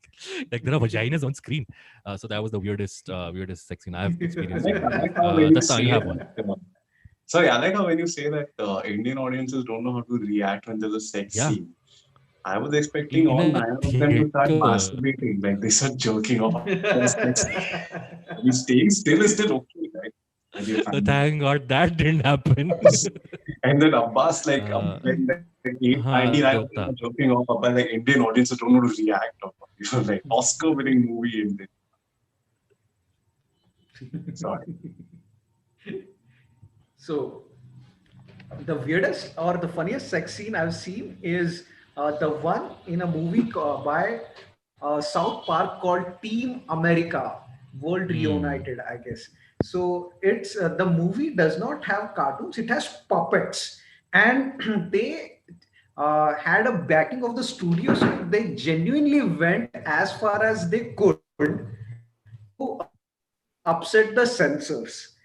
[SPEAKER 1] Like there are vaginas on screen. So that was the weirdest sex scene I've experienced. That's how you have one.
[SPEAKER 3] Sorry, I like how when you say that Indian audiences don't know how to react when there's a sex scene. I was expecting all 9 of them to start masturbating, like they start jerking off. I mean, staying still is still okay, right?
[SPEAKER 1] So thank God that didn't happen.
[SPEAKER 3] And then Abbas, like 899 jerking off, but like Indian audiences don't know how to react. Like Oscar-winning movie Indian. Sorry.
[SPEAKER 4] So, the weirdest or the funniest sex scene I've seen is the one in a movie by South Park called Team America. World reunited, I guess. So it's the movie does not have cartoons; it has puppets, and they had a backing of the studio, so they genuinely went as far as they could to upset the censors.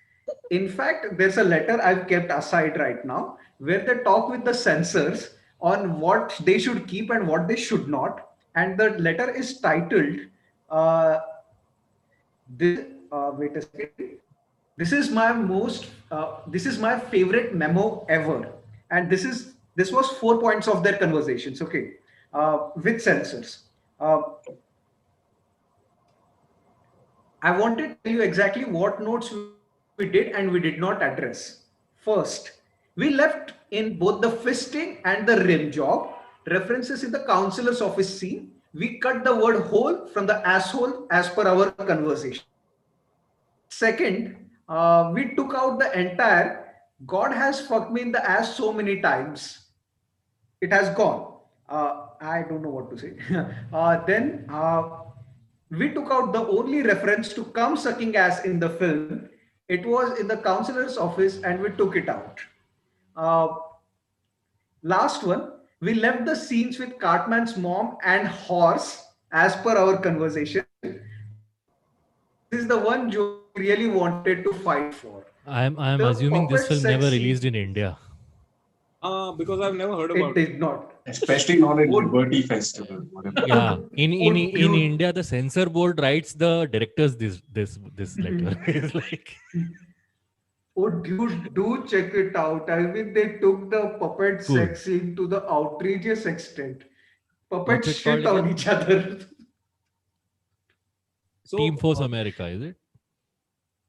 [SPEAKER 4] In fact, there's a letter I've kept aside right now where they talk with the censors on what they should keep and what they should not. And the letter is titled, uh, wait a second. This is my favorite memo ever. And this was 4 points of their conversations, okay, with censors. I wanted to tell you exactly what notes we did and we did not address. First, we left in both the fisting and the rim job references in the counselor's office scene. We cut the word hole from the asshole as per our conversation. Second, we took out the entire God has fucked me in the ass so many times. It has gone. I don't know what to say. Then we took out the only reference to cum sucking ass in the film. It was in the counselor's office and we took it out. Last one, we left the scenes with Cartman's mom and horse as per our conversation. This is the one joke we really wanted to fight for.
[SPEAKER 1] I'm assuming this film never released in India.
[SPEAKER 5] Because I've never heard about
[SPEAKER 4] it. It did not.
[SPEAKER 3] Especially not at Liberty Festival.
[SPEAKER 1] Yeah, in India, the censor board writes the directors this letter. It's like,
[SPEAKER 4] oh, dude, do check it out. I mean, they took the puppet sex scene to the outrageous extent. Puppets shit on each other.
[SPEAKER 1] So, Team Force America, is it?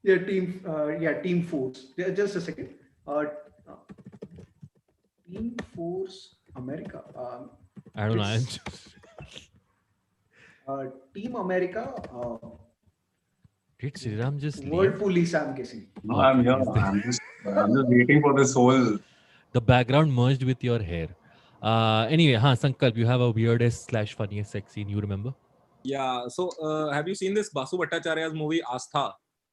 [SPEAKER 4] Yeah, Team Force. Just a second. Team Force America.
[SPEAKER 1] I don't
[SPEAKER 4] know. Team America.
[SPEAKER 1] Did Sriram just
[SPEAKER 4] World
[SPEAKER 1] leave?
[SPEAKER 4] Police, I'm guessing.
[SPEAKER 3] No, I'm here. I'm just waiting for this whole.
[SPEAKER 1] The background merged with your hair. Anyway, Sankalp, you have a weirdest / funniest sex scene. You remember?
[SPEAKER 5] Yeah. So, have you seen this Basu Bhattacharya's movie Astha?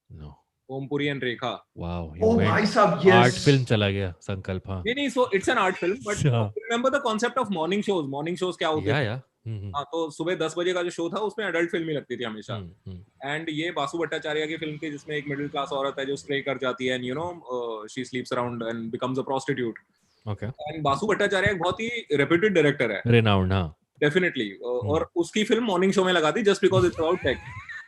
[SPEAKER 1] No.
[SPEAKER 5] Om Puri and Rekha.
[SPEAKER 1] Wow.
[SPEAKER 4] Oh my sab, yes.
[SPEAKER 1] Art film chala gaya, Sankalp.
[SPEAKER 5] No, so it's an art film, but remember the concept of morning shows. Morning shows क्या होते थे?
[SPEAKER 1] Yeah.
[SPEAKER 5] हाँ, तो सुबह 10 बजे का जो show था उसमें एडल्ट फिल्म ही लगती थी हमेशा. एंड ये बासु भट्टाचार्य की फिल्म थी जिसमें एक मिडिल क्लास औरत है जो स्ट्रे कर जाती है and you know she sleeps around and becomes a prostitute.
[SPEAKER 1] Okay.
[SPEAKER 5] And Basu Bhattacharya एक बहुत ही रेप्यूटेड डायरेक्टर है.
[SPEAKER 1] Renowned, हाँ.
[SPEAKER 5] डेफिनेटली. और उसकी फिल्म मॉर्निंग शो में लगा दी just because it's about tech.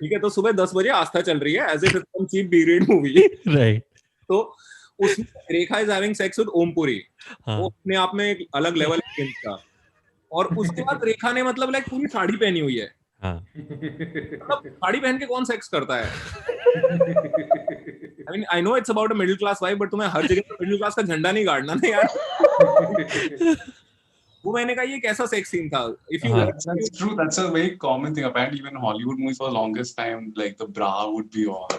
[SPEAKER 5] ठीक है, तो सुबह 10 बजे आस्था चल रही है as if it's some cheap B grade movie.
[SPEAKER 1] Right.
[SPEAKER 5] तो उसमें Rekha is having sex with Om Puri. वो अपने आप में एक अलग लेवल है का. और उसके बाद रेखा ने मतलब लाइक पूरी साड़ी पहनी हुई है. मतलब साड़ी पहन के कौन सेक्स करता है? I mean, I know it's about a middle class wife, but तुम्हें हर जगह मिडिल क्लास का झंडा नहीं गाड़ना ना यार. वो मैंने कहा ये कैसा सेक्स सीन था? If you
[SPEAKER 3] that's true. That's a very common thing. Apparently, even in Hollywood movies for the longest time, like the bra would be on.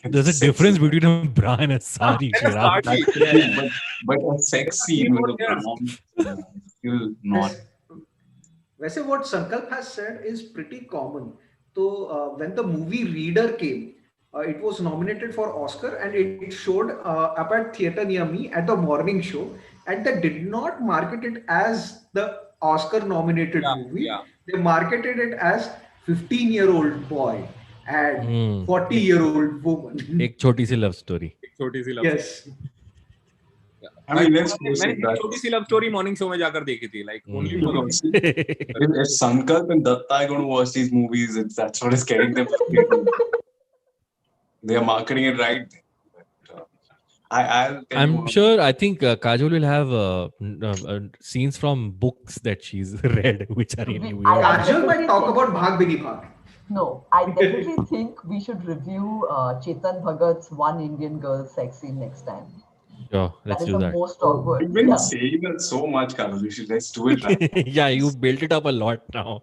[SPEAKER 1] There's a difference between a bra and a sari.
[SPEAKER 3] But a sex scene with a bra still not.
[SPEAKER 4] वैसे what Sankalp has said is pretty common. So when the movie Reader came, it was nominated for Oscar and it showed up at theater near me at the morning show, and they did not market it as the Oscar nominated movie. Yeah. They marketed it as 15-year-old boy and 40-year-old woman.
[SPEAKER 1] एक छोटी सी love story.
[SPEAKER 4] Yes.
[SPEAKER 3] I mean, मैंने
[SPEAKER 5] छोटी सी love story morning show में जाकर देखी थी. Like only
[SPEAKER 3] if Sankalp and Datta are going to watch these movies, that's what is getting them. They are marketing it right.
[SPEAKER 1] I'm sure. I think Kajol will have scenes from books that she's read, which are really weird.
[SPEAKER 4] Kajol might talk about Bhag Bini Bhag.
[SPEAKER 2] No, I definitely think we should review Chetan Bhagat's One Indian Girl sex scene next time.
[SPEAKER 1] Sure, let's do that.
[SPEAKER 2] That is the most awkward.
[SPEAKER 3] You've been saying that so much, Kajol. Let's do it right.
[SPEAKER 1] Yeah, you've built it up a lot now.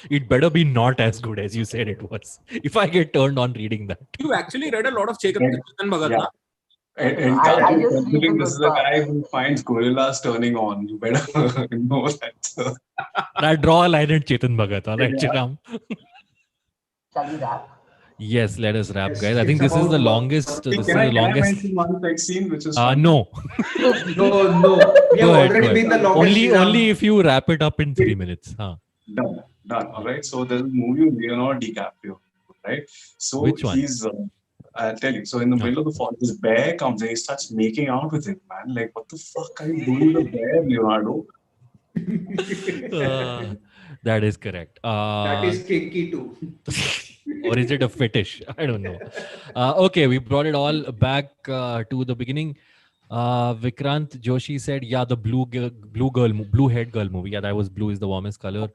[SPEAKER 1] It better be not as good as you said it was. If I get turned on reading that.
[SPEAKER 5] You actually read a lot of Chetan Bhagat.
[SPEAKER 3] Yeah. And Kajol, this is the guy who finds gorillas turning on. You better know that.
[SPEAKER 1] I draw a line at Chetan Bhagat. All right, Chiram.
[SPEAKER 2] Shall we wrap?
[SPEAKER 1] Yes, let us wrap,
[SPEAKER 4] Yes,
[SPEAKER 1] guys. I think
[SPEAKER 4] it's
[SPEAKER 1] this is
[SPEAKER 4] about
[SPEAKER 1] the
[SPEAKER 4] one-
[SPEAKER 1] longest. This is
[SPEAKER 3] Can
[SPEAKER 1] the
[SPEAKER 3] I
[SPEAKER 1] longest.
[SPEAKER 3] mention one sex scene which is fun?
[SPEAKER 1] No.
[SPEAKER 4] No, we have
[SPEAKER 1] Go ahead,
[SPEAKER 4] already
[SPEAKER 1] go
[SPEAKER 4] been the
[SPEAKER 1] ahead.
[SPEAKER 4] longest.
[SPEAKER 1] Only if you wrap it up in 3 minutes. Huh.
[SPEAKER 3] Done. All right. So there's a movie with Leonardo DiCaprio, right? So
[SPEAKER 1] Which one?
[SPEAKER 3] he's, I'll tell you. So in the middle of the forest, this bear comes and he starts making out with him, man. Like, what the fuck are you doing with a bear, Leonardo?
[SPEAKER 1] That is correct.
[SPEAKER 4] That is kinky too.
[SPEAKER 1] Or is it a fetish? I don't know. Okay, we brought it all back to the beginning. Vikrant Joshi said, "Yeah, the blue head girl movie. Yeah, that was blue is the warmest color.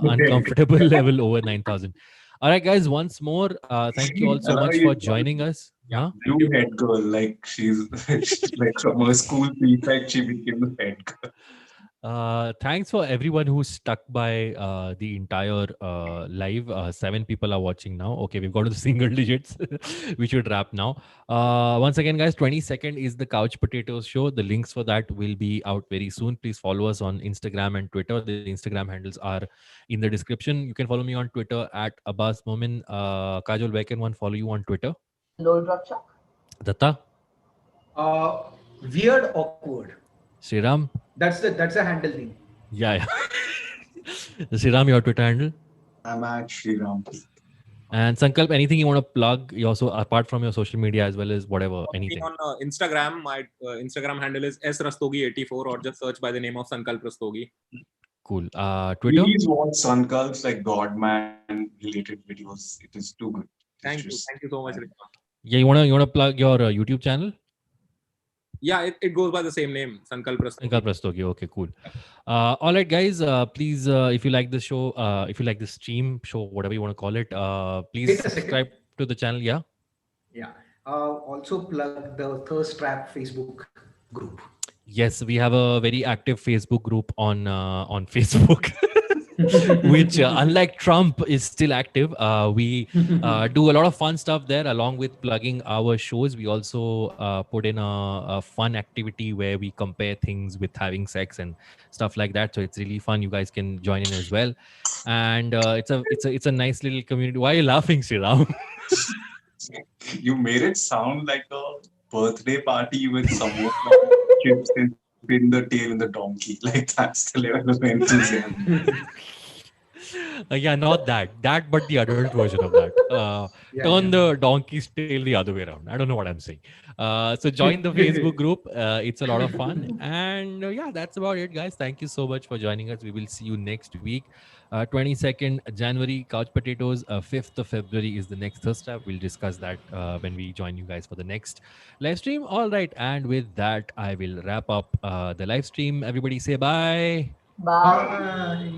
[SPEAKER 1] Uncomfortable level over 9,000." All right, guys. Once more, thank you all so much for joining us.
[SPEAKER 5] Yeah.
[SPEAKER 3] Blue head girl, like she's like from her school prefect, she became the head girl.
[SPEAKER 1] Thanks for everyone who stuck by the entire live. 7 people are watching now. Okay, we've got to the single digits. We should wrap now. Once again, guys, 22nd is the Couch Potatoes show. The links for that will be out very soon. Please follow us on Instagram and Twitter. The Instagram handles are in the description. You can follow me on Twitter at Abbas Momin. Kajol, where can one follow you on Twitter?
[SPEAKER 2] Lol Rakshak.
[SPEAKER 1] Datta?
[SPEAKER 4] Weird, awkward.
[SPEAKER 1] Sriram?
[SPEAKER 4] That's a handle thing.
[SPEAKER 1] Yeah. Sriram, your Twitter handle?
[SPEAKER 3] I'm at Sriram.
[SPEAKER 1] And Sankalp, anything you want to plug? Also, apart from your social media as well as whatever, anything.
[SPEAKER 5] On Instagram, my Instagram handle is srastogi84, or just search by the name of Sankalp Rastogi.
[SPEAKER 1] Cool. Twitter?
[SPEAKER 3] Please watch Sankalp's like Godman related videos. It is too good.
[SPEAKER 5] Thank you so much.
[SPEAKER 1] Yeah, you wanna plug your YouTube channel?
[SPEAKER 5] Yeah, it goes by the same name, Sankalp Rastogi.
[SPEAKER 1] Sankalp Rastogi. Okay, cool. All right, guys. Please, if you like this show, if you like this stream show, whatever you want to call it, please subscribe to the channel. Yeah.
[SPEAKER 4] Yeah. Also plug the Thirst Trap Facebook group.
[SPEAKER 1] Yes, we have a very active Facebook group on Facebook. Which unlike Trump is still active. We do a lot of fun stuff there along with plugging our shows. We also put in a fun activity where we compare things with having sex and stuff like that. So it's really fun. You guys can join in as well. And it's a nice little community. Why are you laughing, Sriram?
[SPEAKER 3] You made it sound like a birthday party with some chips and spin the tail in the donkey. Like that's the level of enthusiasm.
[SPEAKER 1] Yeah, not that, but the adult version of that. Turn the donkey's tail the other way around. I don't know what I'm saying. So join the Facebook group. It's a lot of fun. And yeah, that's about it, guys. Thank you so much for joining us. We will see you next week. 22nd January, Couch Potatoes. 5th of February is the next Thursday. We'll discuss that when we join you guys for the next live stream. All right. And with that, I will wrap up the live stream. Everybody say bye.
[SPEAKER 2] Bye.
[SPEAKER 4] Bye.